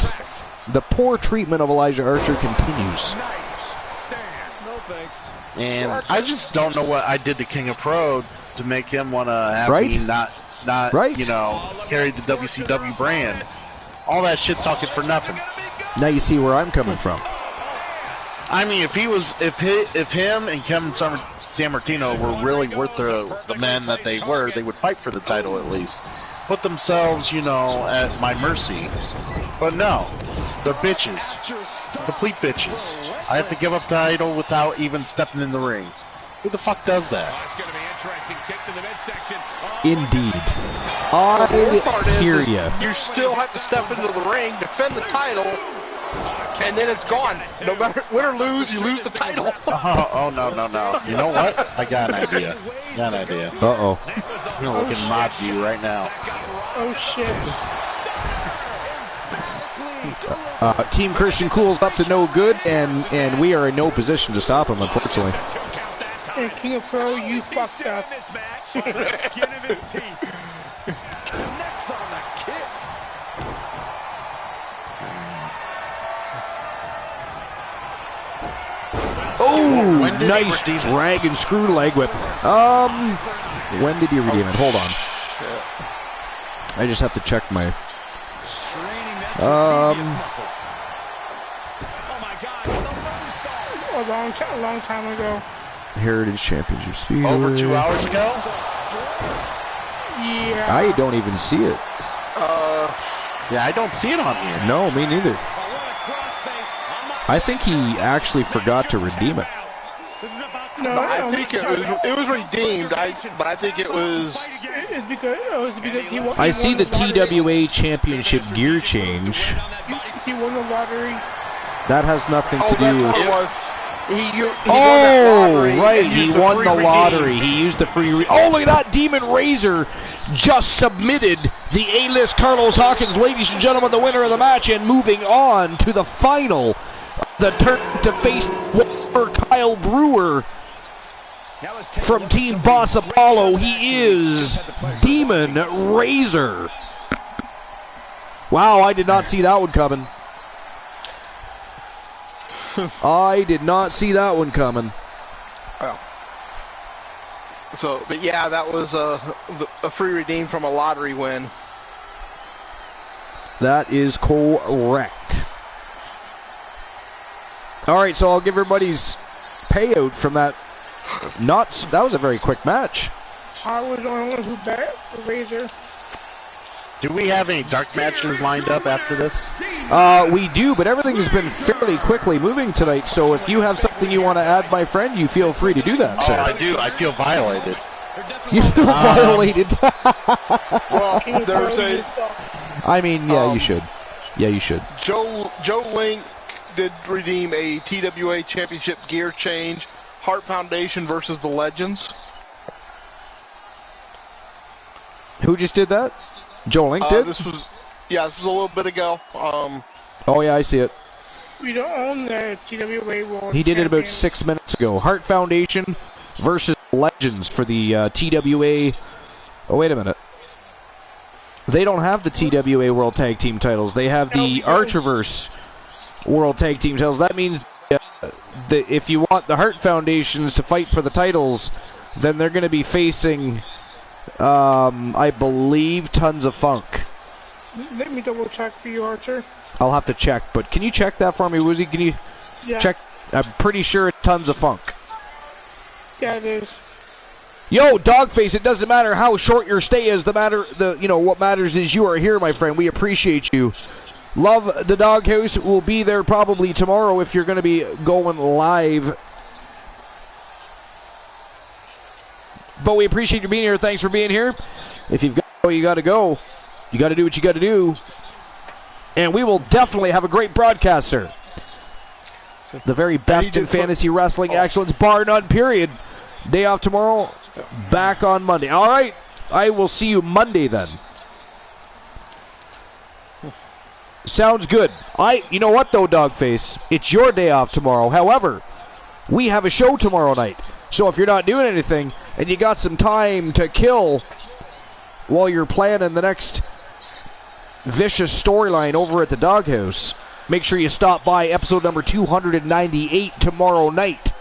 the poor treatment of Elijah Archer continues. And I just don't know what I did to King of Pro to make him want to have me not you know, carry the WCW brand. All that shit talking for nothing. Now you see where I'm coming from. I mean, if him and Kevin San Martino were really worth the men that they were, they would fight for the title at least. Put themselves, you know, at my mercy. But no, they're bitches. Complete bitches. I have to give up the title without even stepping in the ring. Who the fuck does that? Indeed. I hear you. You still have to step into the ring, defend the title, and then it's gone. No matter win or lose, you lose the title. Oh, no. You know what? I got an idea. Uh-oh. I'm going to look at mod view right now. Oh, shit. Team Christian Cool's up to no good, and we are in no position to stop him, unfortunately. And King of Pro, you fucked up. Oh, nice dragon screw leg whip. When did he redeem it? Hold on. I just have to check my. A long time ago. Heritage Championship Speedway. Over 2 hours ago? Yeah. I don't even see it. Yeah, I don't see it on here. No, me neither. I think he actually forgot to redeem it. No, I think it was redeemed. But I think it was. It's because he won. I see the TWA Championship gear change. He won the lottery. That has nothing to do with. It was. He Right. He won the lottery. He used the free. Oh, look at that! Demon Razor just submitted the A-list Carlos Hawkins, ladies and gentlemen, the winner of the match, and moving on to the final. The turn to face Kyle Brewer from Team Boss Apollo. He is Demon Razor. Wow, I did not see that one coming. I did not see that one coming. Well, but yeah, that was a free redeem from a lottery win. That is correct. All right, so I'll give everybody's payout from that. That was a very quick match. I was the only one who bet for Razor. Do we have any dark matches lined up after this? We do, but everything's been fairly quickly moving tonight, so if you have something you want to add, my friend, you feel free to do that, sir. I do. I feel violated. You feel violated. Well, there's a... I mean, yeah, you should. Yeah, you should. Joe Link did redeem a TWA Championship gear change. Hart Foundation versus the Legends. Who just did that? Joe Link did? This was a little bit ago. Oh, yeah, I see it. We don't own the TWA World He did it about Champion. 6 minutes ago. Hart Foundation versus Legends for the TWA. Oh, wait a minute. They don't have the TWA World Tag Team titles. They have the Archerverse World Tag Team titles. That means that if you want the Hart Foundations to fight for the titles, then they're going to be facing, I believe, Tons of Funk. Let me double check for you, Archer. I'll have to check, but can you check that for me, Woozy? Can you check? I'm pretty sure it's Tons of Funk. Yeah, it is. Yo, Dogface, it doesn't matter how short your stay is. What matters is you are here, my friend. We appreciate you. Love the Doghouse. Will be there probably tomorrow if you're going to be going live. But we appreciate you being here. Thanks for being here. If you've got to go, you got to go. You got to do what you got to do. And we will definitely have a great broadcaster. The very best in fantasy wrestling excellence, bar none, period. Day off tomorrow, back on Monday. All right, I will see you Monday then. Sounds good. You know what though, Dogface? It's your day off tomorrow. However, we have a show tomorrow night. So if you're not doing anything and you got some time to kill while you're planning the next vicious storyline over at the Doghouse, make sure you stop by episode number 298 tomorrow night.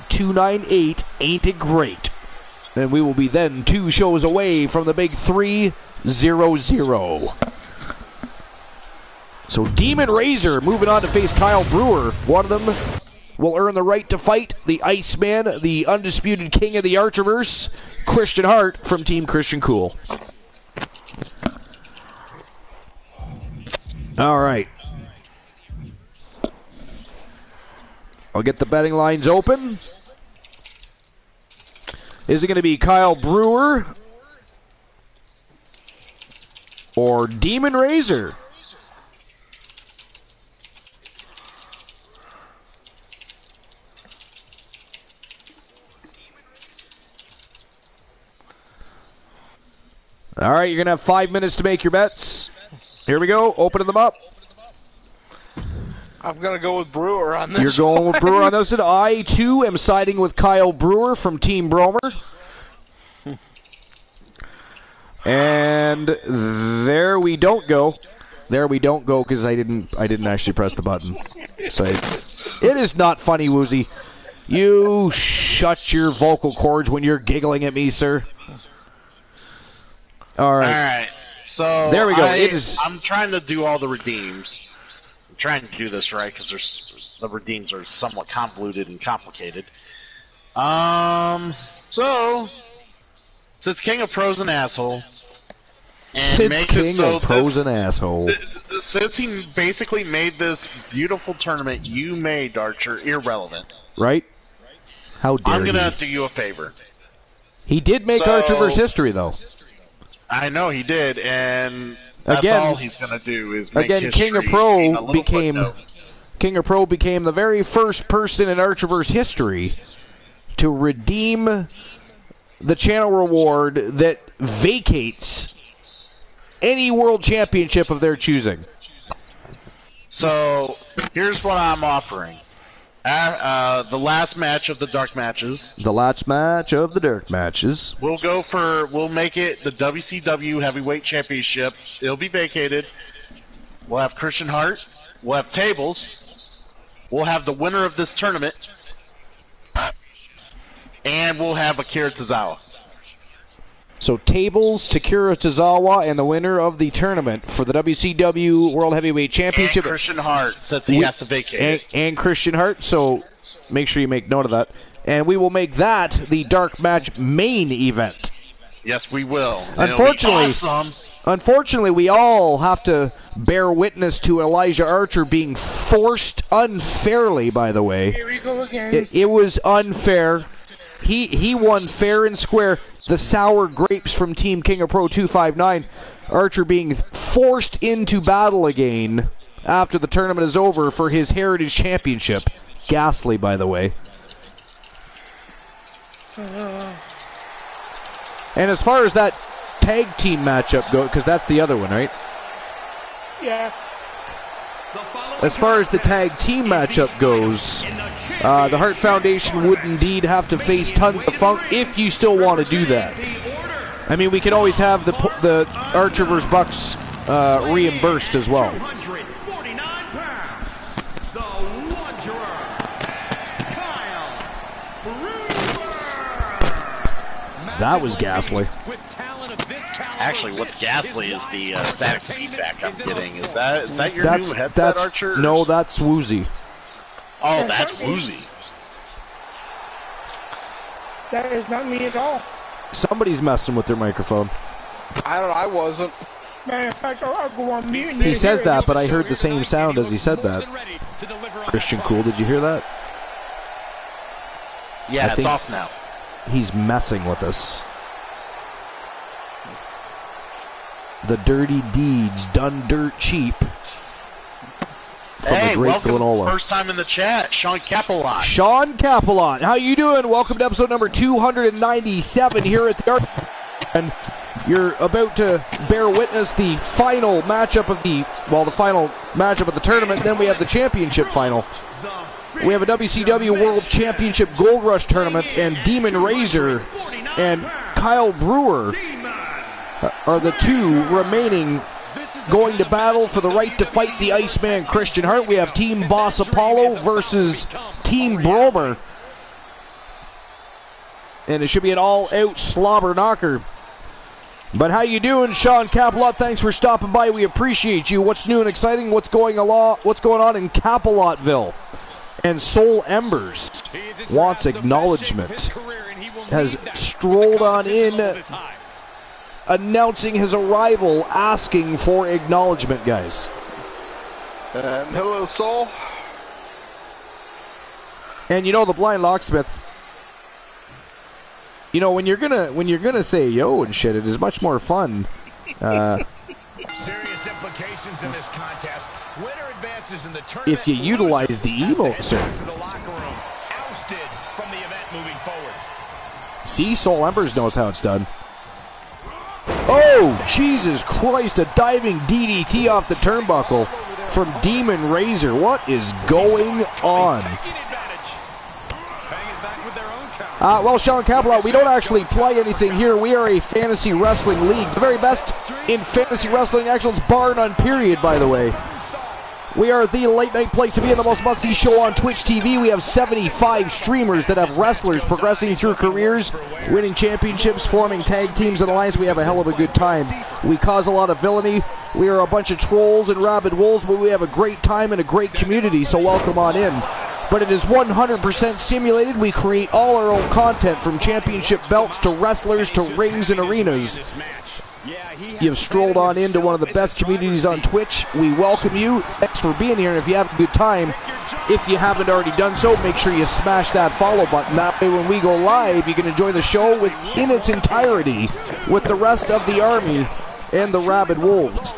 298, ain't it great? And we will be then 2 shows away from the big 300. So Demon Razor moving on to face Kyle Brewer. One of them will earn the right to fight the Iceman, the undisputed king of the Archerverse, Christian Hart from Team Christian Cool. All right. I'll get the betting lines open. Is it going to be Kyle Brewer or Demon Razor? All right, you're going to have 5 minutes to make your bets. Here we go, opening them up. I'm going to go with Brewer on this. You're going with Brewer on this one. I, too, am siding with Kyle Brewer from Team Bromer. And there we don't go. There we don't go because I didn't actually press the button. So it is not funny, Woozy. You shut your vocal cords when you're giggling at me, sir. All right. So there we go. I'm trying to do all the redeems. I'm trying to do this right because the redeems are somewhat convoluted and complicated. So since King of Pro's an asshole, since he basically made this beautiful tournament you made, Archer, irrelevant. Right? How dare I'm gonna do you a favor. He did make Archerverse history, though. I know he did, and that's all he's going to do is make history. King of Pro became the very first person in Archerverse history to redeem the channel reward that vacates any world championship of their choosing. So here's what I'm offering. The last match of the dark matches. The last match of the dark matches. We'll make it the WCW Heavyweight Championship. It'll be vacated. We'll have Christian Hart. We'll have tables. We'll have the winner of this tournament. And we'll have Akira Tozawa. So tables, Takira Tozawa, and the winner of the tournament for the WCW World Heavyweight Championship. And Christian Hart, since he has to vacate. And Christian Hart, so make sure you make note of that. And we will make that the dark match main event. Yes, we will. Unfortunately, we all have to bear witness to Elijah Archer being forced unfairly, by the way. Here we go again. It was unfair. He won fair and square. The sour grapes from Team King of Pro 259. Archer being forced into battle again after the tournament is over for his Heritage Championship. Ghastly, by the way. And as far as that tag team matchup goes, because that's the other one, right? Yeah. As far as the tag team matchup goes, the Hart Foundation would indeed have to face Tons of Funk if you still want to do that. I mean, we could always have the Archerverse Bucks reimbursed as well. That was ghastly. Actually, what's ghastly is the static feedback I'm getting. Is that your new headset, Archer? No, that's Woozy. Oh, that's Woozy. That is not me at all. Somebody's messing with their microphone. I wasn't. Matter of fact, I'll go on mute. He says that, but I heard the same sound as he said that. Christian Cool, did you hear that? Yeah, it's off now. He's messing with us. the dirty deeds done dirt cheap. From Hey, the great welcome. Glenola. First time in the chat, Sean Capelot. Sean Capelot, how you doing? Welcome to episode number 297 here at the Art. And you're about to bear witness the final matchup of the final matchup of the tournament. Then we have the championship final. We have a WCW World Championship Gold Rush tournament, and Demon Razor and Kyle Brewer are the two remaining going to battle for the right to fight the Iceman Christian Hart. We have Team Boss Apollo versus Team Bromer. And it should be an all-out slobber knocker. But how you doing, Sean Capelot? Thanks for stopping by. We appreciate you. What's new and exciting? What's going on in Capelotville? And Soul Embers wants acknowledgement. Has strolled on in, announcing his arrival, asking for acknowledgement, guys. And hello, Soul. And you know, the blind locksmith, you know, when you're gonna say yo and shit, it is much more fun. Serious implications in this contest. Winner advances in the tournament. If you utilize the emote, sir. To the locker room, ousted from the event moving forward. See, Soul Embers knows how it's done. Oh, Jesus Christ, a diving DDT off the turnbuckle from Demon Razor. What is going on? Well, Sean Capelot, we don't actually play anything here. We are a fantasy wrestling league. The very best in fantasy wrestling excellence, bar none, period, by the way. We are the late night place to be in the most must-see show on Twitch TV. We have 75 streamers that have wrestlers progressing through careers, winning championships, forming tag teams and alliances. We have a hell of a good time. We cause a lot of villainy. We are a bunch of trolls and rabid wolves, but we have a great time and a great community, so welcome on in. But it is 100% simulated. We create all our own content, from championship belts to wrestlers to rings and arenas. You have strolled on into one of the best communities on Twitch. We welcome you. Thanks for being here. And if you have a good time, if you haven't already done so, make sure you smash that follow button. That way when we go live, you can enjoy the show in its entirety with the rest of the army and the rabid wolves.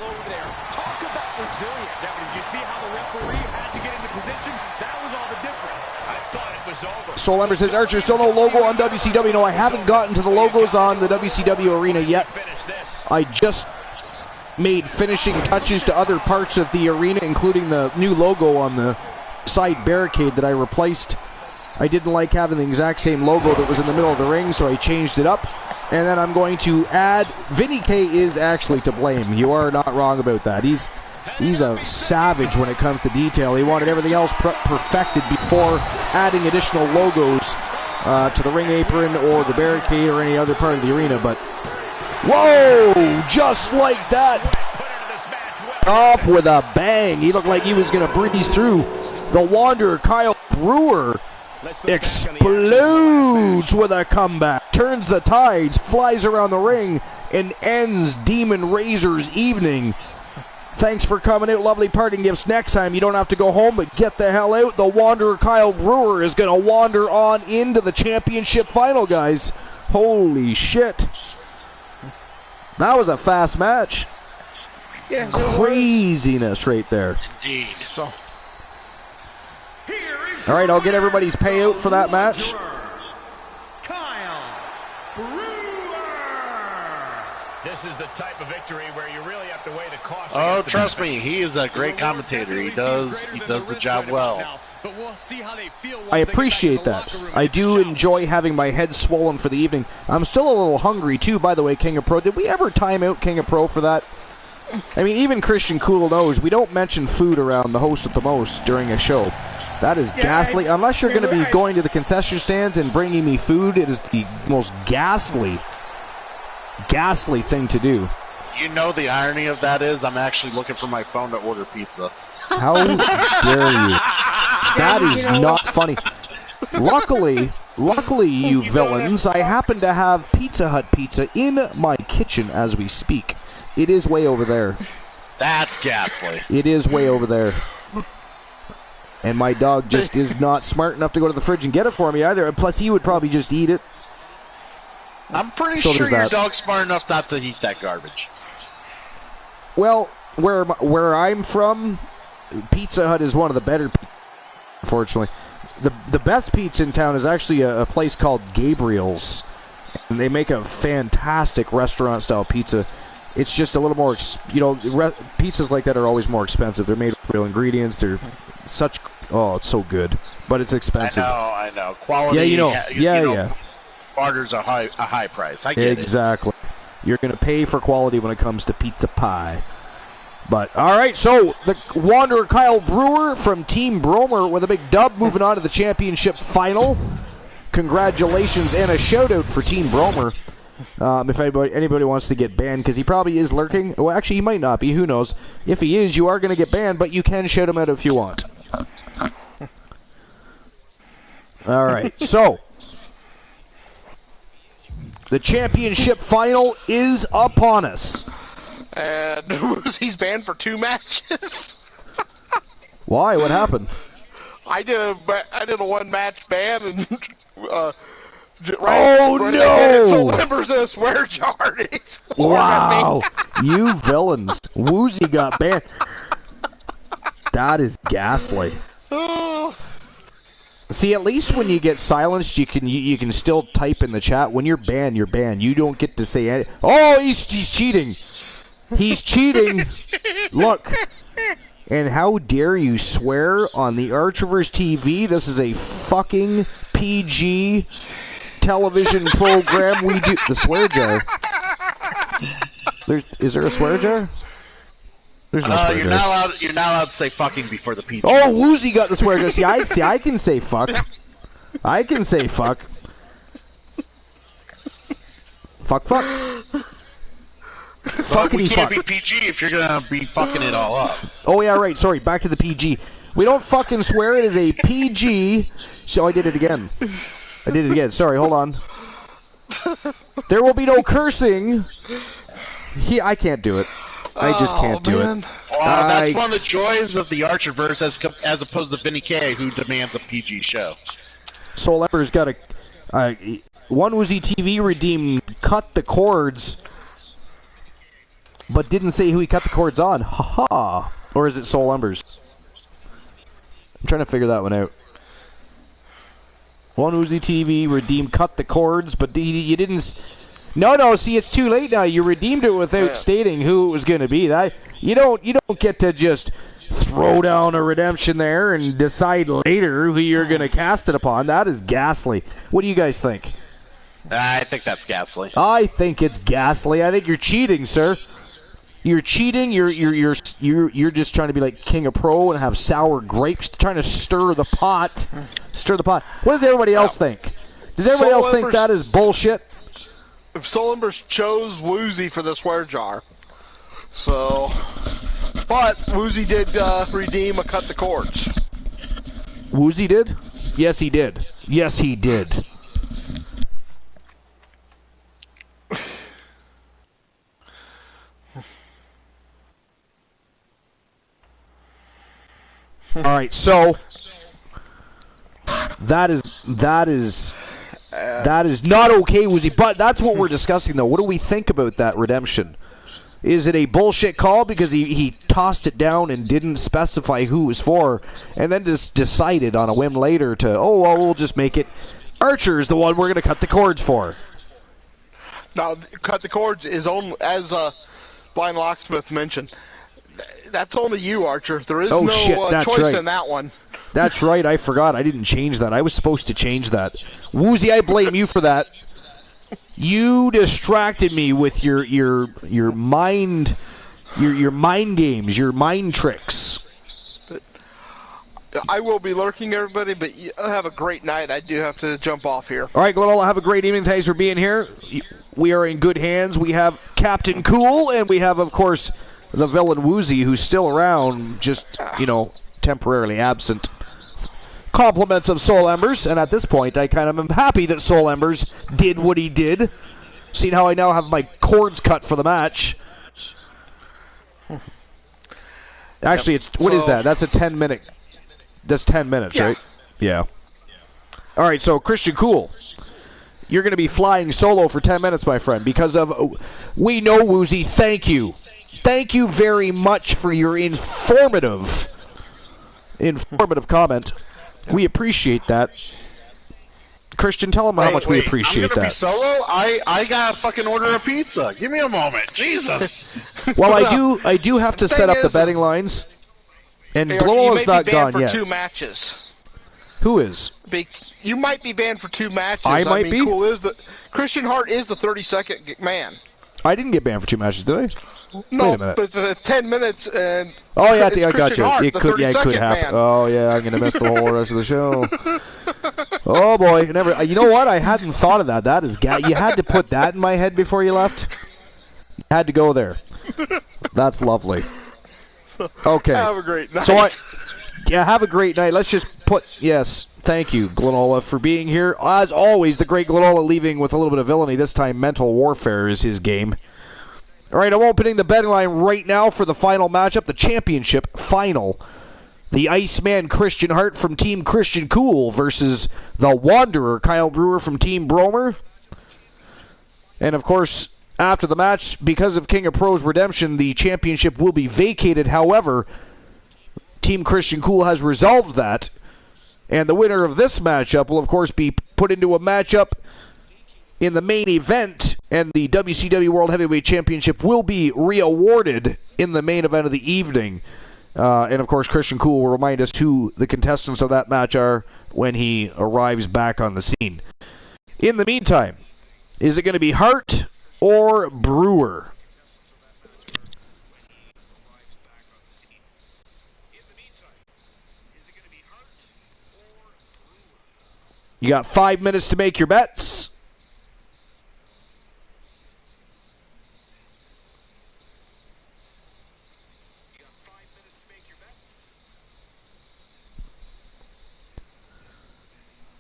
Soul Ember says, Archer, still no logo on WCW. No, I haven't gotten to the logos on the WCW arena yet. I just made finishing touches to other parts of the arena, including the new logo on the side barricade that I replaced. I didn't like having the exact same logo that was in the middle of the ring, so I changed it up. And then I'm going to add, Vinny K is actually to blame. You are not wrong about that. He's a savage when it comes to detail. He wanted everything else perfected before adding additional logos to the ring apron or the barricade or any other part of the arena. But whoa! Just like that, off with a bang. He looked like he was going to breeze through. The Wanderer, Kyle Brewer, explodes with a comeback, turns the tides, flies around the ring, and ends Demon Razor's evening. Thanks for coming out. Lovely parting gifts. Next time, you don't have to go home, but get the hell out. The Wanderer Kyle Brewer is going to wander on into the championship final, guys. Holy shit. That was a fast match. Yeah, craziness right there. Indeed. So, all right, I'll get everybody's payout for that match. Kyle Brewer. This is the type of victory where you really have to weigh the cost. Oh, trust me, he is a great commentator. He does the job well. I appreciate that. I do enjoy having my head swollen for the evening. I'm still a little hungry too, by the way, King of Pro. Did we ever time out King of Pro for that? I mean, even Christian Cool knows we don't mention food around the host of the most during a show. That is ghastly. Unless you're going to be going to the concession stands and bringing me food, it is the most ghastly thing to do. You know the irony of that is I'm actually looking for my phone to order pizza. How dare you? That is not funny. Luckily, you villains, I happen to have Pizza Hut pizza in my kitchen as we speak. It is way over there. That's ghastly. It is way over there. And my dog just is not smart enough to go to the fridge and get it for me either. And plus, he would probably just eat it. I'm pretty sure your dog's smart enough not to eat that garbage. Well, where I'm from, Pizza Hut is one of the better. Unfortunately, the best pizza in town is actually a place called Gabriel's, and they make a fantastic restaurant-style pizza. It's just a little more, pizzas like that are always more expensive. They're made with real ingredients. They're such, it's so good, but it's expensive. I know. Quality. Yeah. Barter's a high price. I get it. Exactly. You're going to pay for quality when it comes to pizza pie. But, all right, so the Wanderer Kyle Brewer from Team Bromer with a big dub moving on to the championship final. Congratulations and a shout-out for Team Bromer. If anybody wants to get banned, because he probably is lurking. Well, actually, he might not be. Who knows? If he is, you are going to get banned, but you can shout him out if you want. All right, so the championship final is upon us. And he's banned for 2 matches. Why? What happened? I did a 1-match ban and no! So members in a swear jar. Wow, you villains! Woozy got banned. That is ghastly. See, at least when you get silenced, you can still type in the chat. When you're banned, you're banned. You don't get to say anything. Oh, he's cheating. He's cheating. Look. And how dare you swear on the Archiverse TV? This is a fucking PG television program. We do the swear jar. Is there a swear jar? There's no swear jar. You're not allowed to say fucking before the PG. Oh, Woozy got the swear jar. See, I can say fuck. I can say fuck. Fuck. But we can't be PG if you're gonna be fucking it all up. Oh yeah, right. Sorry. Back to the PG. We don't fucking swear. It is a PG. So I did it again. Sorry. Hold on. There will be no cursing. I can't do it. I just can't do it. That's one of the joys of the Archiverse as opposed to Vinny K, who demands a PG show. Soul Ember's got one Woozy TV redeemed cut the cords, but didn't say who he cut the cords on. Ha. Or is it Soul Embers? I'm trying to figure that one out. One Woozy TV redeemed cut the cords, but you didn't. No. See, it's too late now. You redeemed it without stating who it was going to be. That you don't get to just throw down a redemption there and decide later who you're going to cast it upon. That is ghastly. What do you guys think? I think that's ghastly. I think it's ghastly. I think you're cheating, sir. You're cheating. You're just trying to be like King of Pro and have sour grapes, trying to stir the pot. What does everybody else think? Does everybody else think that is bullshit? If Soul Embers chose Woozy for the swear jar. So, but Woozy did redeem a cut the cords. Woozy did? Yes, he did. All right, so that is not okay, Woozy. But that's what we're discussing, though. What do we think about that redemption? Is it a bullshit call because he tossed it down and didn't specify who it was for, and then just decided on a whim later to, we'll just make it Archer is the one we're going to cut the cords for? Now, cut the cords is only, as Blind Locksmith mentioned, that's only you, Archer. There is no choice in that one. That's right. I forgot. I didn't change that. I was supposed to change that. Woozy, I blame you for that. You distracted me with your mind games, your mind tricks. But I will be lurking, everybody. But have a great night. I do have to jump off here. All right, Glendale, have a great evening. Thanks for being here. We are in good hands. We have Captain Cool, and we have, of course, the villain Woozy, who's still around, just, temporarily absent. Compliments of Soul Embers, and at this point, I kind of am happy that Soul Embers did what he did. Seeing how I now have my cords cut for the match. Actually, what is that? That's a 10-minute. That's 10 minutes, right? Yeah. All right, so Christian Cool, you're going to be flying solo for 10 minutes, my friend, because of we know Woozy. Thank you. thank you very much for your informative comment. We appreciate that. Christian, tell them how much we appreciate I'm gonna that. Be solo? I gotta fucking order a pizza. Give me a moment. Jesus. Well, I do have to set up the betting lines. And Glow's not gone yet. You may be banned for 2 matches. Who is? You might be banned for 2 matches. I might be. Cool is that Christian Hart is the 32nd man. I didn't get banned for 2 matches, did I? No, Wait a minute. but it's 10 minutes and. Oh yeah, I got you. Hart, it could happen. Man. Oh yeah, I'm gonna miss the whole rest of the show. Oh boy, never. You know what? I hadn't thought of that. That is, you had to put that in my head before you left. You had to go there. That's lovely. Okay. Have a great night. Have a great night. Let's just put, yes, thank you, Glenola, for being here. As always, the great Glenola leaving with a little bit of villainy. This time, mental warfare is his game. All right, I'm opening the betting line right now for the final matchup, the championship final. The Iceman Christian Hart from Team Christian Cool versus the Wanderer Kyle Brewer from Team Bromer. And, of course, after the match, because of King of Pros Redemption, the championship will be vacated. However, Team Christian Cool has resolved that, and the winner of this matchup will, of course, be put into a matchup in the main event, and the WCW World Heavyweight Championship will be re-awarded in the main event of the evening. And, of course, Christian Cool will remind us who the contestants of that match are when he arrives back on the scene. In the meantime, is it going to be Hart or Brewer? You got 5 minutes to make your bets.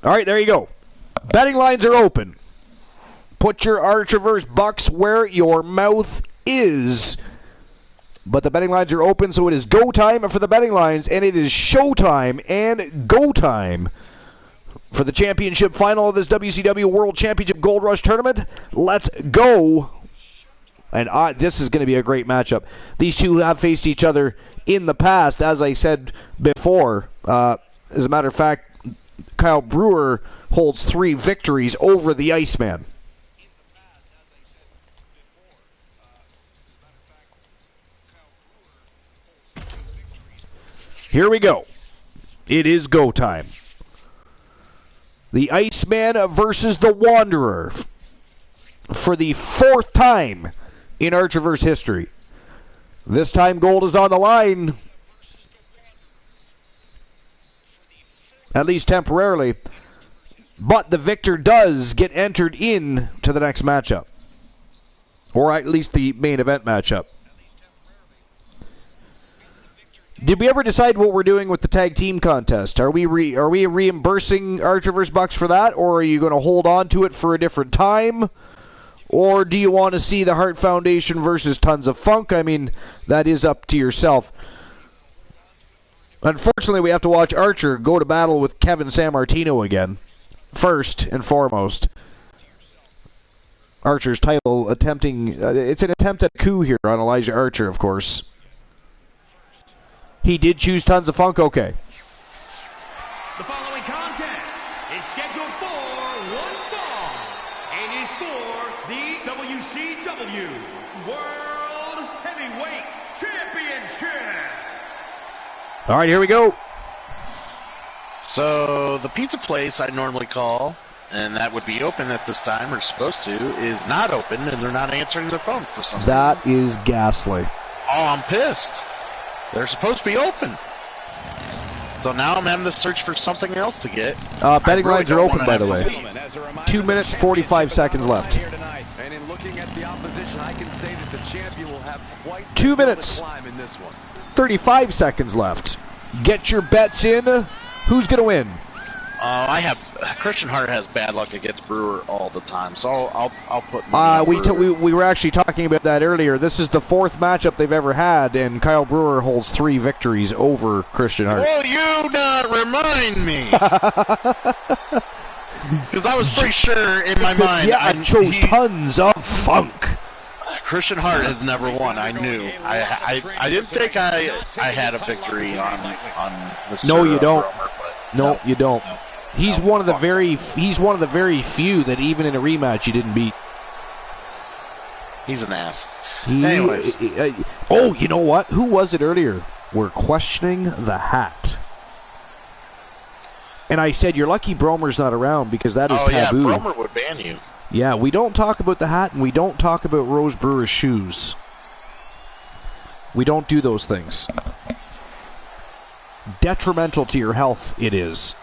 All right, there you go. Betting lines are open. Put your Archerverse bucks where your mouth is. But the betting lines are open, so it is go time for the betting lines, and it is show time and go time for the championship final of this WCW World Championship Gold Rush Tournament. Let's go. And this is going to be a great matchup. These two have faced each other in the past, as I said before. As a matter of fact, Kyle Brewer holds 3 victories over the Iceman. Here we go. It is go time. The Iceman versus the Wanderer for the 4th time in Archerverse history. This time gold is on the line. At least temporarily. But the victor does get entered in to the next matchup. Or at least the main event matchup. Did we ever decide what we're doing with the tag team contest? Are we reimbursing Archerverse bucks for that? Or are you going to hold on to it for a different time? Or do you want to see the Hart Foundation versus Tons of Funk? I mean, that is up to yourself. Unfortunately, we have to watch Archer go to battle with Kevin San Martino again. First and foremost. Archer's title attempting... it's an attempt at a coup here on Elijah Archer, of course. He did choose Tons of Funk, okay. The following contest is scheduled for one fall and is for the WCW World Heavyweight Championship. All right, here we go. So the pizza place I normally call, and that would be open at this time, or supposed to, is not open, and they're not answering their phone for some reason. That is ghastly. Oh, I'm pissed. They're supposed to be open. So now I'm having to search for something else to get. Betting lines are open, by the way. 2 minutes, 45 seconds left. And in looking at the opposition, I can say that the champion will have quite 2 minutes, 35 seconds left. Get your bets in. Who's going to win? Christian Hart has bad luck against Brewer all the time, so I'll put. We were actually talking about that earlier. This is the 4th matchup they've ever had, and Kyle Brewer holds 3 victories over Christian Hart. Will you not remind me? Because I was pretty sure in my mind. Yeah, I chose Tons of Funk. Christian Hart has never won. I knew. I didn't think I had a victory on the. No, you don't. No, you don't. He's one of the very few that even in a rematch you didn't beat. He's an ass. Anyways. Oh, you know what? Who was it earlier? We're questioning the hat. And I said, you're lucky Bromer's not around because that is taboo. Yeah, Bromer would ban you. Yeah, we don't talk about the hat and we don't talk about Rose Brewer's shoes. We don't do those things. Detrimental to your health, it is.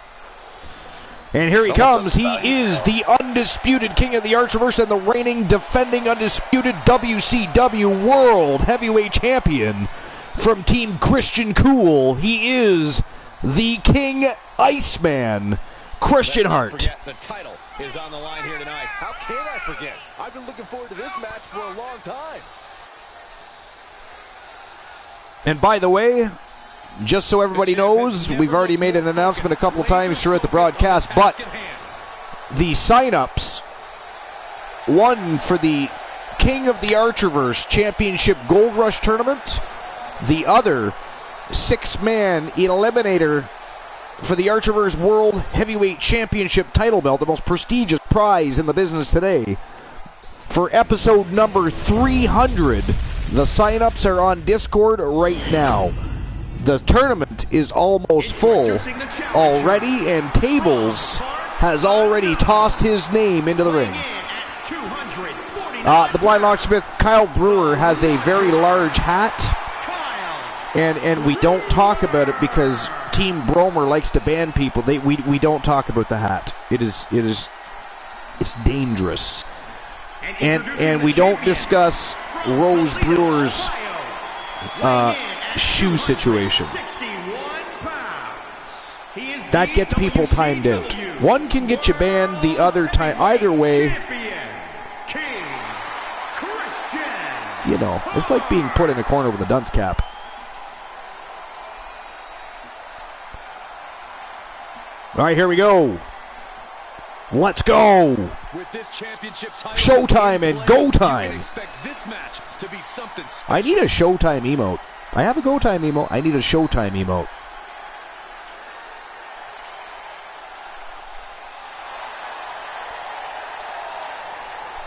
And here he comes. He is the undisputed king of the Archerverse and the reigning, defending, undisputed WCW World Heavyweight Champion from Team Christian Cool. He is the King Iceman, Christian Hart. The title is on the line here tonight. How can I forget? I've been looking forward to this match for a long time. And by the way, just so everybody knows, we've already made an announcement a couple times throughout the broadcast, but the sign-ups, one for the King of the Archerverse Championship Gold Rush Tournament, the other 6-man eliminator for the Archerverse World Heavyweight Championship title belt, the most prestigious prize in the business today. For episode number 300, the sign-ups are on Discord right now. The tournament is almost full already, and Tables has already tossed his name into the ring. The Blind Locksmith, Kyle Brewer, has a very large hat, and we don't talk about it because Team Bromer likes to ban people. We don't talk about the hat. It's dangerous, and we don't discuss Rose Brewer's shoe situation. That gets people timed out. One can get you banned, the other time. Either way, you know, it's like being put in a corner with a dunce cap. All right, here we go. Let's go. With this championship title, Showtime and go time. Expect this match to be something special. I need a Showtime emote. I have a Go Time emote. I need a Showtime emote.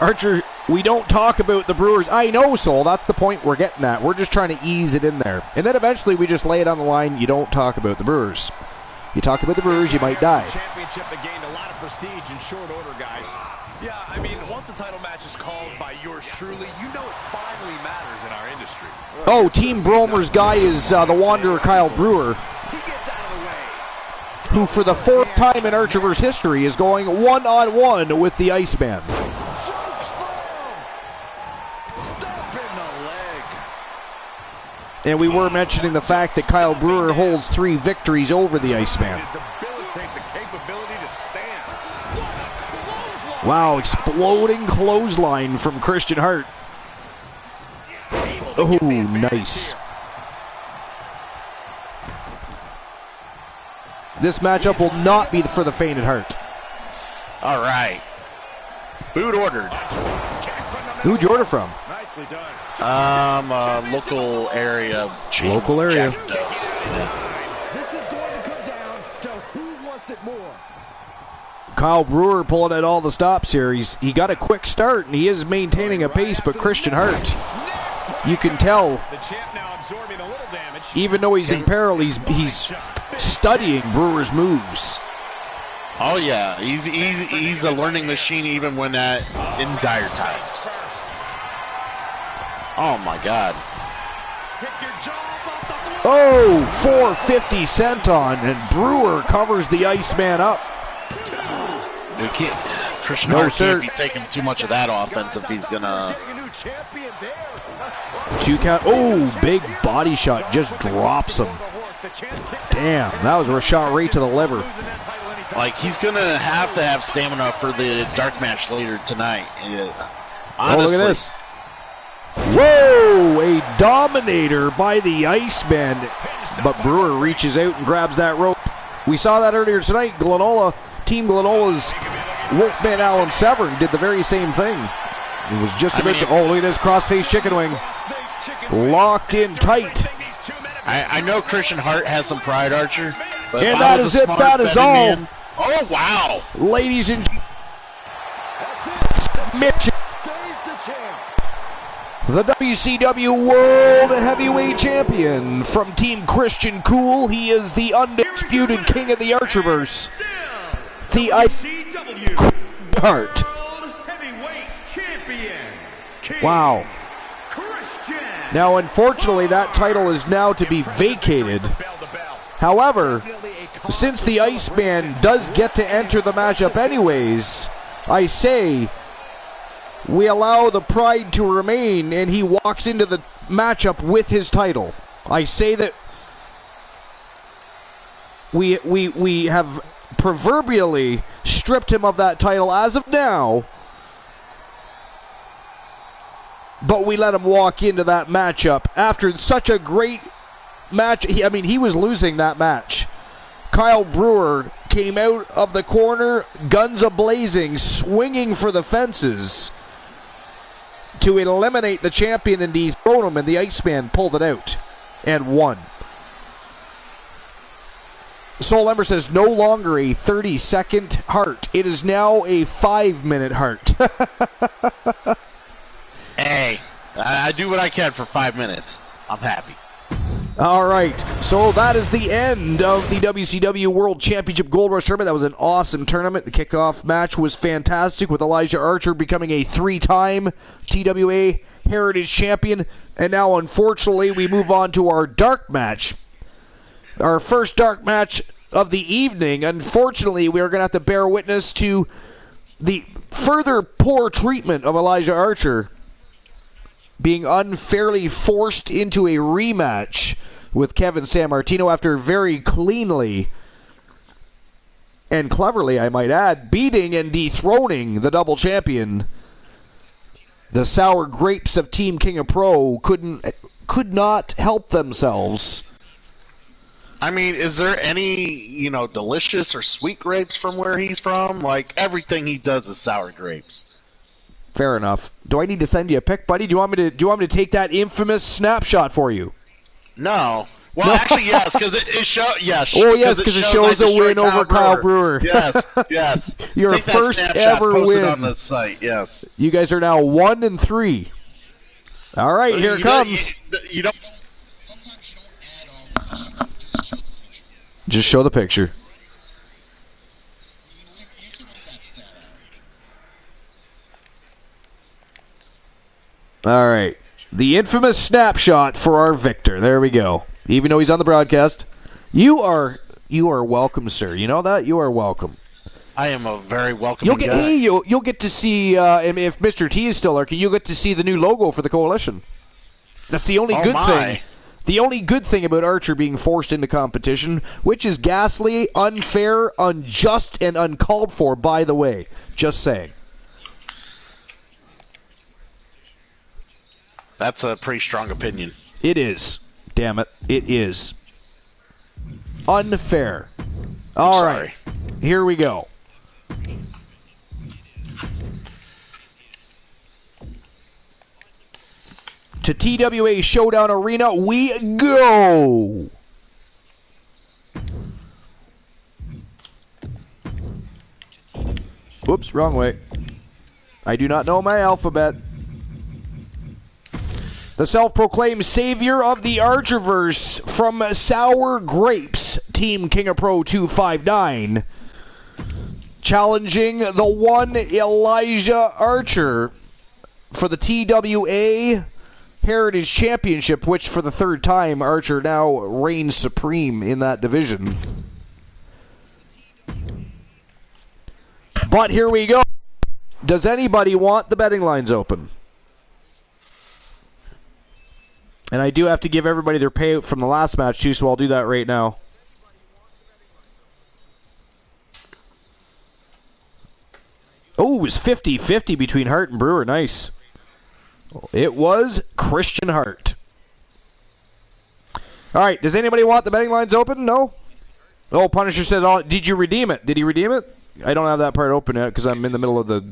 Archer, we don't talk about the Brewers. I know, Soul. That's the point we're getting at. We're just trying to ease it in there. And then eventually we just lay it on the line. You don't talk about the Brewers. You talk about the Brewers, you might die. Championship that gained a lot of prestige in short order, guys. Yeah, I mean, once a title match is called by yours truly, you know it finally matters in our industry. Oh, Team Bromer's guy is the Wanderer Kyle Brewer, who for the 4th time in Archerverse history is going one-on-one with the Iceman. And we were mentioning the fact that Kyle Brewer holds 3 victories over the Iceman. Wow, exploding clothesline from Christian Hart. Oh, nice. This matchup will not be for the faint at heart. All right. Food ordered. Who'd you order from? Nicely done. Local area. Local area. This is going to come down to who wants it more. Kyle Brewer pulling out all the stops here. He got a quick start, and he is maintaining a pace, but Christian Hart, you can tell, The champ now absorbing a little damage. even though he's in peril, he's studying Brewer's moves. Oh yeah, he's a learning machine even when in dire times. Oh my God. Oh, 450 senton, and Brewer covers the Iceman up. We can't. Christian Hart can't be taking too much of that offense if he's gonna. 2 count. Oh, big body shot, just drops him. Damn, that was a shot right to the liver. Like, he's gonna have to have stamina for the dark match later tonight. Honestly. Oh, look at this. Whoa, a dominator by the Iceman. But Brewer reaches out and grabs that rope. We saw that earlier tonight. Team Glenola's Wolfman Alan Severn did the very same thing. He was just about to... Oh, look at this cross-face chicken wing. Locked in tight. I know Christian Hart has some pride, Archer. But and that is it. That is all. Man, oh, wow. Ladies and Mitch, the WCW World Heavyweight Champion from Team Christian Cool. He is the undisputed king of the Archerverse. The WCW Hart. World Heavyweight Champion. Wow. Christian. Now, unfortunately, that title is now to be vacated. However, since the Iceman does get to enter the matchup anyways, I say we allow the pride to remain and he walks into the matchup with his title. I say that we have proverbially stripped him of that title as of now, but we let him walk into that matchup after such a great match. He was losing that match. Kyle Brewer came out of the corner, guns a-blazing, swinging for the fences to eliminate the champion and dethrone him, and the Iceman pulled it out and won. Soul Ember says, no longer a 30-second heart. It is now a 5-minute heart. Hey, I do what I can for 5 minutes. I'm happy. All right, so that is the end of the WCW World Championship Gold Rush Tournament. That was an awesome tournament. The kickoff match was fantastic with Elijah Archer becoming a 3-time TWA Heritage Champion. And now, unfortunately, we move on to our dark match. Our first dark match of the evening. Unfortunately, we are going to have to bear witness to the further poor treatment of Elijah Archer being unfairly forced into a rematch with Kevin San Martino after very cleanly and cleverly, I might add, beating and dethroning the double champion. The sour grapes of Team King of Pro could not help themselves. I mean, is there any, delicious or sweet grapes from where he's from? Like, everything he does is sour grapes. Fair enough. Do I need to send you a pic, buddy? Do you want me to take that infamous snapshot for you? No. Well, actually, yes, because it shows. Yes. Oh, yes, because it shows a win over Kyle Brewer. Yes. Your first ever win on the site. Yes. You guys are now 1-3. All right, here it comes. You don't. Just show the picture. All right. The infamous snapshot for our Victor. There we go. Even though he's on the broadcast. You are welcome, sir. You know that? You are welcome. I am a very welcoming guy. Hey, you'll get to see, if Mr. T is still lurking, you'll get to see the new logo for the Coalition. That's the only good thing. The only good thing about Archer being forced into competition, which is ghastly, unfair, unjust, and uncalled for, by the way. Just saying. That's a pretty strong opinion. It is. Damn it. It is. Unfair. All right. Here we go. To TWA Showdown Arena we go. Whoops, wrong way. I do not know my alphabet. The self-proclaimed savior of the Archerverse from Sour Grapes, Team King of Pro 259, challenging the one Elijah Archer for the TWA Heritage Championship, which for the third time Archer now reigns supreme in that division. But here we go. Does anybody want the betting lines open? And I do have to give everybody their payout from the last match, too, so I'll do that right now. Oh, it was 50-50 between Hart and Brewer. Nice. It was Christian Hart. All right, does anybody want the betting lines open? No? Oh, Punisher says, did you redeem it? Did he redeem it? I don't have that part open yet because I'm in the middle of the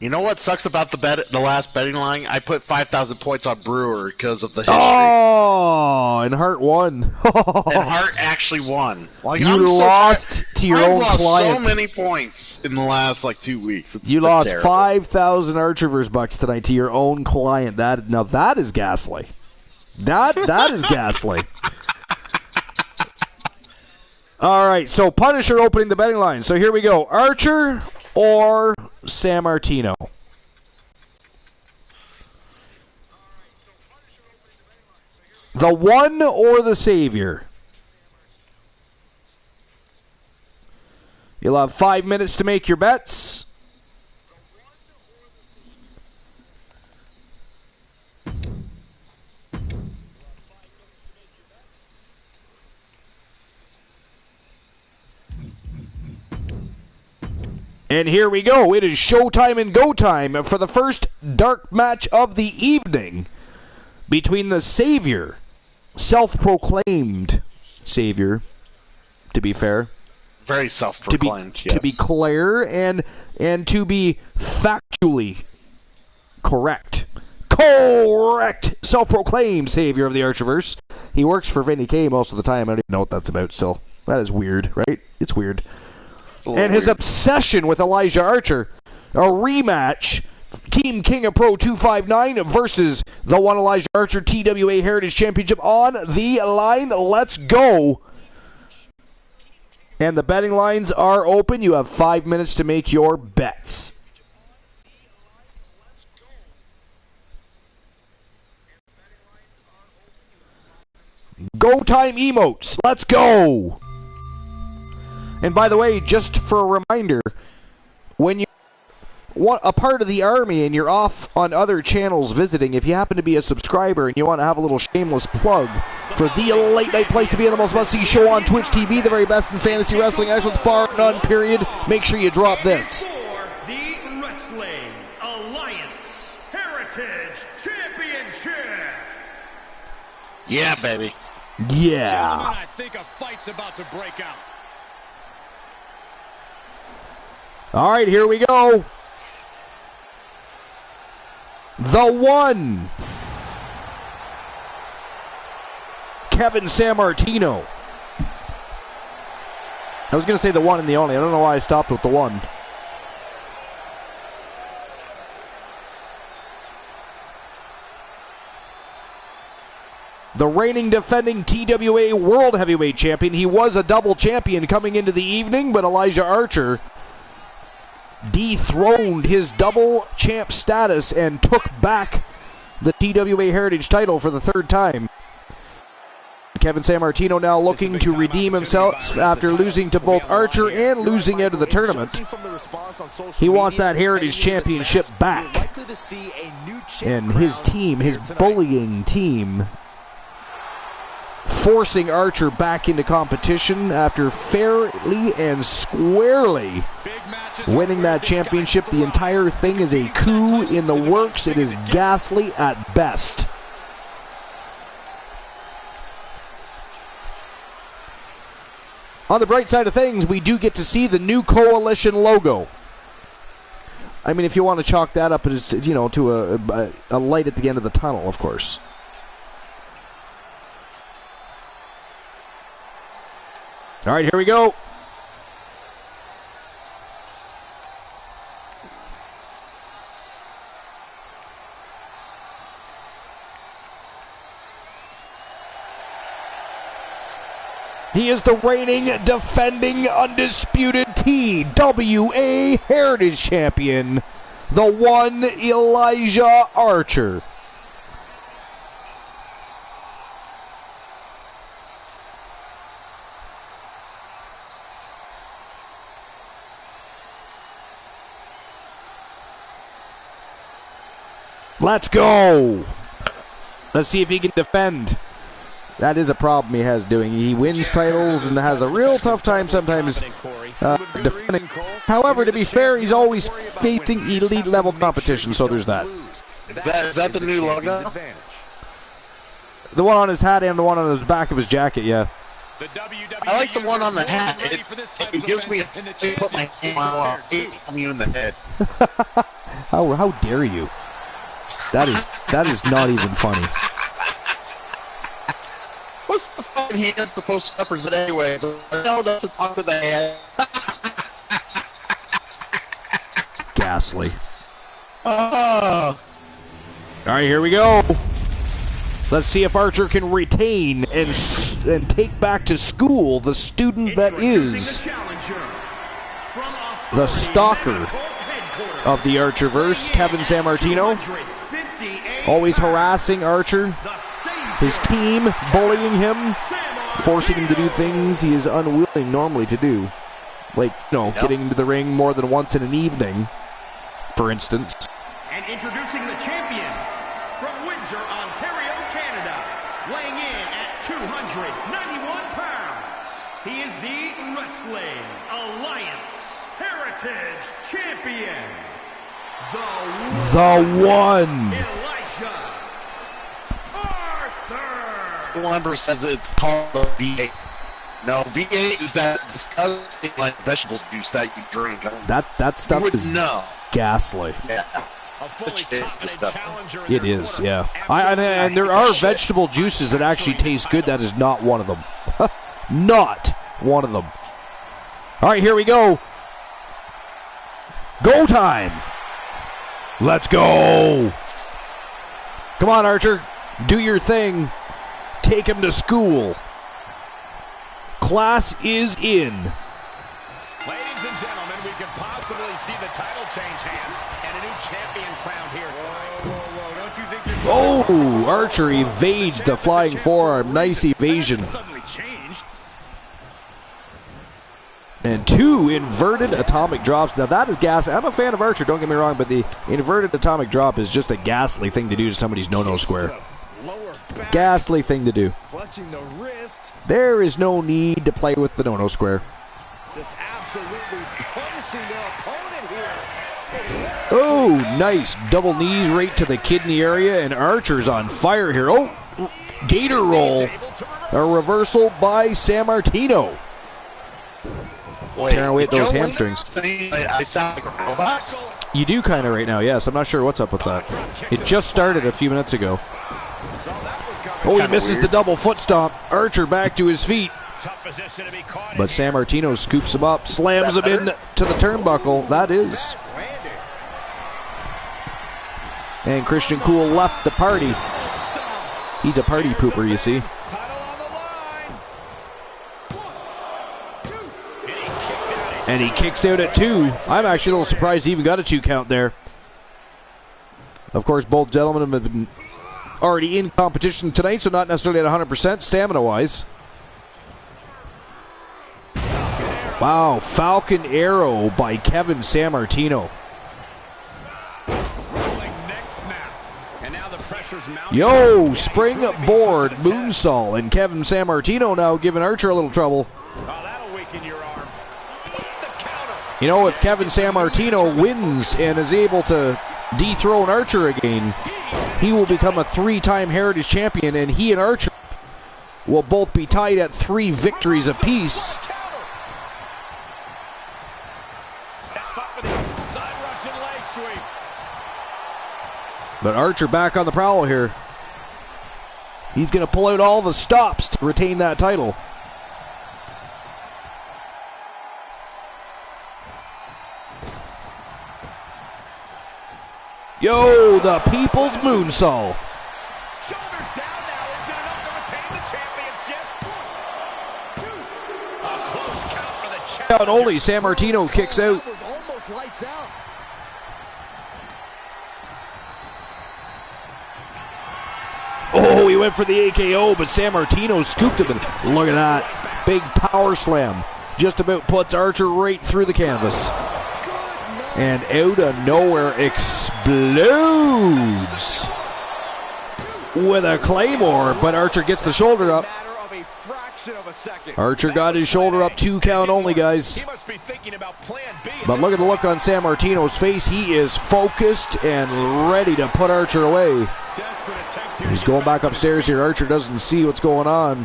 You know what sucks about the last betting line? I put 5,000 points on Brewer because of the history. Oh, and Hart won. And Hart actually won. Like, you lost to your own client. I lost so many points in the last 2 weeks. You lost 5,000 Archerverse bucks tonight to your own client. Now that is ghastly. That is ghastly. All right, so Punisher opening the betting line. So here we go. Archer or San Martino? The one or the Savior? You'll have 5 minutes to make your bets. And here we go. It is showtime and go time for the first dark match of the evening between the Savior, self-proclaimed Savior, to be fair. Very self-proclaimed, yes. To be clear and to be factually correct. Correct! Self-proclaimed Savior of the Archerverse. He works for Vinny K most of the time. I don't even know what that's about still. That is weird, right? It's weird. And his obsession with Elijah Archer. A rematch. Team King of Pro 259 versus the one Elijah Archer TWA Heritage Championship on the line. Let's go. And the betting lines are open. You have 5 minutes to make your bets. Go time emotes. Let's go. And by the way, just for a reminder, when you're a part of the Army and you're off on other channels visiting, if you happen to be a subscriber and you want to have a little shameless plug for the late night place to be in the most must-see show on Twitch TV, the very best in fantasy wrestling excellence, bar none, period, make sure you drop this. The Wrestling Alliance Heritage Championship. Yeah, baby. Yeah. Gentlemen, I think a fight's about to break out. All right, here we go. The one, Kevin San Martino. I was going to say the one and the only. I don't know why I stopped with the one. The reigning defending TWA World Heavyweight Champion. He was a double champion coming into the evening, but Elijah Archer dethroned his double champ status and took back the TWA Heritage title for the third time. Kevin San Martino now looking to redeem himself after losing to both Archer and losing out of the tournament. He wants that Heritage Championship back. And his team, his bullying team, forcing Archer back into competition after fairly and squarely winning that championship. The entire thing is a coup in the works. It is ghastly at best. On the bright side of things, we do get to see the new coalition logo. I mean, if you want to chalk that up as, you know, to a light at the end of the tunnel, of course. All right, here we go. He is the reigning, defending, undisputed TWA Heritage Champion, the one Elijah Archer. Let's go. Let's see if he can defend. That is a problem he has doing. He wins titles and has a real tough time sometimes defending. However, to be fair, he's always facing elite level competition, so there's that. Is that the new logo? The one on his hat and the one on the back of his jacket, yeah. I like the one on the hat. It gives me a put my hand on you in the head. How dare you? That is not even funny. What's the fucking hand supposed to represent anyway? No, that's a talk to the hand. Ghastly. Oh. All right, here we go. Let's see if Archer can retain and take back to school the student that is the stalker of the Archerverse, Kevin San Martino. Always harassing Archer, his team, bullying him, forcing him to do things he is unwilling normally to do. Like, getting into the ring more than once in an evening, for instance. And introducing the champions from Windsor, Ontario, Canada, weighing in at 291 pounds. He is the Wrestling Alliance Heritage Champion. The one. Elijah Arthur. Lumber says it's called a V8. No, V8 is that disgusting like vegetable juice that you drink. That stuff is ghastly. Yeah. It's disgusting. It is, yeah. And there are vegetable juices that actually taste good. That is not one of them. Not one of them. All right, here we go. Go time. Let's go. Come on, Archer. Do your thing. Take him to school. Class is in. Ladies and gentlemen, we could possibly see the title change hands and a new champion crowned here tonight. Don't you think Oh, Archer evades the flying forearm. Nice evasion. And 2 inverted atomic drops. Now that is gas. I'm a fan of Archer, don't get me wrong, but the inverted atomic drop is just a ghastly thing to do to somebody's no-no square. Ghastly thing to do. There is no need to play with the no-no square. Just absolutely punishing their opponent here. Oh, nice. Double knees right to the kidney area, and Archer's on fire here. Oh, gator roll. A reversal by San Martino. Tearing away at those hamstrings. I sound like a robot. You do kind of right now, yes. I'm not sure what's up with that. It just started a few minutes ago. Oh, he misses the double foot stomp. Archer back to his feet. But San Martino scoops him up, slams him in to the turnbuckle. That is. And Christian Cool left the party. He's a party pooper, you see. And he kicks out at 2. I'm actually a little surprised he even got a 2 count there. Of course, both gentlemen have been already in competition tonight, so not necessarily at 100% stamina-wise. Wow, Falcon Arrow by Kevin San Martino. Yo, springboard moonsault, and Kevin San Martino now giving Archer a little trouble. You know, if Kevin San Martino wins and is able to dethrone Archer again, he will become a 3-time Heritage Champion, and he and Archer will both be tied at 3 victories apiece. But Archer back on the prowl here. He's going to pull out all the stops to retain that title. Yo, the People's Moonsault. Shoulders down now. Is it enough to retain the championship? 1, 2. A close count for the champion. Not only San Martino kicks out. Almost lights out. Oh, he went for the AKO, but San Martino scooped him. Look at that. Big power slam. Just about puts Archer right through the canvas. And out of nowhere explodes with a Claymore, but Archer gets the shoulder up. Archer got his shoulder up, 2 count only, guys. But look at the look on San Martino's face. He is focused and ready to put Archer away. He's going back upstairs here. Archer doesn't see what's going on.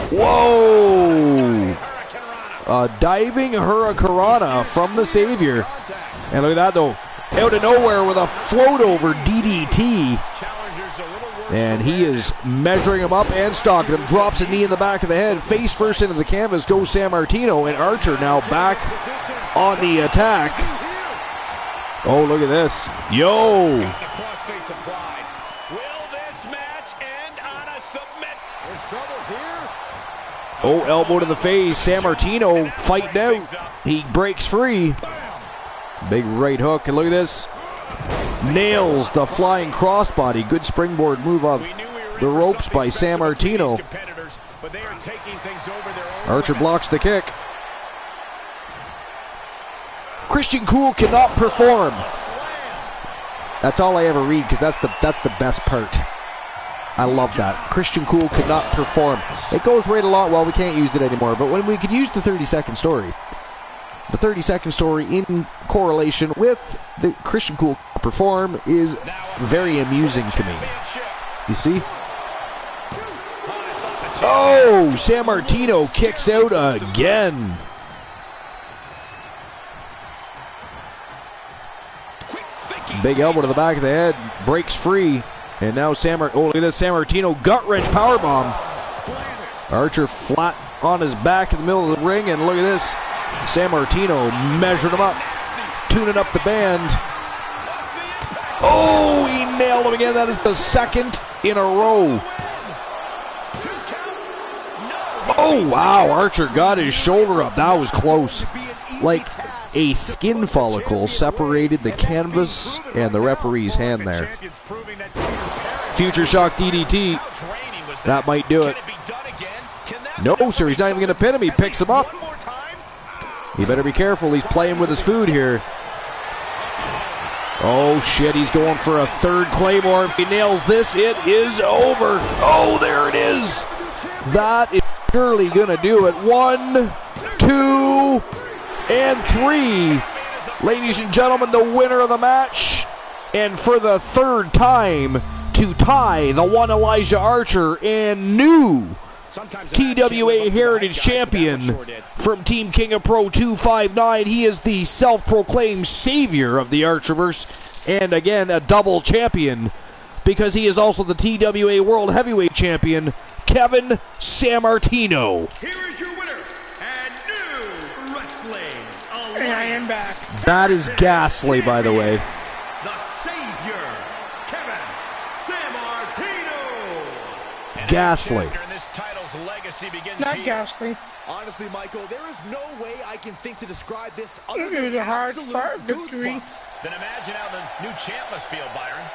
Whoa! A diving Hurricanrana from the Savior. And look at that, though. Out of nowhere with a float-over DDT. And he is measuring him up and stalking him. Drops a knee in the back of the head. Face first into the canvas goes San Martino. And Archer now back on the attack. Oh, look at this. Yo! Oh, elbow to the face. San Martino fighting out. He breaks free. Big right hook. And look at this. Nails the flying crossbody. Good springboard move off the ropes by San Martino. Archer blocks the kick. Christian Cool cannot perform. That's all I ever read because that's the best part. I love that. Christian Cool could not perform. It goes right along. Well, we can't use it anymore, but when we could use the 30-second story. The 30-second story in correlation with the Christian Cool perform is very amusing to me. You see? Oh, San Martino kicks out again. Big elbow to the back of the head. Breaks free. And now oh, look at this. San Martino gut wrench powerbomb. Archer flat on his back in the middle of the ring. And look at this. San Martino measured him up. Tuning up the band. Oh, he nailed him again. That is the second in a row. Oh, wow. Archer got his shoulder up. That was close. Like a skin follicle separated the canvas and the referee's hand there. Future shock DDT. That might do it. No, sir. He's not even going to pin him. He picks him up. He better be careful. He's playing with his food here. Oh, shit. He's going for a third Claymore. If he nails this, it is over. Oh, there it is. That is surely going to do it. 1, 2, and 3. Ladies and gentlemen, the winner of the match. And for the third time to tie the one Elijah Archer and new TWA Heritage Champion from Team King of Pro 259. He is the self-proclaimed savior of the Archerverse, and again a double champion because he is also the TWA World Heavyweight Champion, Kevin San Martino. Here is your winner and new wrestling. And I am back. That is ghastly, by the way. The savior, Kevin San Martino. Ghastly. Not ghastly. Honestly, Michael, there is no way I can think to describe this other It than was a hard absolute fought victory. goosebumps. Then imagine how the new champ must feel, Byron.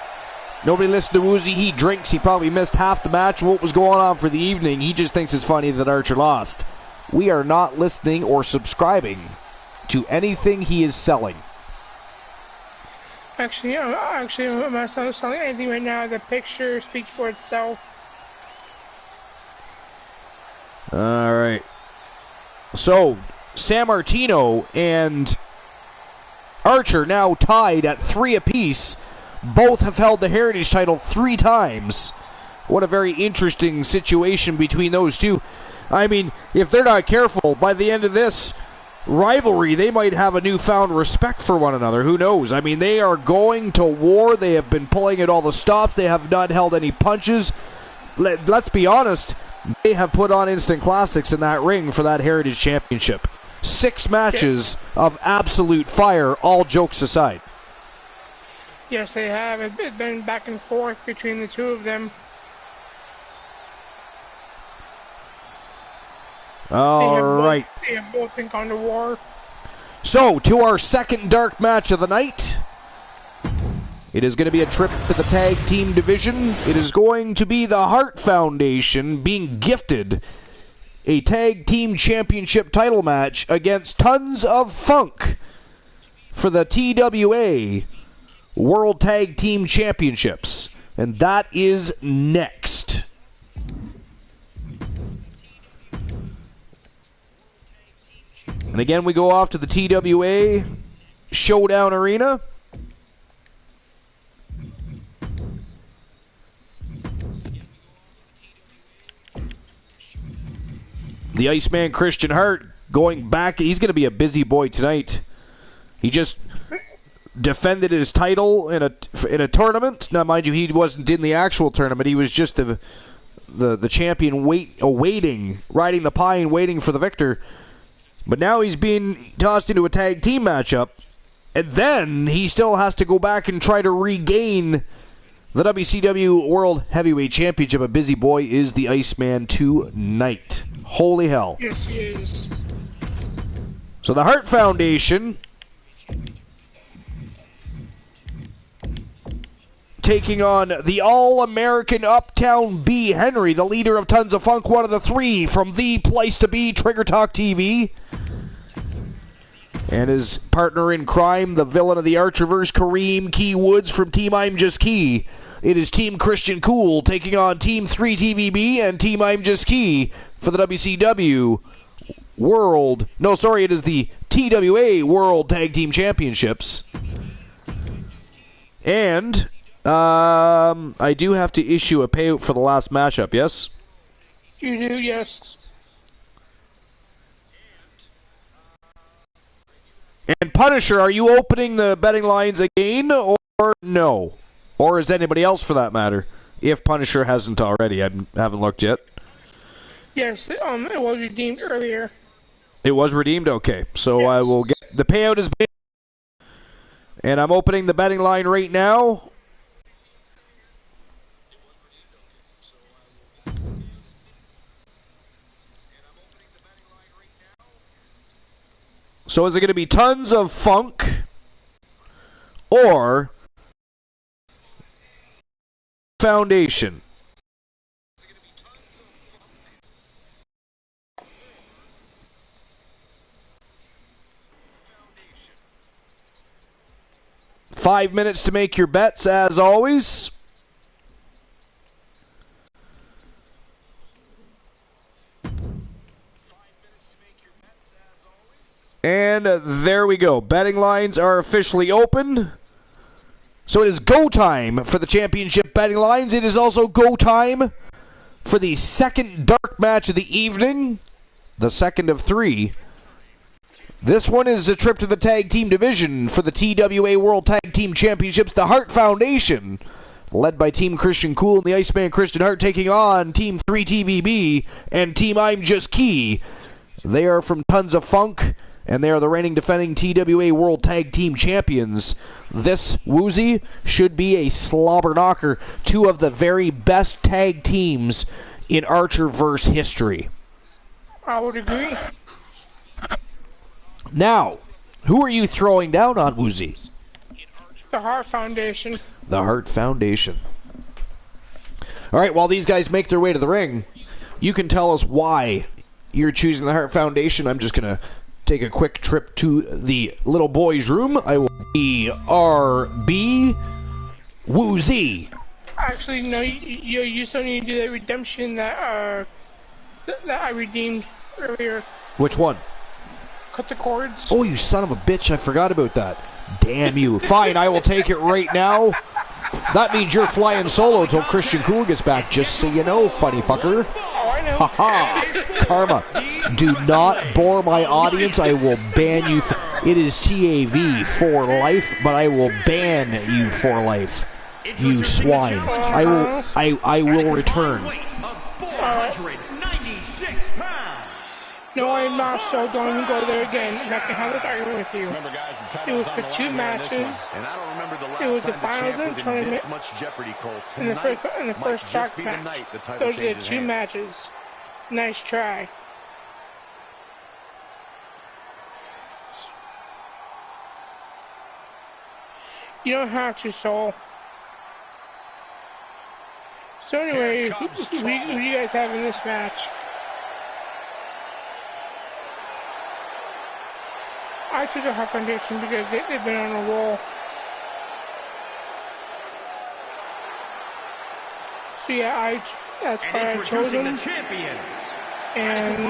Nobody listened to Woozy. He drinks. He probably missed half the match. What was going on for the evening? He just thinks it's funny that Archer lost. We are not listening or subscribing to anything he is selling. Actually, I'm not selling anything right now. The picture speaks for itself. All right. So, San Martino and Archer now tied at 3 apiece. Both have held the Heritage title 3 times. What a very interesting situation between those two. I mean, if they're not careful, by the end of this rivalry, they might have a newfound respect for one another. Who knows? I mean, they are going to war. They have been pulling at all the stops. They have not held any punches. Let's be honest. They have put on instant classics in that ring for that Heritage Championship. 6 matches of absolute fire, all jokes aside. Yes, they have. It's been back and forth between the two of them. All right. They have both been gone to war. So, to our second dark match of the night. It is going to be a trip to the tag team division. It is going to be the Hart Foundation being gifted a tag team championship title match against Tons of Funk for the TWA World Tag Team Championships. And that is next. And again, we go off to the TWA Showdown Arena. The Iceman Christian Hart going back. He's going to be a busy boy tonight. He just defended his title in a tournament. Now, mind you, he wasn't in the actual tournament. He was just the champion riding the pine, waiting for the victor. But now he's being tossed into a tag team matchup, and then he still has to go back and try to regain the WCW World Heavyweight Championship. A busy boy is the Iceman tonight. Holy hell. Yes, he is. So the Hart Foundation taking on the All-American Uptown B. Henry, the leader of Tons of Funk, one of the three from the place to be, Trigger Talk TV. And his partner in crime, the villain of the Archerverse, Kareem Key Woods from Team I'm Just Key. It is Team Christian Cool taking on Team 3TVB and Team I'm Just Key for the WCW World. No, sorry, it is the TWA World Tag Team Championships. And I do have to issue a payout for the last matchup, yes? You do, yes. And Punisher, are you opening the betting lines again, or no? Or is anybody else for that matter? If Punisher hasn't already. I haven't looked yet. Yes, it was redeemed earlier. It was redeemed? Okay. So yes. I will get... The payout is made. And I'm opening the betting line right now. So is it going to be Tons of Funk or Foundation? 5 minutes to make your bets, as always. And there we go. Betting lines are officially open. So it is go time for the championship betting lines. It is also go time for the second dark match of the evening. The second of three. This one is a trip to the tag team division for the TWA World Tag Team Championships. The Hart Foundation, led by Team Christian Cool and the Iceman Christian Hart, taking on Team 3TVB and Team I'm Just Key. They are from Tons of Funk, and they are the reigning defending TWA World Tag Team Champions. This, Woozy, should be a slobber knocker. Two of the very best tag teams in Archerverse history. I would agree. Now, who are you throwing down on, Woozy? The Hart Foundation. The Hart Foundation. All right, while these guys make their way to the ring, you can tell us why you're choosing the Hart Foundation. I'm just going to take a quick trip to the little boy's room. I will BRB Woozy. Actually, no, you still need to do that redemption that I redeemed earlier. Which one? Cut the cords. Oh, you son of a bitch, I forgot about that. Damn you. Fine, I will take it right now. That means you're flying solo until Christian Cool gets back, just so you know, funny fucker. Oh, I know. Haha. Karma. Do not bore my audience. I will ban you. It is TAV for life, but I will ban you for life. You swine. I will return. No, I'm not, so don't even go there again. I'm not going to have this argument with you. It was for two matches. It was the finals of the tournament and the first dark match. Those are the two matches. Nice try. You don't have to, Soul. So anyway, who do you guys have in this match? I choose the Hart Foundation because they've been on a roll. So yeah, that's why I chose them. And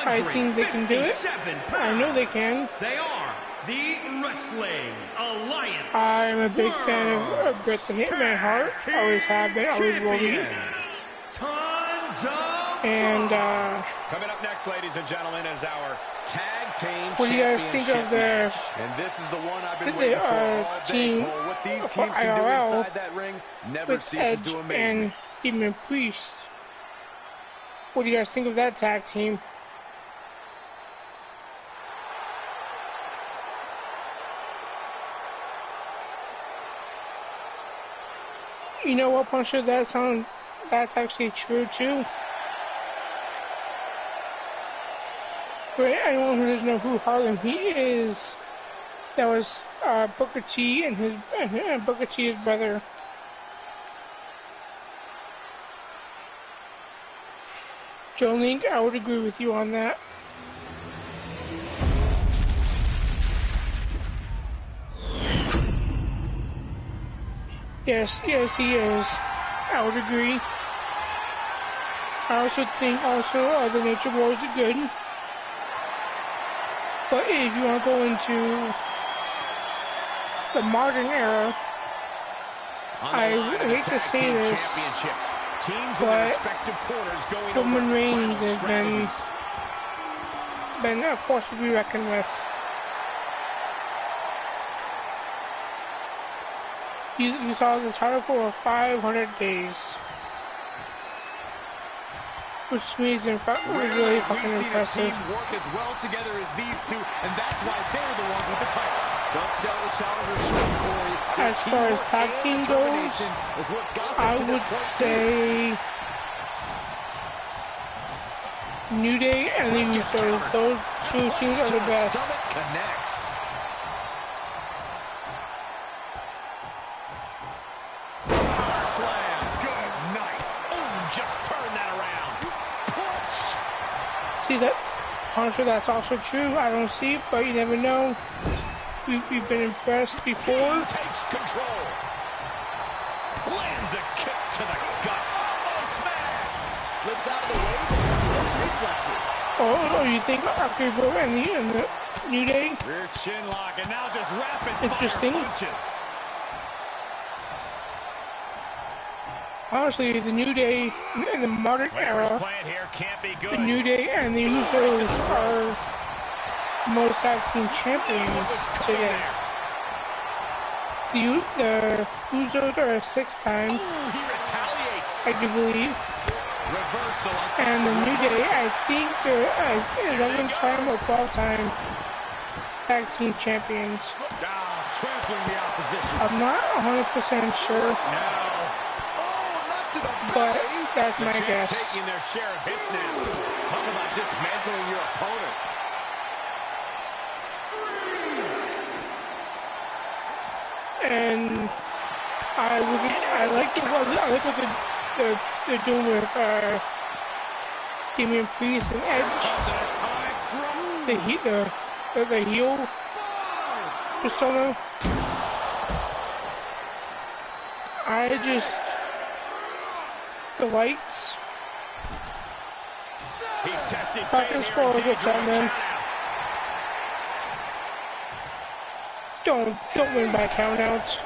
I think they can do it. I know they can. They are the Wrestling Alliance. I'm a big fan of Bret the Hitman Hart. Always have been, always will be. Tons of And coming up next, ladies and gentlemen, is our tag team what do you guys think of the and this is the one I've been waiting for all day. team What these for teams can do IRL inside that ring never with ceases Edge to amaze and me. Demon Priest? What do you guys think of that tag team? You know what, Punisher? That's actually true too. For anyone who doesn't know who Harlem Heat is, that was Booker T and Booker T's brother. Joe Link, I would agree with you on that. Yes, he is. I would agree. I also think the Nature Boys are good. But if you want to go into the modern era, I hate to say this, but Roman Reigns has been a force to be reckoned with. He saw the title for 500 days, which to me is really fucking impressive. Work as well together as these two, and that's why they're the ones with the titles. Don't sell the challengers short, Corey. As far as tag team goes, I would say New Day and the Usos. Those two teams are the best. Connects. Slam. Good night. Oh, just turn that around. Punch. See that, Punisher? That's also true. I don't see it, but you never know. We've been impressed before. He takes control. Lands a kick to the gut. Oh, smash. Slips out of the way. Reflexes. Oh, you think Kyle Brewer and the New Day? Rear chin lock, and now just rapid Interesting. fire punches. Honestly, the New Day in the modern era, Here can't be good. the New Day and the Usos are most tag team champions today. The Usos are a 6-time, He retaliates. I do believe. Reversal on top And the of New Day, reversal. I think they're 11-time or 12-time tag team champions. Trampling the opposition. I'm not 100% sure, but that's my guess. Taking their share of hits now. Talk about dismantling your opponent. And I like what they're doing with Damian Priest and Edge. The heel persona. The lights. He's testing Fucking spoil a good time, man. Don't win by countouts.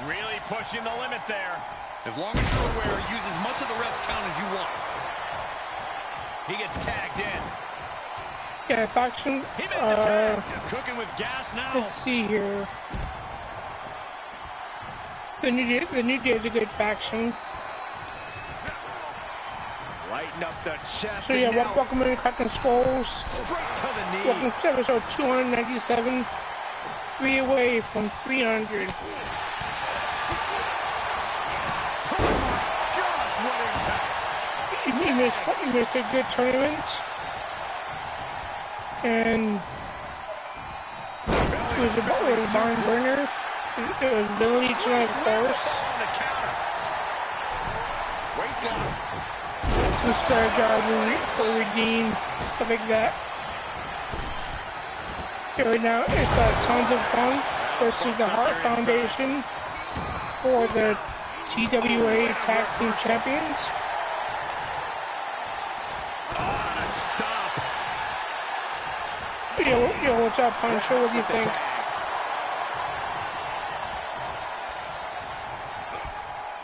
Really pushing the limit there. As long as you're aware, use as much of the ref's count as you want. He gets tagged in. Yeah, faction. He made the tag. Cooking with gas now. Let's see here. The New Day is a good faction. Lighten up the chest. So yeah, welcome in Captain Skulls. Straight to the knee. Welcome to episode 297. 3 away from 300. Gosh, what impact. You missed a good tournament. And it was a barn burner. It was Billy tonight, of course. On the counter. Waistlock. Some star job for Redeem, stuff like that. Okay, right now it's Tons of Fun versus the Heart Foundation for the TWA Tag Team Champions. Stop. Yo, what's up, Punisher? What do you think?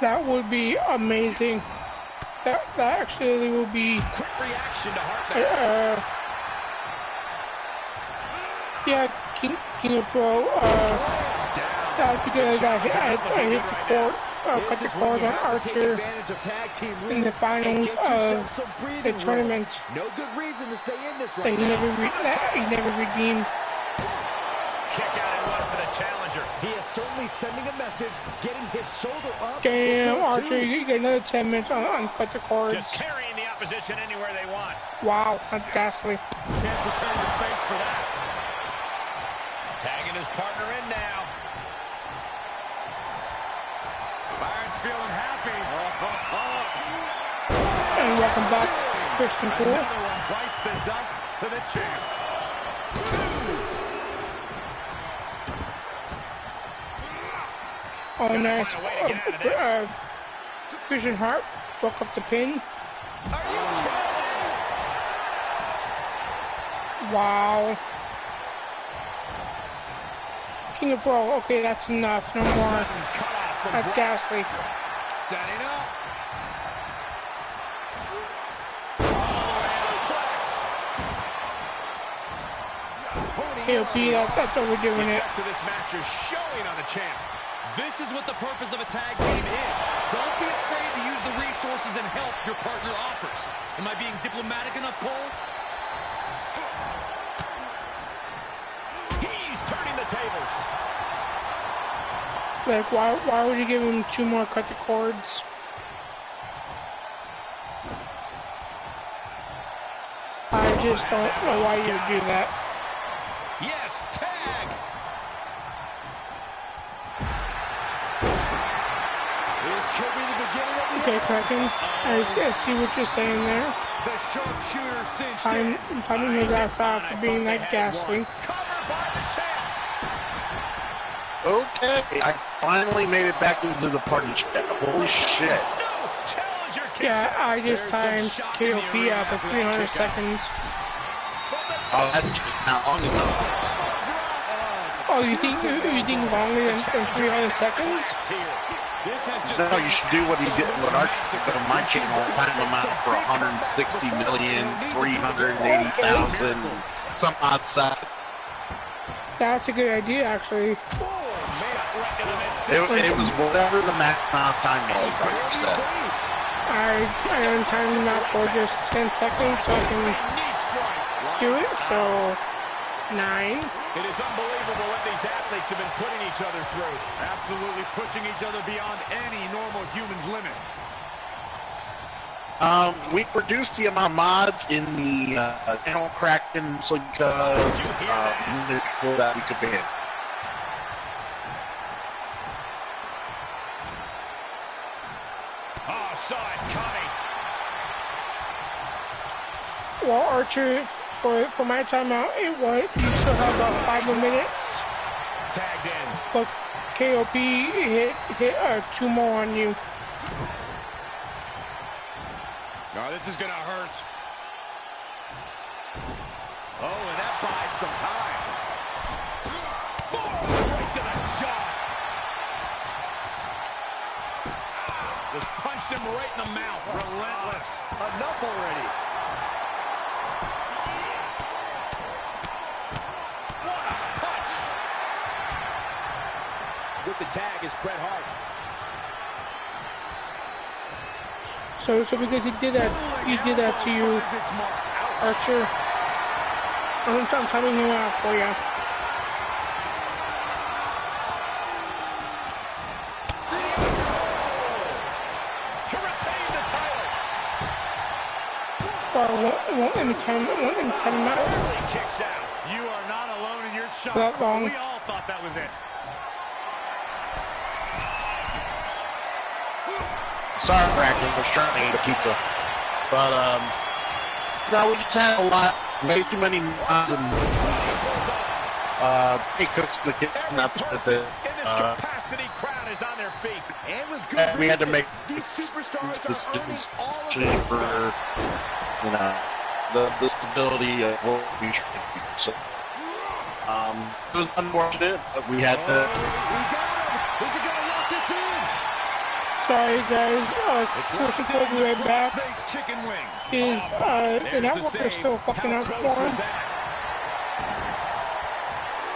That would be amazing. That actually will be Quick reaction to Hart there. Yeah, King of Pro, that's because I hit the court, cut the cord on Archer in the finals of the tournament. No good reason to stay in this That right he never redeemed. Kick out and one for the challenger. He is certainly sending a message, getting his shoulder up. Damn, Archer, you get another 10 minutes on cut the cords. Just carrying the opposition anywhere they want. Wow, that's ghastly. Can't prepare your face for that. Tagging his partner in now. Byron's feeling happy. And welcome back, Christian Poole. Another one bites the dust to the champ. Oh, nice. Christian Hart broke up the pin. Wow. King of Pro, okay, that's enough. No more. That's ghastly. Setting up. KOP, that's overdoing it. So this match is showing on the champ. This is what the purpose of a tag team is. Don't be afraid to use the resources and help your partner offers. Am I being diplomatic enough, Cole? He's turning the tables. Like, why would you give him 2 more cut the cords? I just don't know why you would do that. Yes, tag. This could be the beginning of the Okay, Kraken, I see what you're saying there. The sharpshooter cinched in. I'm finding his ass off for being that ghastly. Covered by the champ. Okay, I finally made it back into the party chat. Holy shit. No, challenger kicks Yeah, out. I just timed KOP out for 300 seconds. Oh, that's not long enough. Oh, you think longer than 300 seconds? No, you should do what he did, what Archie did on my channel, time him out for 160,380,000 some odd seconds. That's a good idea, actually. It was whatever the max amount of time was, Archie said. I untimed him out for just 10 seconds so I can do it, so 9. It is unbelievable what these athletes have been putting each other through. Absolutely pushing each other beyond any normal human's limits. We reduced the amount of mods in the channel Kraken because people that we could ban. Oh, saw it coming. Well, Archer, for my timeout, you still have about 5 more minutes. Tagged in. But KOP hit 2 more on you. Oh, this is gonna hurt. Oh, and that buys some time. Right to the jaw. Just punched him right in the mouth. Relentless. Enough already. What a punch. With the tag is Bret Hart. So because he did that to you, Archer. I'm timing him out for you. To retain the title. Well, won't let me time him out Early kicks out. You are not alone in your shock. that long. We all thought that was it. Sorry, Kraken, we're trying to eat a pizza. But, no, we just had a lot, way too many mods and, hey, cooks to get up with it. Capacity crowd is on their feet. And with good And we had to make these superstars decisions are earning all of for, you know, the stability of what we should do. So, it was unfortunate, but we had to. We got him! Is he gonna lock this in? Sorry guys, Christian will be right back. Chicken wing. The network is still fucking up for him.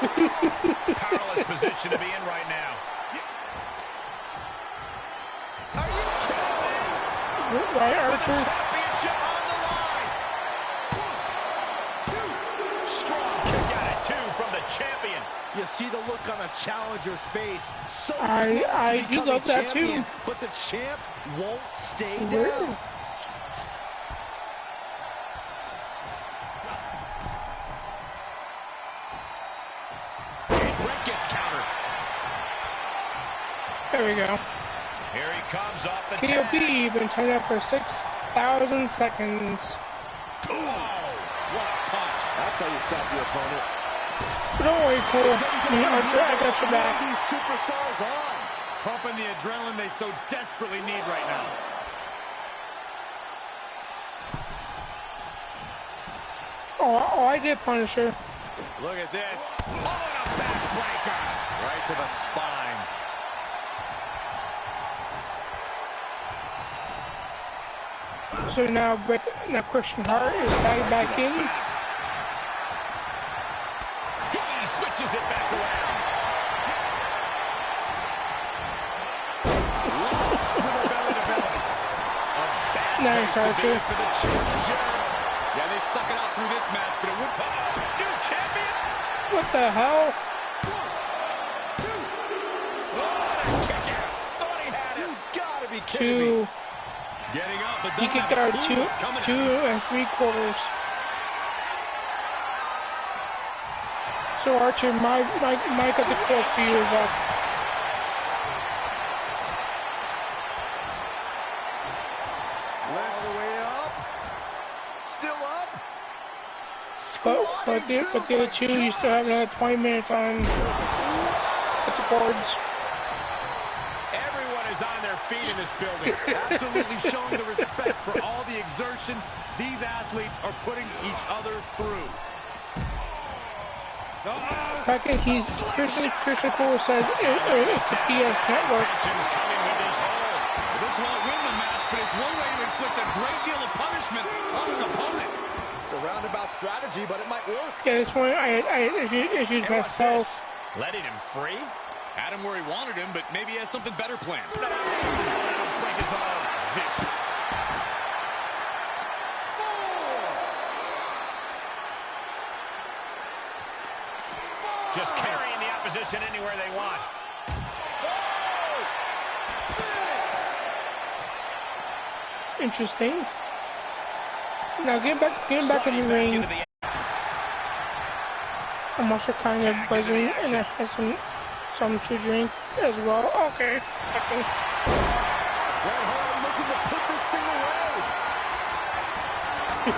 Powerless position to be in right now. Are you kidding me? Right, Archer? Championship on the line. 1, 2. Strong kick out at 2 from the champion. You see the look on the challenger's face. So I do love that too. But the champ won't stay down. And Brett gets countered. There we go. Here he comes off the KOP tag. been tied up for 6,000 seconds. Oh, what a punch. That's how you stop your opponent. But don't worry, Cole. Archer, I got your back. These superstars on. Pumping the adrenaline they so desperately need right now. Oh, I did punish her. Look at this. Oh, and a backbreaker. Right to the spine. So now Christian Hart is tagged back in. He switches it back around. Launch with a belly to belly. A bad Nice, place to be Archer. for the challenger. Yeah, they stuck it out through this match, but it would. New champion. What the hell? 1, 2. Oh, and a kick out. Thought he had it. You gotta be kidding me. 2. Getting up, but He doesn't kicked have a out clue what's coming 2 at him. 3/4. So Archer, my got the course for you is up. All the way up. Still up. But the other 2, you still have another 20 minutes on at the boards. Everyone is on their feet in this building. Absolutely showing the respect for all the exertion these athletes are putting each other through. Second, Christian Cole says it's the PS Network. Tension's coming with this hold. This won't win the match, but it's one way to inflict a great deal of punishment on an opponent. It's a roundabout strategy, but it might work. Yeah, this one I issues myself. Letting him free? Had him where he wanted him, but maybe he has something better planned. No, that'll break his arm. Vicious. 4. Just carrying the opposition anywhere they want. 5, 6. Interesting. Now get back in the ring. I'm also kind of buzzing, and I have some to drink as well. Okay. Bret Hart looking to put this thing away.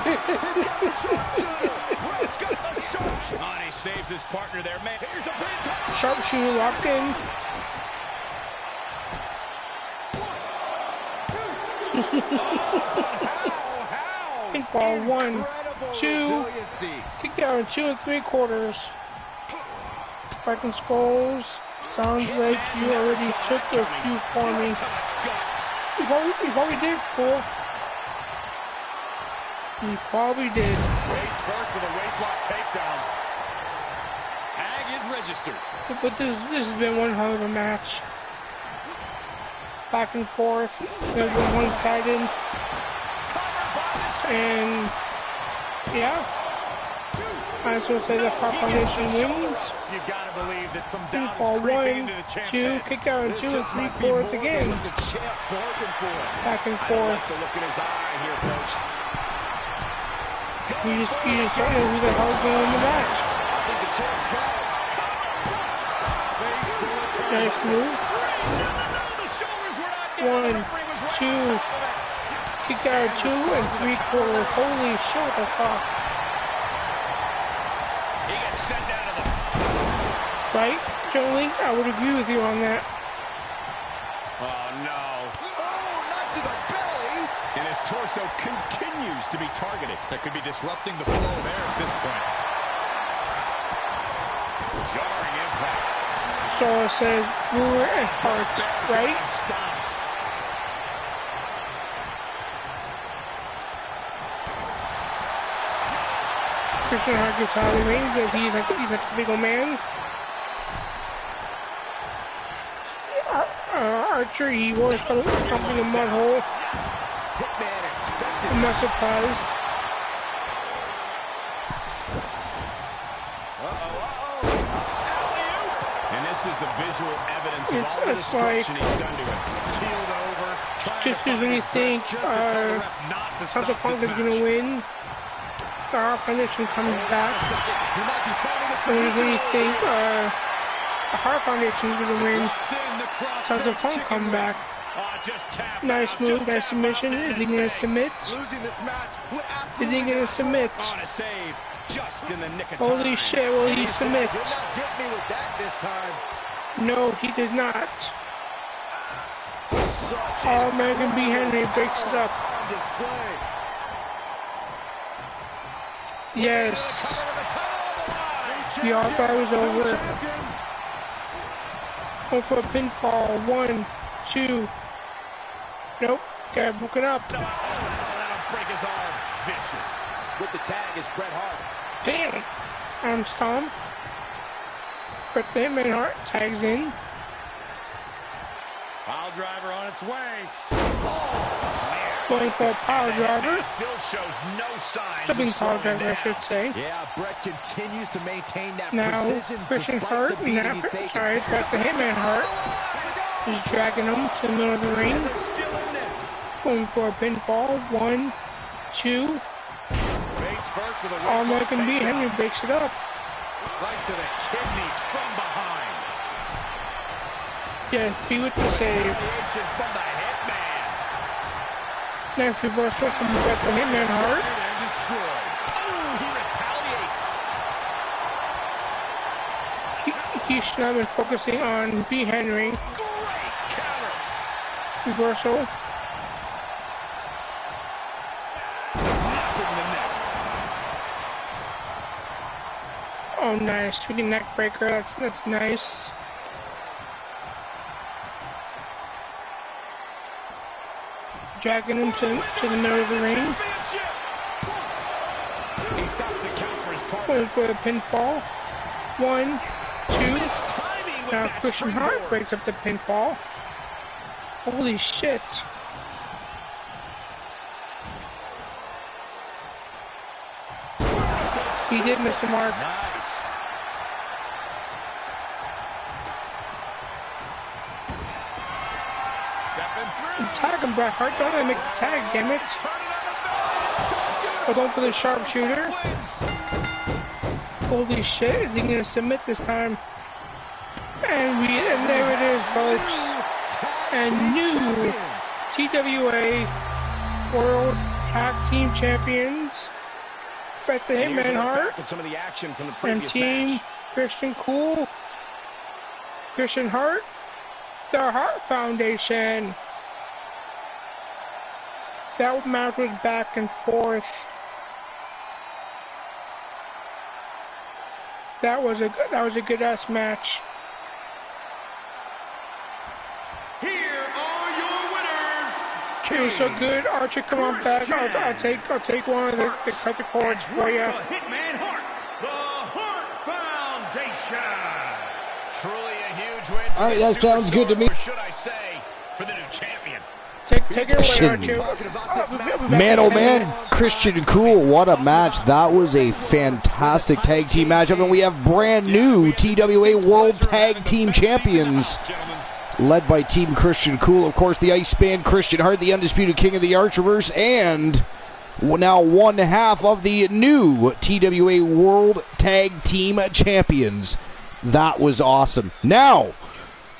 He's got the sharpshooter. Bret's got the sharpshooter. Oh, and he saves his partner there. Man, here's the pin. Sharpshooter locked in. 1, 2. Pinfall 1, 2. Resiliency. Kick down 2 3/4. Breaking skulls. Sounds like you already took a few for me. You probably did, Cole. You probably did. Face first with a waistlock takedown. Tag is registered. But this has been one hell of a match. Back and forth. It's been one-sided. And yeah, I just want to say that Proclamation wins. You've got to believe that some doubt Pinfall is creeping 1, into the champ's 2, head. kick down 2 and 3/4 again. The champ bargained for. Back and I like forth. the look in his eye here, Coach. You just don't know who the hell's going to win the match. I think the champ's got it. Face full of turn. Nice move. The shoulders were not down. 1, The referee was right 2, on top of it. kick down 2 and 3/4. Holy shit, what the fuck. He gets sent down to the... Right, Jolie? I would agree with you on that. Oh, no. Oh, not to the belly. And his torso continues to be targeted. That could be disrupting the flow of air at this point. Jarring impact. So it says Brewer and Hart, right? Stops. Christian Hart gets out of the ring because he's like a big old man. Archer, he was thumping a mud hole. I'm not surprised. And this is the visual evidence of all the destruction he's done to him. Keeled over. Just because when you think Santa Funk is going to win, the Hart Foundation comes back. And when you think the Hart Foundation is going to win, Santa Funk come back. Nice move, nice submission. Is he going to submit? Is he going to submit? Holy shit, will he submit? No, he does not. All-American B. Henry breaks it up. Yes. We all thought it was over. Going for a pinfall. 1, 2. Nope. Got broken up. That'll break his arm. Vicious. With the tag is Bret Hart. Damn. Arm stomp. But the Hitman Hart tags in. Pile driver on its way. Going for a pile driver. Still shows no signs. Jumping pile driver, I should say. Yeah, Bret continues to maintain that now, precision. Christian Hart, but the Hitman Hart is dragging him to the middle of the ring. Going for a pinfall. 1, 2. All-American B. Henry breaks it up. Right to the kidneys from behind. Yeah, B with the save. From the Hitman. Nice reversal from the Hitman Hart. He retaliates. He should not have been focusing on B. Henry. Great counter. Reversal. Oh, nice. Tweaking neck breaker. That's nice. Dragging him to the middle of the ring. Going for the pinfall. 1, 2. Now Christian Hart breaks up the pinfall. Holy shit. He did miss the mark. Tag him, Bret Hart. Don't let him make the tag, damn it. We're going for the sharpshooter. Holy shit, is he going to submit this time? And there it is, folks. And new TWA World Tag Team Champions. Bret the Hitman Hart. And Team Christian Cool. Christian Hart. The Hart Foundation. That match was back and forth. That was a good ass match. Here are your winners. It was so good. Archer, come on back. I'll take one of the cut the cords for you. Hitman Hart, the Hart Foundation. Truly a huge win. All right, that sounds good to me. Or should I say, for the new champion. Take it away, Archer. Man, oh man, Christian Cool, what a match. That was a fantastic tag team matchup, and we have brand new TWA World Tag Team Champions, led by Team Christian Cool. Of course, the Ice Band, Christian Hart, the Undisputed King of the Archerverse, and now one half of the new TWA World Tag Team Champions. That was awesome. Now,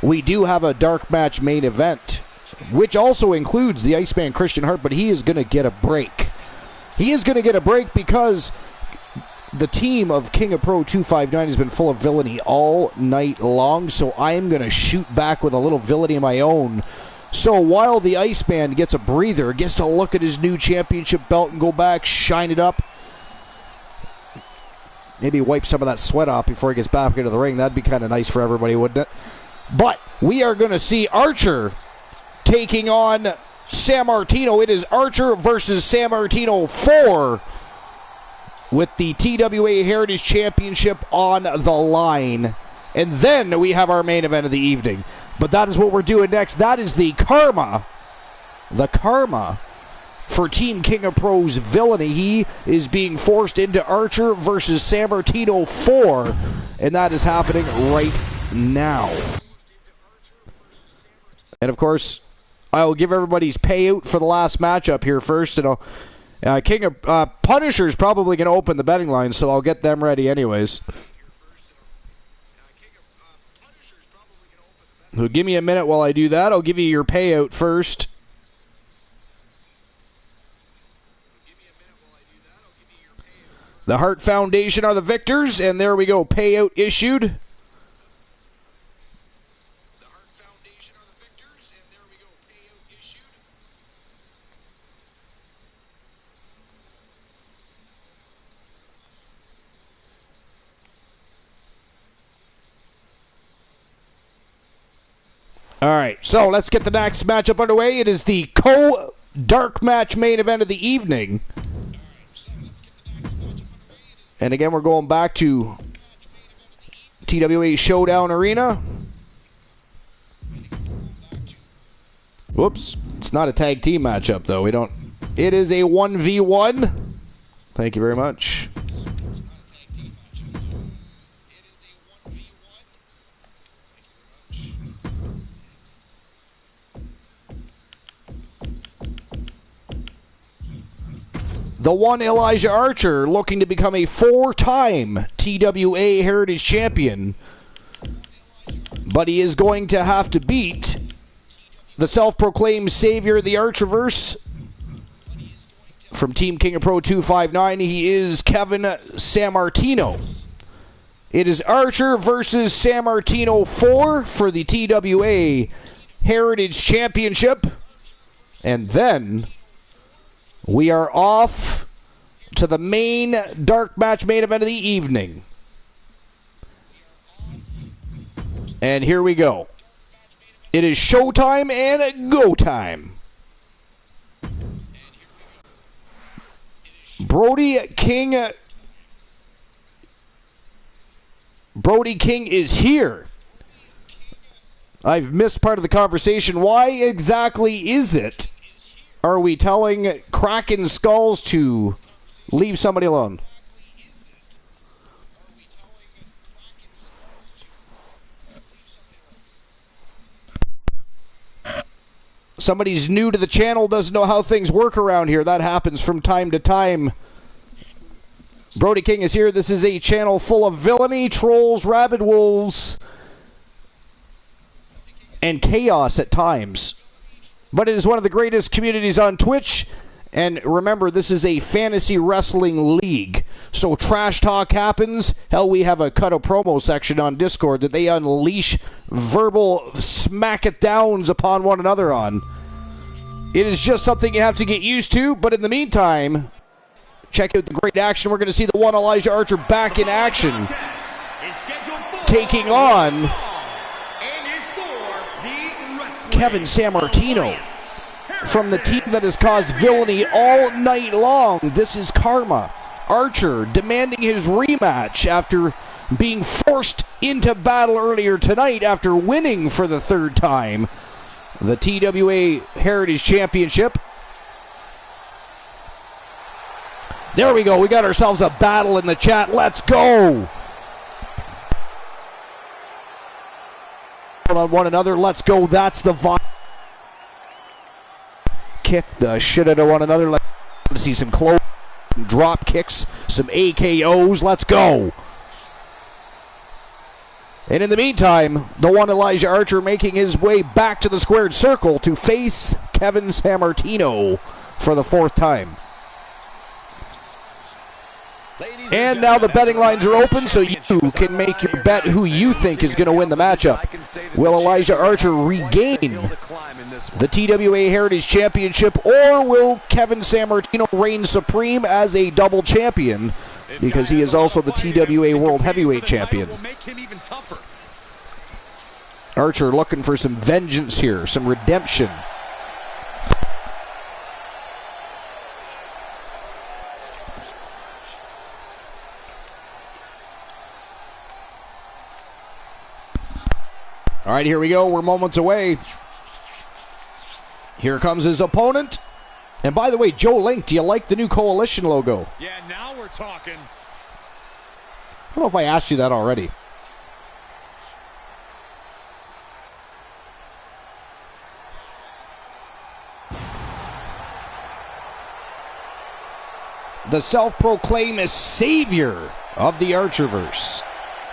we do have a dark match main event, which also includes the Iceman Christian Hart, but he is going to get a break. He is going to get a break because the team of King of Pro 259 has been full of villainy all night long, so I am going to shoot back with a little villainy of my own. So while the Iceman gets a breather, gets to look at his new championship belt and go back, shine it up, maybe wipe some of that sweat off before he gets back into the ring. That'd be kind of nice for everybody, wouldn't it? But we are going to see Archer taking on San Martino. It is Archer versus San Martino for with the TWA Heritage Championship on the line. And then we have our main event of the evening. But that is what we're doing next. That is the Karma for Team King of Pro's Villainy. He is being forced into Archer versus San Martino 4. And that is happening right now. And of course, I'll give everybody's payout for the last matchup here first. And Punisher's probably going to open the betting line, so I'll get them ready anyways. So give me a minute while I do that. I'll give you your payout first. The Hart Foundation are the victors, and there we go. Payout issued. All right, so let's get the next matchup underway. It is the co-dark match main event of the evening. And again, we're going back to TWA Showdown Arena. Whoops, it's not a tag team matchup though. It is a 1v1. Thank you very much. The one Elijah Archer looking to become a 4-time TWA Heritage Champion. But he is going to have to beat the self-proclaimed savior of the Archerverse from Team King of Pro 259. He is Kevin San Martino. It is Archer versus San Martino 4 for the TWA Heritage Championship. And then we are off to the main dark match main event of the evening. And here we go. It is showtime and go time. Brody King is here. I've missed part of the conversation. Why exactly is it? Are we telling Kraken Skulls to leave somebody alone? Somebody's new to the channel, doesn't know how things work around here. That happens from time to time. Brody King is here. This is a channel full of villainy, trolls, rabid wolves, and chaos at times. But it is one of the greatest communities on Twitch. And remember, this is a fantasy wrestling league. So trash talk happens. Hell, we have a cut a promo section on Discord that they unleash verbal smack it downs upon one another on. It is just something you have to get used to. But in the meantime, check out the great action. We're going to see the one Elijah Archer back in action, taking on Kevin San Martino from the team that has caused villainy all night long. This is Karma. Archer demanding his rematch after being forced into battle earlier tonight after winning for the 3rd time the TWA Heritage Championship. There we go. We got ourselves a battle in the chat. Let's go. On one another. Let's go. That's the vibe. Kick the shit out of one another. Let's see some close drop kicks, some AKOs. Let's go. And in the meantime, the one Elijah Archer making his way back to the squared circle to face Kevin San Martino for the 4th time. And now the betting lines are open, so you can make your bet who you think is going to win the matchup. Will Elijah Archer regain the TWA Heritage Championship, or will Kevin San Martino reign supreme as a double champion, because he is also the TWA World Heavyweight Champion? Archer looking for some vengeance here, some redemption. All right, here we go. We're moments away. Here comes his opponent. And by the way, Joe Link, do you like the new Coalition logo? Yeah, now we're talking. I don't know if I asked you that already. The self-proclaimed savior of the Archerverse,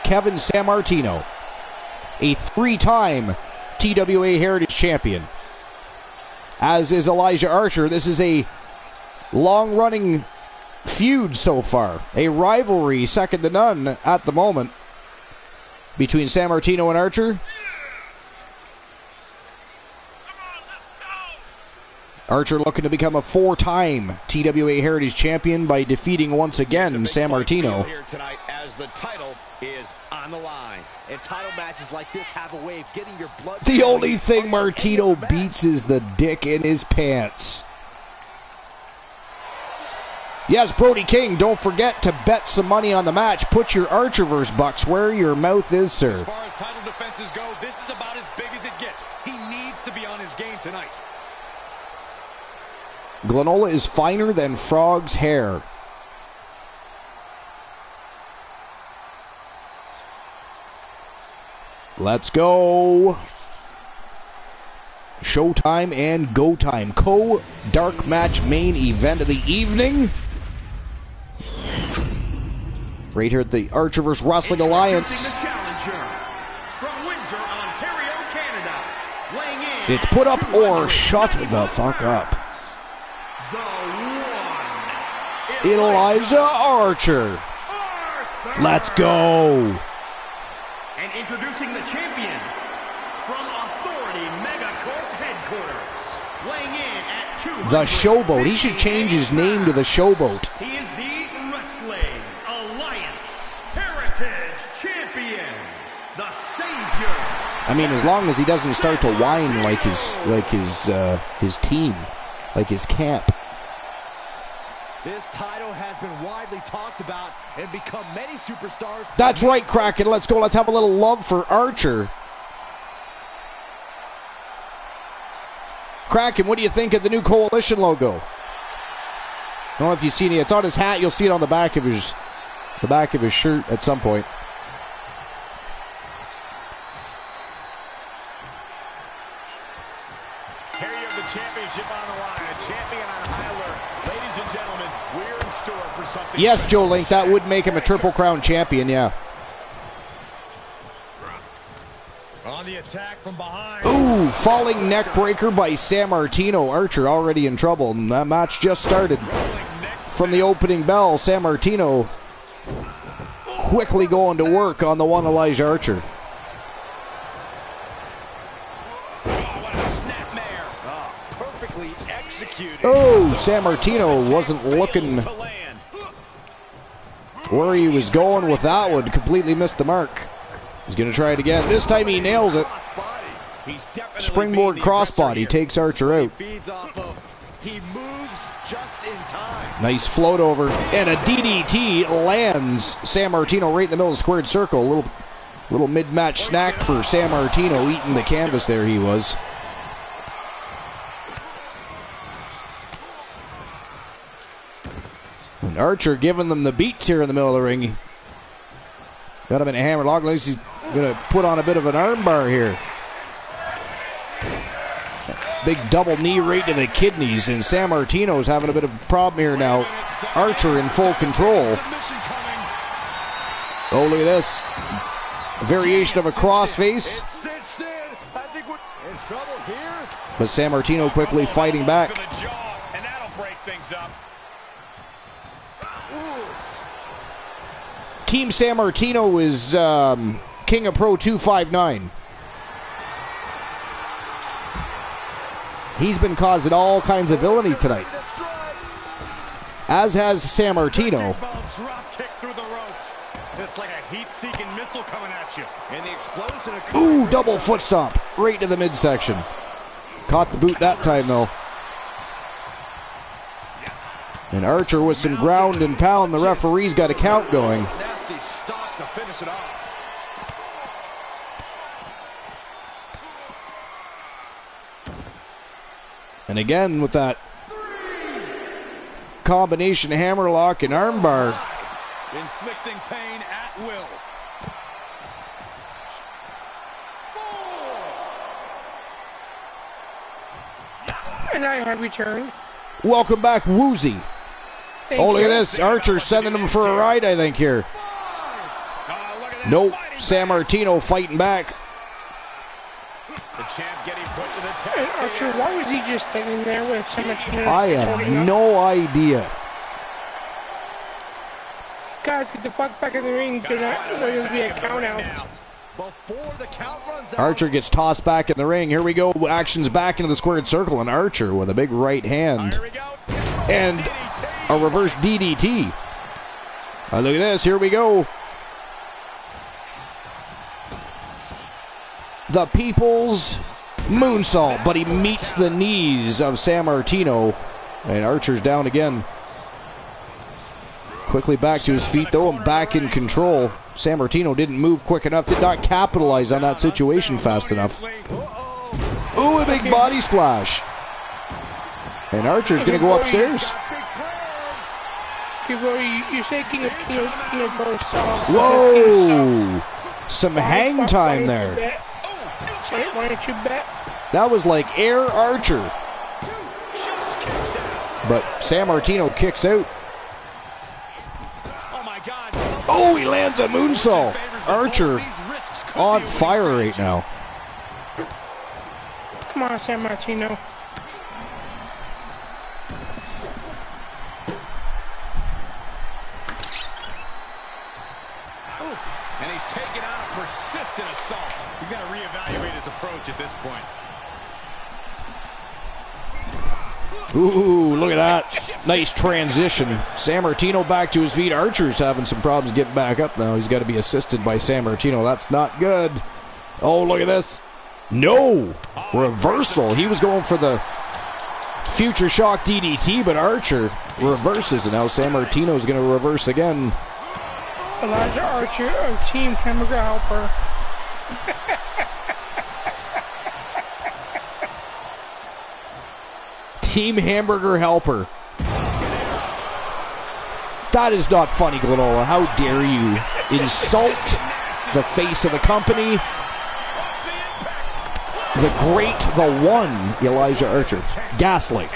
Kevin San Martino, a 3-time TWA Heritage Champion. As is Elijah Archer. This is a long-running feud so far. A rivalry second to none at the moment between San Martino and Archer. Archer looking to become a 4-time TWA Heritage Champion by defeating once again San Martino. Here tonight as the title is on the line. And title matches like this have a way of getting your blood. The only thing Martino beats is the dick in his pants. Yes, Brody King, don't forget to bet some money on the match. Put your Archerverse bucks where your mouth is, sir. As far as title defenses go, this is about as big as it gets. He needs to be on his game tonight. Glenola is finer than Frog's hair. Let's go. Showtime and go time. Co-dark match main event of the evening. Right here at the Archerverse Wrestling Alliance. The challenger from Windsor, Ontario, Canada, weighing in It's put up or shut the fuck up. the one, Elijah Archer. Let's go. And introducing the champion from Authority Megacorp Headquarters, weighing in at 200. The Showboat. He should change his name to the Showboat. He is the Wrestling Alliance Heritage Champion, the Savior. I mean, as long as he doesn't start to whine like his team, like his camp. This title has been widely talked about and become many superstars. That's right, Kraken. Let's go. Let's have a little love for Archer. Kraken, what do you think of the new Coalition logo? I don't know if you've seen it. It's on his hat. You'll see it on the back of his shirt at some point. Here you have the championship on the line. A champion on high alert. Ladies and gentlemen, we're in store for something. Yes, Joe Link, that would make him a Triple Crown champion, yeah. On the attack from behind. Ooh, falling neck breaker by San Martino. Archer already in trouble, and that match just started. From the opening bell, San Martino quickly going to work on the one Elijah Archer. Perfectly executed. Oh, San Martino wasn't looking where he was going with that one. Completely missed the mark. He's going to try it again. This time he nails it. Springboard crossbody takes Archer out. He moves just in time. Nice float over. And a DDT lands San Martino right in the middle of the squared circle. Little mid-match snack for San Martino, eating the canvas there he was. And Archer giving them the beats here in the middle of the ring. Got him in a hammer lock. Looks he's going to put on a bit of an armbar here. Big double knee right to the kidneys, and San Martino's having a bit of a problem here now. Archer in full control. Oh, look at this. A variation of a crossface. But San Martino quickly fighting back. And that'll break things up. Team San Martino is King of Pro 259. He's been causing all kinds of villainy tonight. As has San Martino. Drop kick through the ropes. It's like a heat-seeking missile coming at you. And the explosion. Ooh, double foot stomp right to the midsection. Caught the boot that time though. And Archer with some ground and pound. The referee's got a count going. Nasty stop to finish it off. And again with that combination hammerlock and armbar. Inflicting pain at will. 4. And I have returned. Welcome back, Woozy. Oh, look at this. Archer sending him for a ride, I think, here. Nope. San Martino fighting back. The champ getting put to the test. And Archer, why was he just standing there with San Martino? I have no idea. Guys, get the fuck back in the ring. There'll be a count out. Before the count runs out. Archer gets tossed back in the ring. Here we go. Action's back into the squared circle, and Archer with a big right hand. And a reverse DDT. Look at this. Here we go. The People's Moonsault, but he meets the knees of San Martino, and Archer's down again. Quickly back to his feet, though, and back in control. San Martino didn't move quick enough, did not capitalize on that situation fast enough. Ooh, a big body splash. And Archer's going to go upstairs. You're saying King of Pro songs. Whoa! Some hang time there. Why don't you bet? That was like Air Archer. But San Martino kicks out. Oh, he lands a moonsault. Archer on fire right now. Come on, San Martino. And he's taken on a persistent assault. He's got to reevaluate his approach at this point. Ooh, look at that. Nice transition. San Martino back to his feet. Archer's having some problems getting back up now. He's got to be assisted by San Martino. That's not good. Oh, look at this. No. Reversal. He was going for the future shock DDT, but Archer reverses, and now San Martino's going to reverse again. Elijah Archer of Team Hamburger Helper. Team Hamburger Helper. That is not funny, Glenola. How dare you insult the face of the company? The great, the one, Elijah Archer. Gaslight.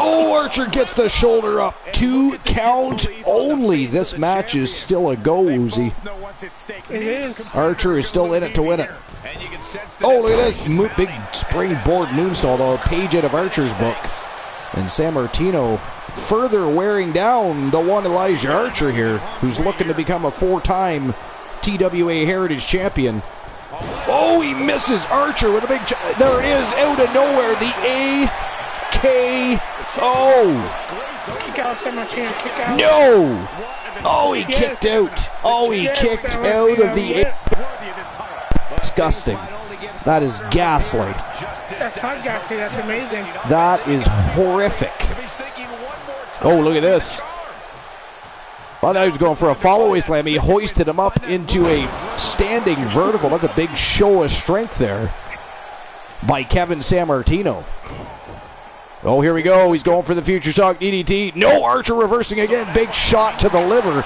Oh, Archer gets the shoulder up. 2 count only. This match is still a go, Uzi. It is. Archer is still in it to win it. Oh, look at this. Big springboard moonsault, though. A page out of Archer's book. And San Martino further wearing down the one Elijah Archer here, who's looking to become a 4-time TWA Heritage Champion. Oh, he misses Archer with a big... There it is, out of nowhere. The AKO. Kick out, San Martino. Kick out. No. Oh, he kicked out. Oh, he kicked out of the... Disgusting. That is ghastly. That's not ghastly. That's amazing. That is horrific. Oh, look at this. Well, that he was going for a follow-away slam. He hoisted him up into a standing vertical. That's a big show of strength there by Kevin San Martino. Oh, here we go. He's going for the future shock DDT. No, Archer reversing again. Big shot to the liver.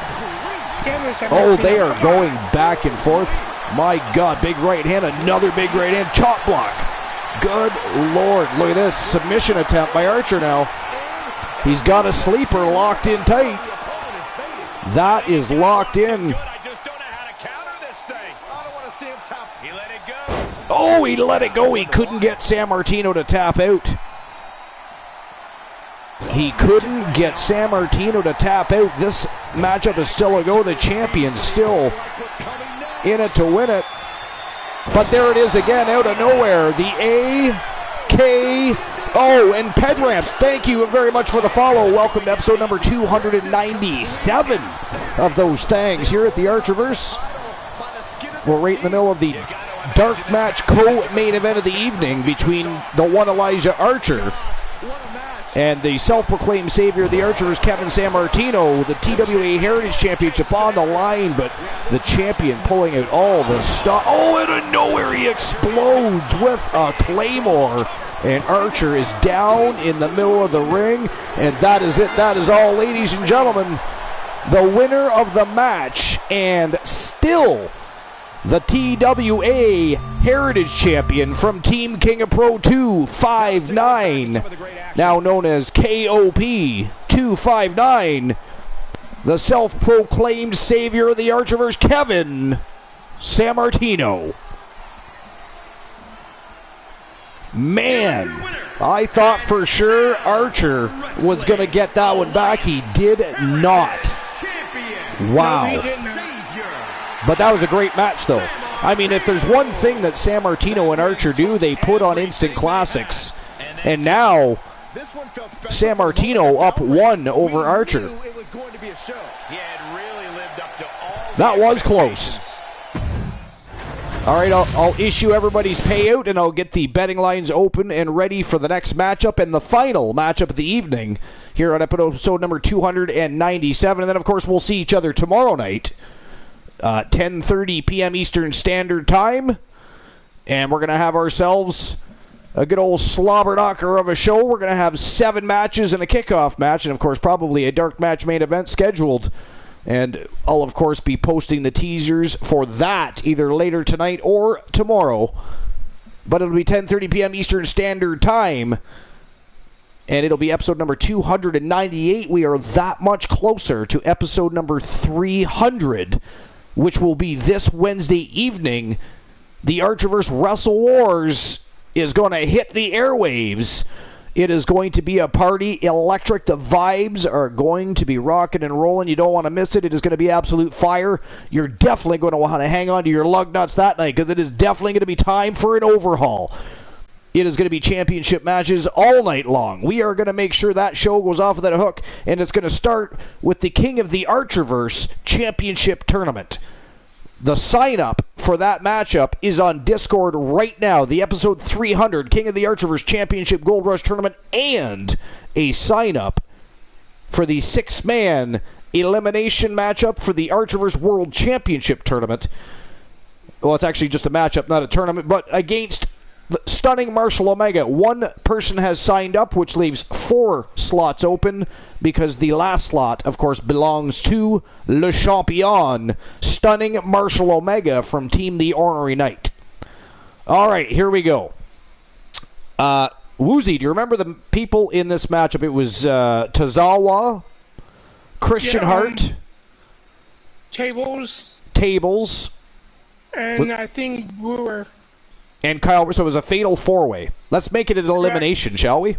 Oh, they are going back and forth. My God, big right hand. Another big right hand. Chop block. Good Lord. Look at this. Submission attempt by Archer now. He's got a sleeper locked in tight. That is locked in. Oh, he let it go. He couldn't get San Martino to tap out. He couldn't get San Martino to tap out. This matchup is still a go. The champion's still in it to win it. But there it is again, out of nowhere. The AKO and Pedramps. Thank you very much for the follow. Welcome to episode number 297 of those things here at the Archerverse. We're right in the middle of the dark match co-main event of the evening between the one Elijah Archer And the self-proclaimed savior of the Archers, Kevin San Martino, the TWA Heritage Championship on the line, but the champion pulling out all the stuff. Oh, out of nowhere he explodes with a Claymore. And Archer is down in the middle of the ring. And that is it. That is all, ladies and gentlemen. The winner of the match, and still the TWA Heritage Champion from Team King of Pro 259, now known as KOP 259, the self-proclaimed savior of the Archerverse, Kevin San Martino. Man, I thought for sure Archer was going to get that one back. He did not. Wow. But that was a great match, though. I mean, if there's one thing that San Martino and Archer do, they put on instant classics. And now, San Martino up 1 over Archer. That was close. All right, I'll issue everybody's payout, and I'll get the betting lines open and ready for the next matchup and the final matchup of the evening here on episode number 297. And then, of course, we'll see each other tomorrow night. 10:30 p.m. Eastern Standard Time, and we're going to have ourselves a good old slobber knocker of a show. We're going to have 7 matches and a kickoff match, and of course probably a dark match main event scheduled, and I'll of course be posting the teasers for that either later tonight or tomorrow, but it'll be 10:30 p.m. Eastern Standard Time, and it'll be episode number 298. We are that much closer to episode number 300, which will be this Wednesday evening. The Archerverse Wrestle Wars is going to hit the airwaves. It is going to be a party, electric. The vibes are going to be rocking and rolling. You don't want to miss it. It is going to be absolute fire. You're definitely going to want to hang on to your lug nuts that night, because it is definitely going to be time for an overhaul. It is going to be championship matches all night long. We are going to make sure that show goes off of that hook, and it's going to start with the King of the Archerverse Championship Tournament. The sign-up for that matchup is on Discord right now. The episode 300 King of the Archerverse Championship Gold Rush Tournament, and a sign-up for the 6-man elimination matchup for the Archerverse World Championship Tournament. Well, it's actually just a matchup, not a tournament, but against Stunning Marshall Omega. 1 person has signed up, which leaves 4 slots open, because the last slot, of course, belongs to Le Champion, Stunning Marshall Omega from Team The Ornery Knight. All right, here we go. Woozy, do you remember the people in this matchup? It was Tozawa, Christian Hart, Tables, and I think Brewer. And Kyle, so it was a fatal 4-way. Let's make it an elimination, shall we?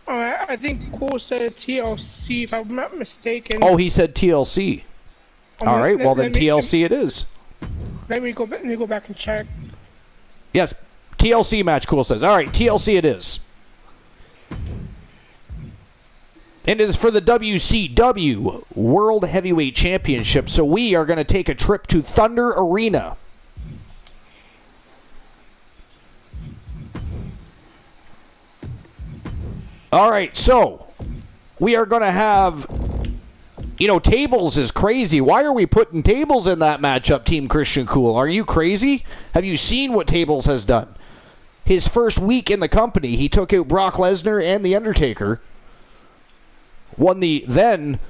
I think Cole said TLC, if I'm not mistaken. Oh, he said TLC. All right, well then TLC it is. Let me go back and check. Yes, TLC match, Cool says. All right, TLC it is. And it is for the WCW World Heavyweight Championship, so we are going to take a trip to Thunder Arena. All right, so we are going to have, Tables is crazy. Why are we putting Tables in that matchup, Team Christian Cool? Are you crazy? Have you seen what Tables has done? His first week in the company, he took out Brock Lesnar and The Undertaker, won the then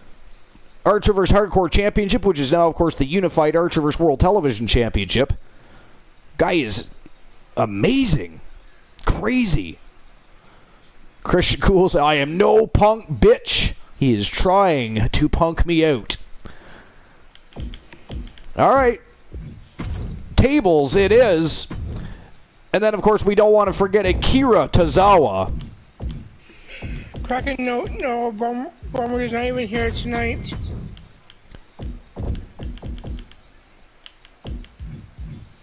Archerverse Hardcore Championship, which is now, of course, the Unified Archerverse World Television Championship. Guy is amazing. Crazy. Christian Cool says, I am no punk bitch. He is trying to punk me out. All right. Tables it is. And then, of course, we don't want to forget Akira Tozawa. Kraken, no, Bomber is not even here tonight.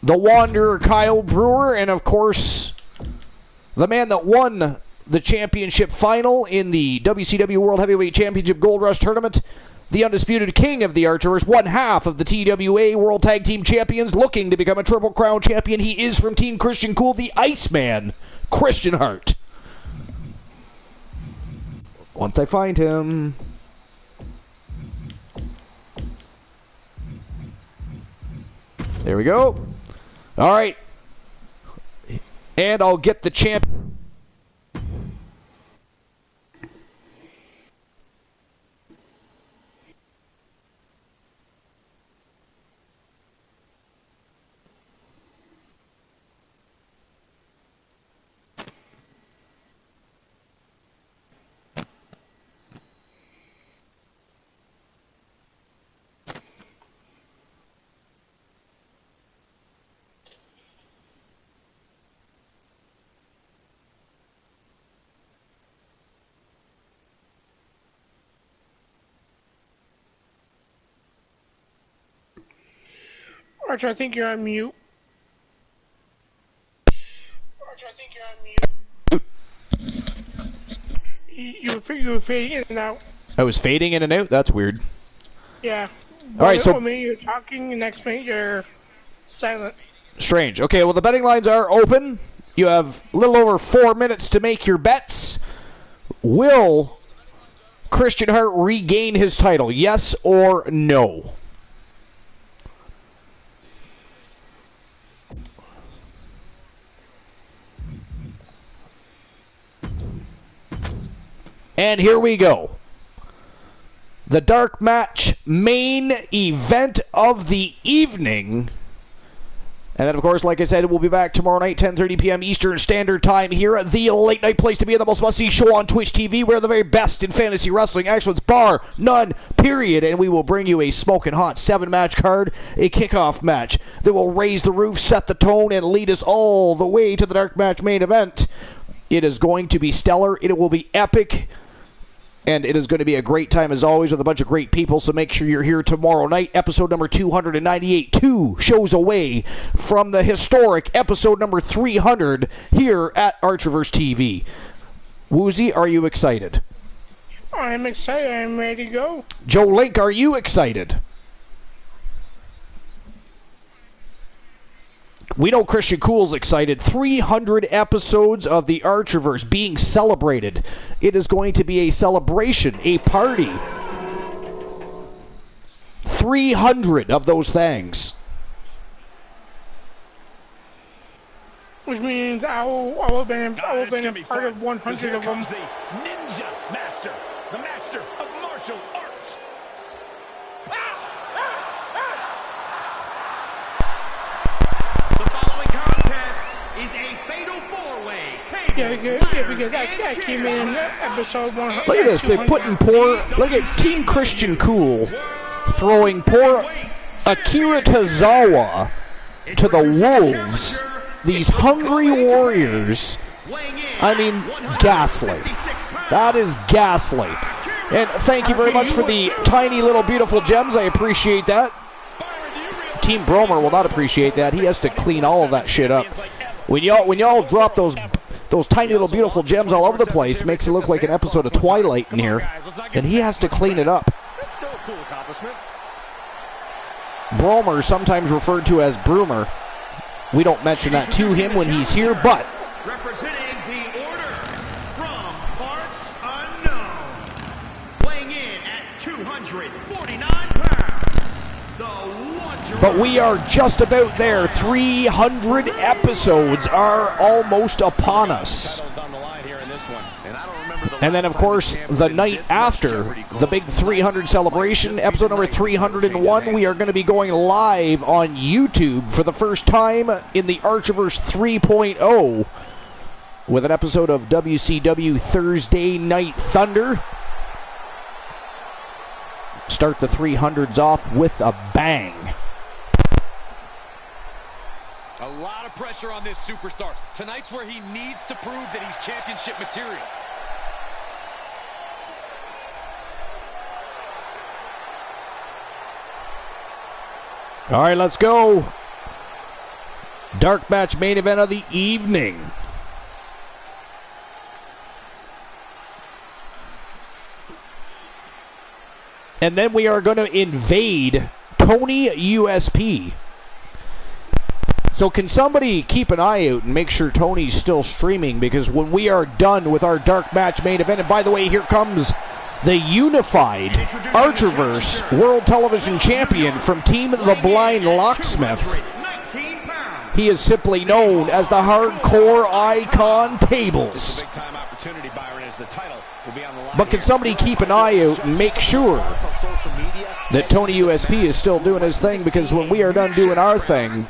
The Wanderer, Kyle Brewer, and, of course, the man that won the championship final in the WCW World Heavyweight Championship Gold Rush Tournament, the undisputed king of the Archers, 1/2 of the TWA World Tag Team Champions, looking to become a Triple Crown champion. He is from Team Christian Cool, the Iceman, Christian Hart. Once I find him. There we go. All right. And I'll get the champ. Arch, I think you're on mute. You were fading in and out. I was fading in and out? That's weird. Yeah. All right, so... One minute you're talking, the next minute you're silent. Strange. Okay, well, the betting lines are open. You have a little over 4 minutes to make your bets. Will Christian Hart regain his title? Yes or no? And here we go. The dark match main event of the evening. And then, of course, like I said, we'll be back tomorrow night, 10:30 p.m. Eastern Standard Time here at the late night place to be, the most must-see show on Twitch TV. We're the very best in fantasy wrestling excellence, bar none, period. And we will bring you a smoking hot 7-match card, a kickoff match that will raise the roof, set the tone, and lead us all the way to the dark match main event. It is going to be stellar. It will be epic. And it is going to be a great time, as always, with a bunch of great people, so make sure you're here tomorrow night. Episode number 298, 2 shows away from the historic episode number 300 here at Archerverse TV. Woozy, are you excited? I'm excited. I'm ready to go. Joe Link, are you excited? We know Christian Cool's excited. 300 episodes of the Archerverse being celebrated. It is going to be a celebration, a party. 300 of those things. Which means I will have been a part of 100 of them. The Ninja Master, the master of martial arts. Is a fatal 4-way. Because I came in episode 100. Look at this. They're putting poor... Look at Team Christian Cool throwing poor Akira Tozawa to the wolves. These hungry warriors. I mean, ghastly. That is ghastly. And thank you very much for the tiny little beautiful gems. I appreciate that. Team Bromer will not appreciate that. He has to clean all of that shit up. When y'all drop those tiny little beautiful gems all over the place, makes it look like an episode of Twilight in here, and he has to clean it up. That's still a cool accomplishment. Bromer, sometimes referred to as Broomer. We don't mention that to him when he's here, but... Representing the order from parts unknown, weighing in at 249 pounds, the Wonder. But we are just about there. 300 episodes are almost upon us. And then, of course, the night after the big 300 celebration, episode number 301, we are going to be going live on YouTube for the first time in the Archerverse 3.0 with an episode of WCW Thursday Night Thunder. Start the 300s off with a bang. A lot of pressure on this superstar. Tonight's where he needs to prove that he's championship material. All right, let's go. Dark match main event of the evening. And then we are going to invade Tony USP. So can somebody keep an eye out and make sure Tony's still streaming, because when we are done with our dark match main event, and by the way, here comes the unified Archerverse World Television Champion from Team The Blind Locksmith. He is simply known as the Hardcore Icon Tables. But can somebody keep an eye out and make sure that Tony USP is still doing his thing, because when we are done doing our thing,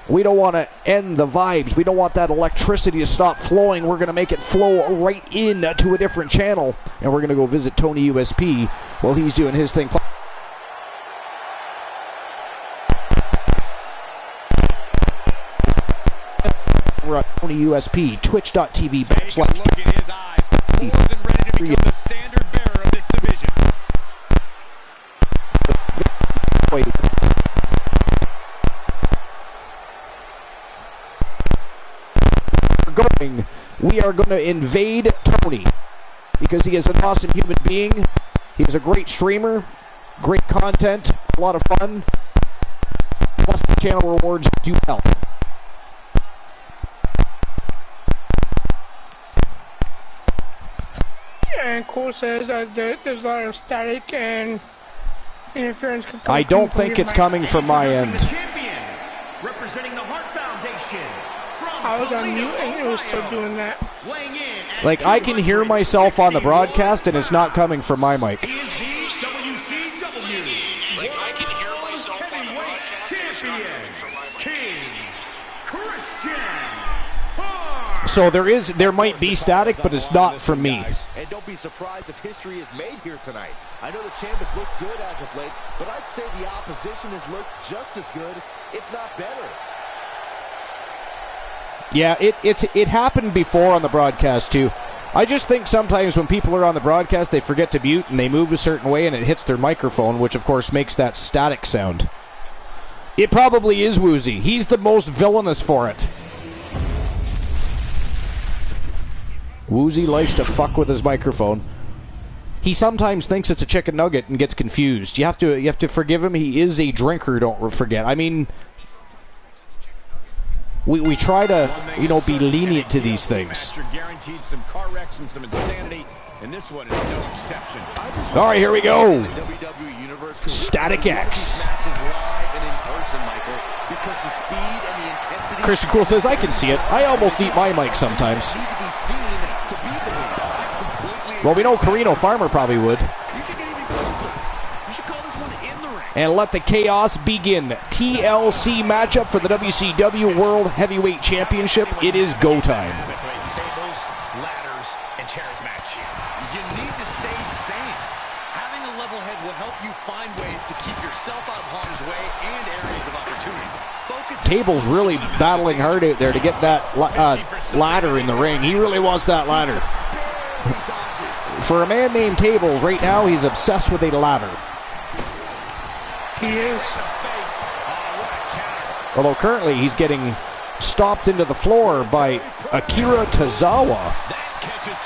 we don't want to end the vibes. We don't want that electricity to stop flowing. We're going to make it flow right into a different channel, and we're going to go visit Tony USP while he's doing his thing. We're at Tony USP, twitch.tv / Look in his eyes, more than ready to become the standard bearer of this division. We are going to invade Tony, because he is an awesome human being. He's a great streamer, great content, a lot of fun, plus the channel rewards do help. And Cole says there's a lot of static and interference. I don't think it's coming from my end. Representing the Heart Foundation. I was on mute and it was still doing that. Like, I can hear myself on the broadcast and it's not coming from my mic. He is the WCW. Like, I can hear myself on the broadcast and it's not coming from my mic. King Christian. So there might be static, but it's not from me. And don't be surprised if history is made here tonight. I know the champ has looked good as of late, but I'd say the opposition has looked just as good, if not better. Yeah, it happened before on the broadcast too. I just think sometimes when people are on the broadcast, they forget to mute and they move a certain way and it hits their microphone, which of course makes that static sound. It probably is Woozy. He's the most villainous for it. Woozy likes to fuck with his microphone. He sometimes thinks it's a chicken nugget and gets confused. You have to forgive him. He is a drinker, don't forget. I mean, we try to, be lenient to these things. Guaranteed some car wrecks and some insanity, and this one is no exception. All right, here we go. Static X. Christian Cool says, I can see it. I almost eat my mic sometimes. Well, we know Carino Farmer probably would. And let the chaos begin. TLC matchup for the WCW World Heavyweight Championship. It is go time. Tables, ladders, and chairs match. You need to stay sane. Having a level head will help you find ways to keep yourself out of harm's way and areas of opportunity. Table's really battling hard out there to get that ladder in the ring. He really wants that ladder. For a man named Tables, right now he's obsessed with a ladder. He is. Although currently he's getting stopped into the floor by Akira Tozawa.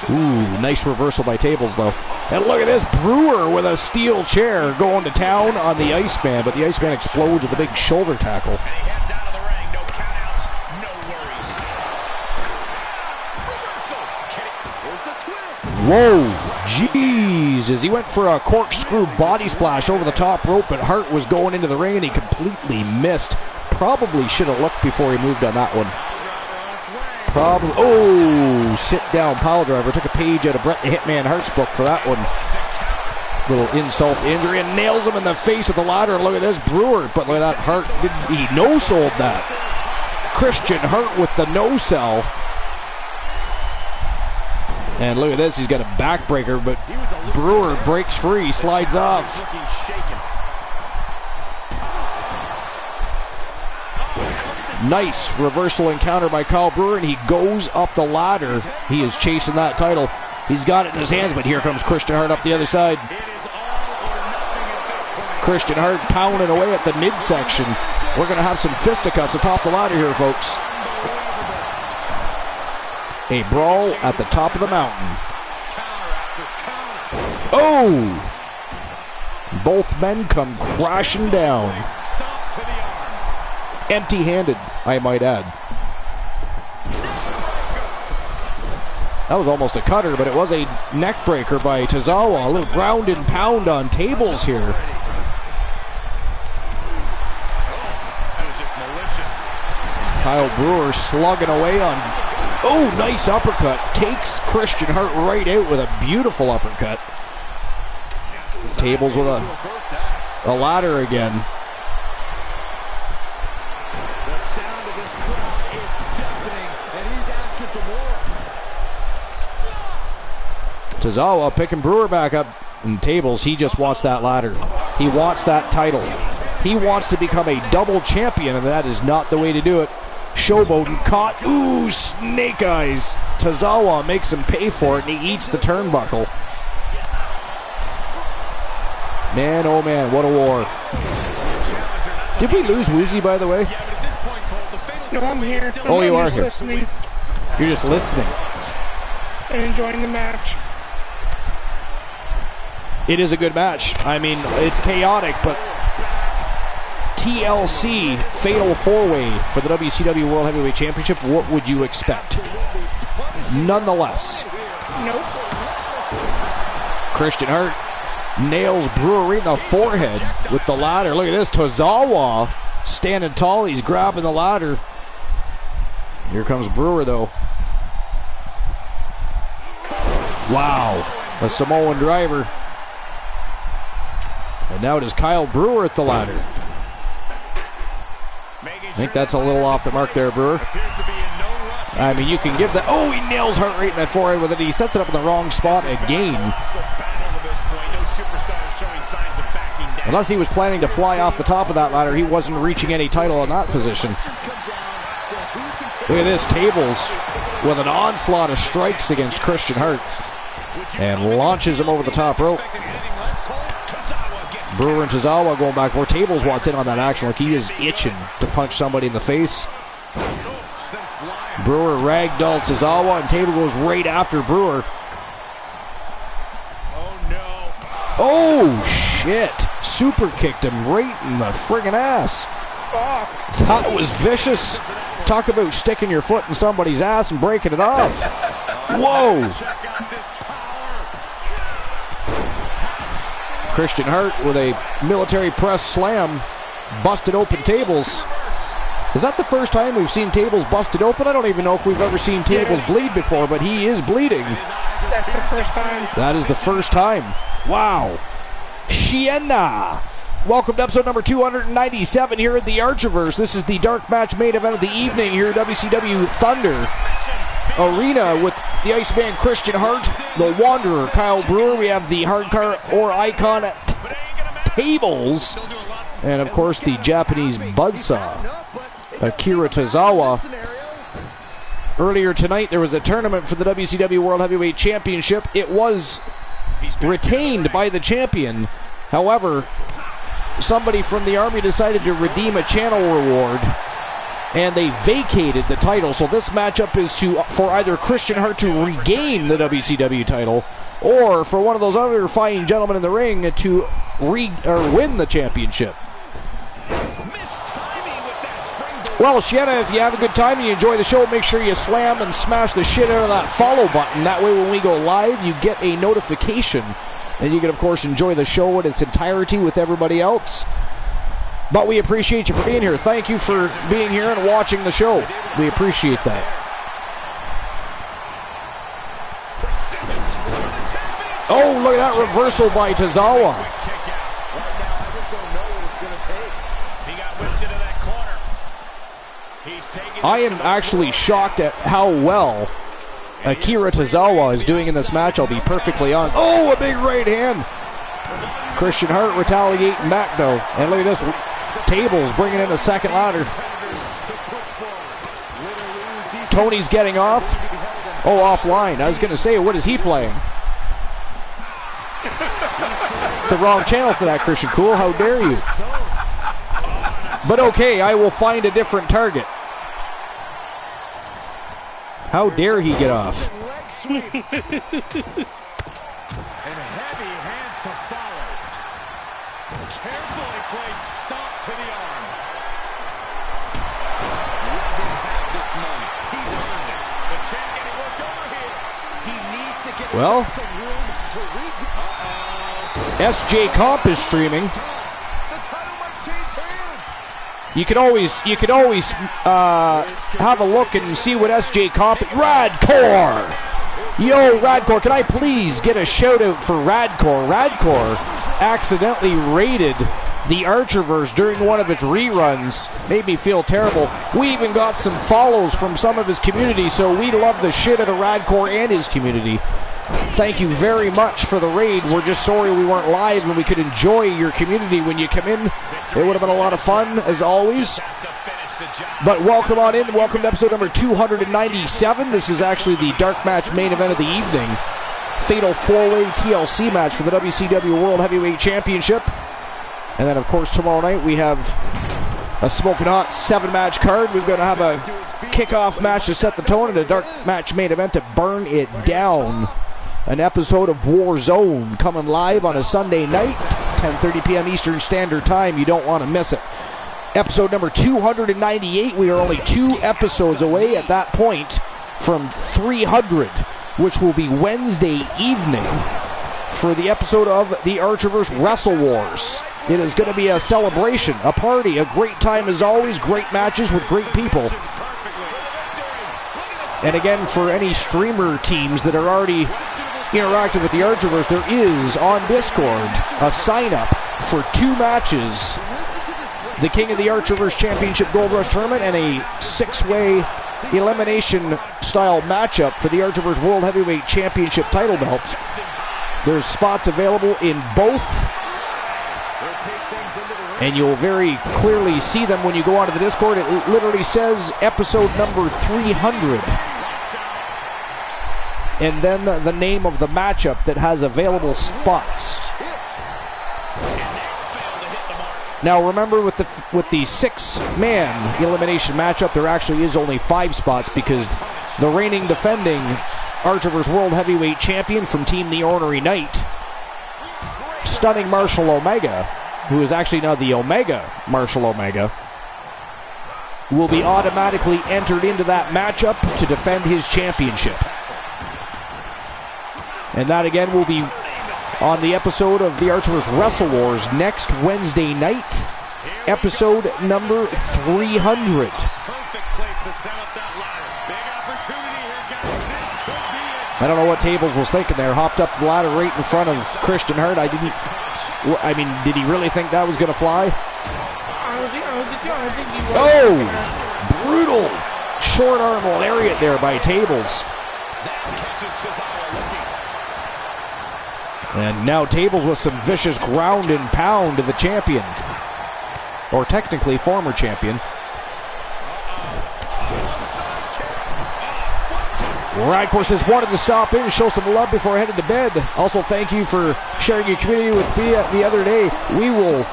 Ooh, nice reversal by Tables though. And look at this, Brewer with a steel chair going to town on the Iceman, but the Iceman explodes with a big shoulder tackle. Whoa, Jesus. He went for a corkscrew body splash over the top rope, but Hart was going into the ring and he completely missed. Probably should have looked before he moved on that one. Sit down pile driver. Took a page out of Bret the Hitman Hart's book for that one. Little insult to injury, and nails him in the face with the ladder. And look at this, Brewer. But look at that, Hart, he no-sold that. Christian Hart with the no-sell. And look at this, he's got a backbreaker, but Brewer breaks free, slides off. Nice reversal encounter by Kyle Brewer, and he goes up the ladder. He is chasing that title. He's got it in his hands, but here comes Christian Hart up the other side. Christian Hart pounding away at the midsection. We're going to have some fisticuffs atop the ladder here, folks. A brawl at the top of the mountain. Oh! Both men come crashing down. Empty-handed, I might add. That was almost a cutter, but it was a neck breaker by Tozawa. A little ground and pound on tables here. Kyle Brewer slugging away on... Oh, nice uppercut. Takes Christian Hart right out with a beautiful uppercut. Tables with a ladder again. The sound of this crowd is deafening, and he's asking for more. Tozawa picking Brewer back up in tables. He just wants that ladder. He wants that title. He wants to become a double champion, and that is not the way to do it. Showboating caught. Ooh, snake eyes. Tozawa makes him pay for it, and he eats the turnbuckle. Man, oh man, what a war. Did we lose Woozy, by the way? No, I'm here. Oh, you are here. Listening You're just listening. and enjoying the match. It is a good match. I mean, it's chaotic, but TLC Fatal 4-Way for the WCW World Heavyweight Championship, what would you expect? Nonetheless. Nope. Christian Hart nails Brewer right in the forehead with the ladder. Look at this, Tozawa standing tall. He's grabbing the ladder. Here comes Brewer, though. Wow, a Samoan driver. And now it is Kyle Brewer at the ladder. I think that's a little off the mark there, Brewer. I mean, you can give that. Oh, he nails Hart right in that forehead with it. He sets it up in the wrong spot again. Unless he was planning to fly off the top of that ladder, he wasn't reaching any title in that position. Look at this, tables with an onslaught of strikes against Christian Hart. And launches him over the top rope. Brewer and Tozawa going back where Tables wants in on that action. Like he is itching to punch somebody in the face. Brewer ragdolls Tozawa, and Table goes right after Brewer. Oh, shit. Super kicked him right in the friggin' ass. That was vicious. Talk about sticking your foot in somebody's ass and breaking it off. Whoa. Christian Hart with a military press slam. Busted open Tables. Is that the first time we've seen Tables busted open? I don't even know if we've ever seen Tables bleed before, but he is bleeding. That's the first time. That is the first time. Wow. Shiena. Welcome to episode number 297 here at the Archiverse. This is the dark match main event of the evening here at WCW Thunder Arena with the Iceman Christian Hart, the Wanderer Kyle Brewer. We have the Hardcore or Icon Tables, and of course the Japanese Buzzsaw, Akira Tozawa. Earlier tonight there was a tournament for the WCW World Heavyweight Championship. It was retained by the champion. However, somebody from the Army decided to redeem a channel reward, and they vacated the title. So this matchup is for either Christian Hart to regain the WCW title, or for one of those other fine gentlemen in the ring to win the championship. Well, Shiena, if you have a good time and you enjoy the show, make sure you slam and smash the shit out of that follow button. That way when we go live, you get a notification. And you can, of course, enjoy the show in its entirety with everybody else. But we appreciate you for being here. Thank you for being here and watching the show. We appreciate that. Oh, look at that reversal by Tozawa. I am actually shocked at how well Akira Tozawa is doing in this match. I'll be perfectly honest. Oh, a big right hand. Christian Hart retaliating back, though. And look at this. Tables bringing in a second ladder. Tony's getting off. Oh, offline. I was going to say, what is he playing? It's the wrong channel for that, Christian. Cool. How dare you? But okay, I will find a different target. How dare he get off? And heavy hands to follow. Carefully placed stomp to the arm. Well, SJ Comp is streaming. You could always have a look and see what SJ Comp. Radcore! Yo, Radcore, can I please get a shout out for Radcore? Radcore accidentally raided the Archerverse during one of its reruns. Made me feel terrible. We even got some follows from some of his community, so we love the shit out of Radcore and his community. Thank you very much for the raid. We're just sorry we weren't live and we could enjoy your community when you come in. It would have been a lot of fun, as always. But welcome on in. Welcome to episode number 297. This is actually the dark match main event of the evening. Fatal 4-way TLC match for the WCW World Heavyweight Championship. And then, of course, tomorrow night we have a smoking hot 7-match card. We're going to have a kickoff match to set the tone and a dark match main event to burn it down. An episode of Warzone coming live on a Sunday night, 10:30 p.m. Eastern Standard Time. You don't want to miss it. Episode number 298. We are only 2 episodes away at that point from 300, which will be Wednesday evening for the episode of the Archerverse Wrestle Wars. It is going to be a celebration, a party, a great time as always, great matches with great people. And again, for any streamer teams that are already interactive with the Archerverse, there is on Discord a sign-up for 2 matches. The King of the Archerverse Championship Gold Rush Tournament and a 6-way elimination-style matchup for the Archerverse World Heavyweight Championship title belt. There's spots available in both, and you'll very clearly see them when you go onto the Discord. It literally says episode number 300. And then the name of the matchup that has available spots. Now remember, with the 6-man elimination matchup, there actually is only 5 spots because the reigning defending Archerverse World Heavyweight Champion from Team The Ornery Knight, Stunning Marshall Omega, who is actually now the Omega Marshall Omega, will be automatically entered into that matchup to defend his championship. And that again will be on the episode of the Archerverse Wrestle Wars next Wednesday night, episode number 300. I don't know what Tables was thinking there. Hopped up the ladder right in front of Christian Hurt. I mean, did he really think that was going to fly? I don't think he was. Oh! Brutal short arm lariat there by Tables. And now Tables with some vicious ground and pound to the champion. Or technically former champion. Radcore says, wanted to stop in and show some love before I headed to bed. Also, thank you for sharing your community with me the other day. We will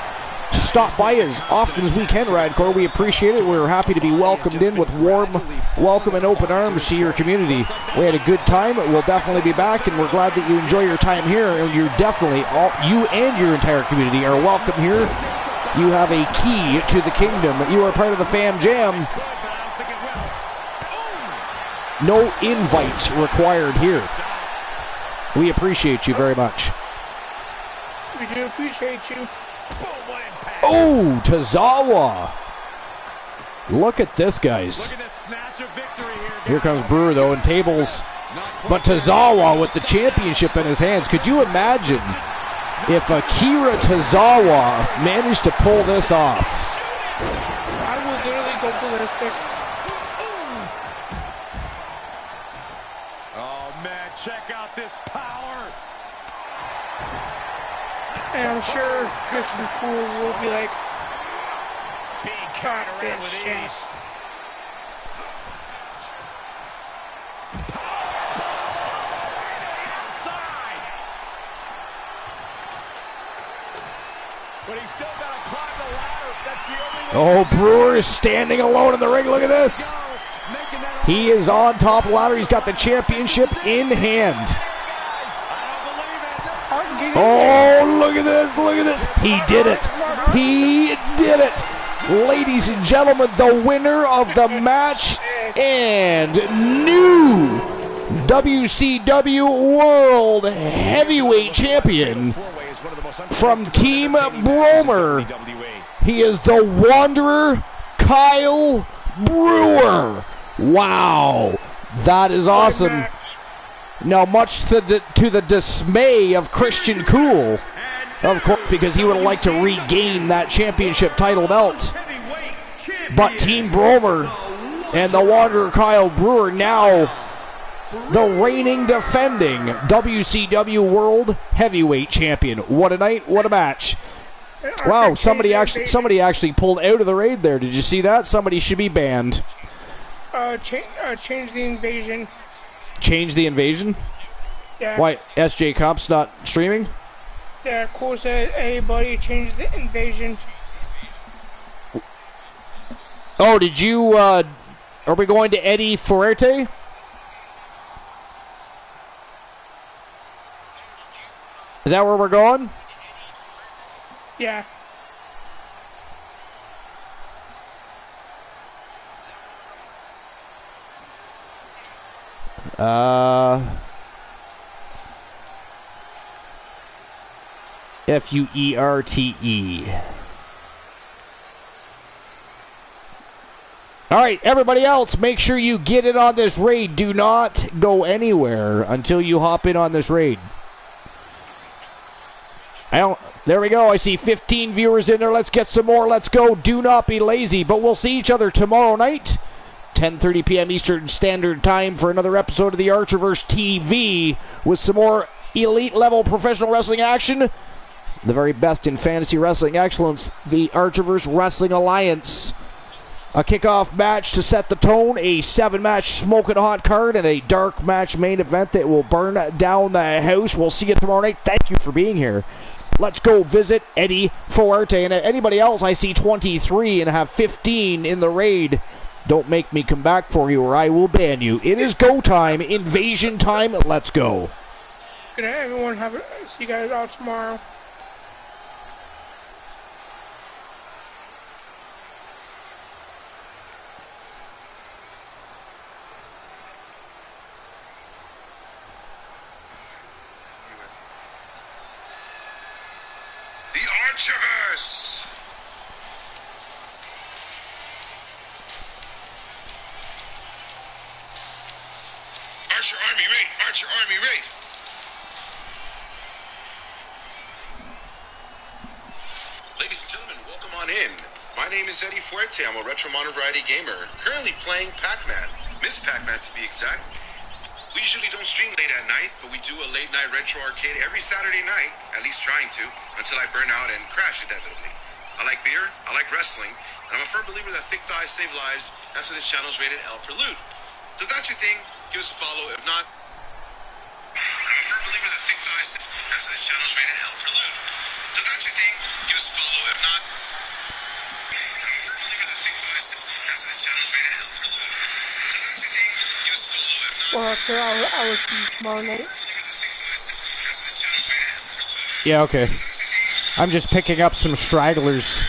stop by as often as we can, Radcore. We appreciate it. We're happy to be welcomed in with warm welcome and open arms to your community. We had a good time. We'll definitely be back, and we're glad that you enjoy your time here. And you're definitely, you and your entire community are welcome here. You have a key to the kingdom. You are part of the Fam Jam. No invites required here. We appreciate you very much. We do appreciate you. Oh, Tozawa. Look at this, guys. Here comes Brewer, though, and Tables. But Tozawa with the championship in his hands. Could you imagine if Akira Tozawa managed to pull this off? I would literally go ballistic. Oh, man, check out this power. And I'm sure Christian Poole will be like, cut this shit. But he's still got to climb the ladder. That's the only way. Oh, Brewer is standing alone in the ring. Look at this. He is on top of the ladder. He's got the championship in hand. Oh, look at this. Look at this. He did it. He did it. ladies and gentlemen, the winner of the match and new WCW World Heavyweight Champion from Team Bromer. He is the Wanderer, Kyle Brewer. Wow, that is awesome. Now, much to the dismay of Christian Cool, of course, because he would have liked to regain that championship title belt. But Team Bromer and the Wanderer Kyle Brewer now the reigning defending WCW World Heavyweight Champion. What a night, what a match. Wow, somebody actually pulled out of the raid there. Did you see that? Somebody should be banned. Change the invasion. Change the invasion? Yeah. Why, SJ Comp's not streaming? Yeah, Cool said, hey buddy, change the invasion. Oh, did you, are we going to Eddie Fuerte? Is that where we're going? Yeah. Fuerte. All right, everybody else, make sure you get in on this raid. Do not go anywhere until you hop in on this raid. There we go. I see 15 viewers in there. Let's get some more. Let's go. Do not be lazy. But we'll see each other tomorrow night, 10:30 p.m. Eastern Standard Time, for another episode of the Archerverse TV with some more elite-level professional wrestling action. The very best in fantasy wrestling excellence, the Archerverse Wrestling Alliance. A kickoff match to set the tone, a 7-match smoking hot card, and a dark match main event that will burn down the house. We'll see you tomorrow night. Thank you for being here. Let's go visit Eddie Fuerte. And anybody else, I see 23 and have 15 in the raid. Don't make me come back for you or I will ban you. It is go time, invasion time. Let's go. Good night, everyone. See you guys all tomorrow. Archerverse! Archer Army raid! Archer Army raid! Ladies and gentlemen, welcome on in. My name is Eddie Fuerte. I'm a retro modern variety gamer, currently playing Pac-Man. Miss Pac-Man to be exact. We usually don't stream late at night, but we do a late night retro arcade every Saturday night, at least trying to, until I burn out and crash inevitably. I like beer, I like wrestling, and I'm a firm believer that thick thighs save lives. That's why this channel is rated L for loot. So if that's your thing, give us a follow. If not, I'm a firm believer that thick thighs, that's why this channel is rated L for loot. So if that's your thing, give us a follow. If not, I'm a firm believer that thick thighs, that's why this channel is rated L for loot. So if that's your thing, give us a follow. If not, Well, sir, I will see you tomorrow night. Yeah, okay. I'm just picking up some stragglers.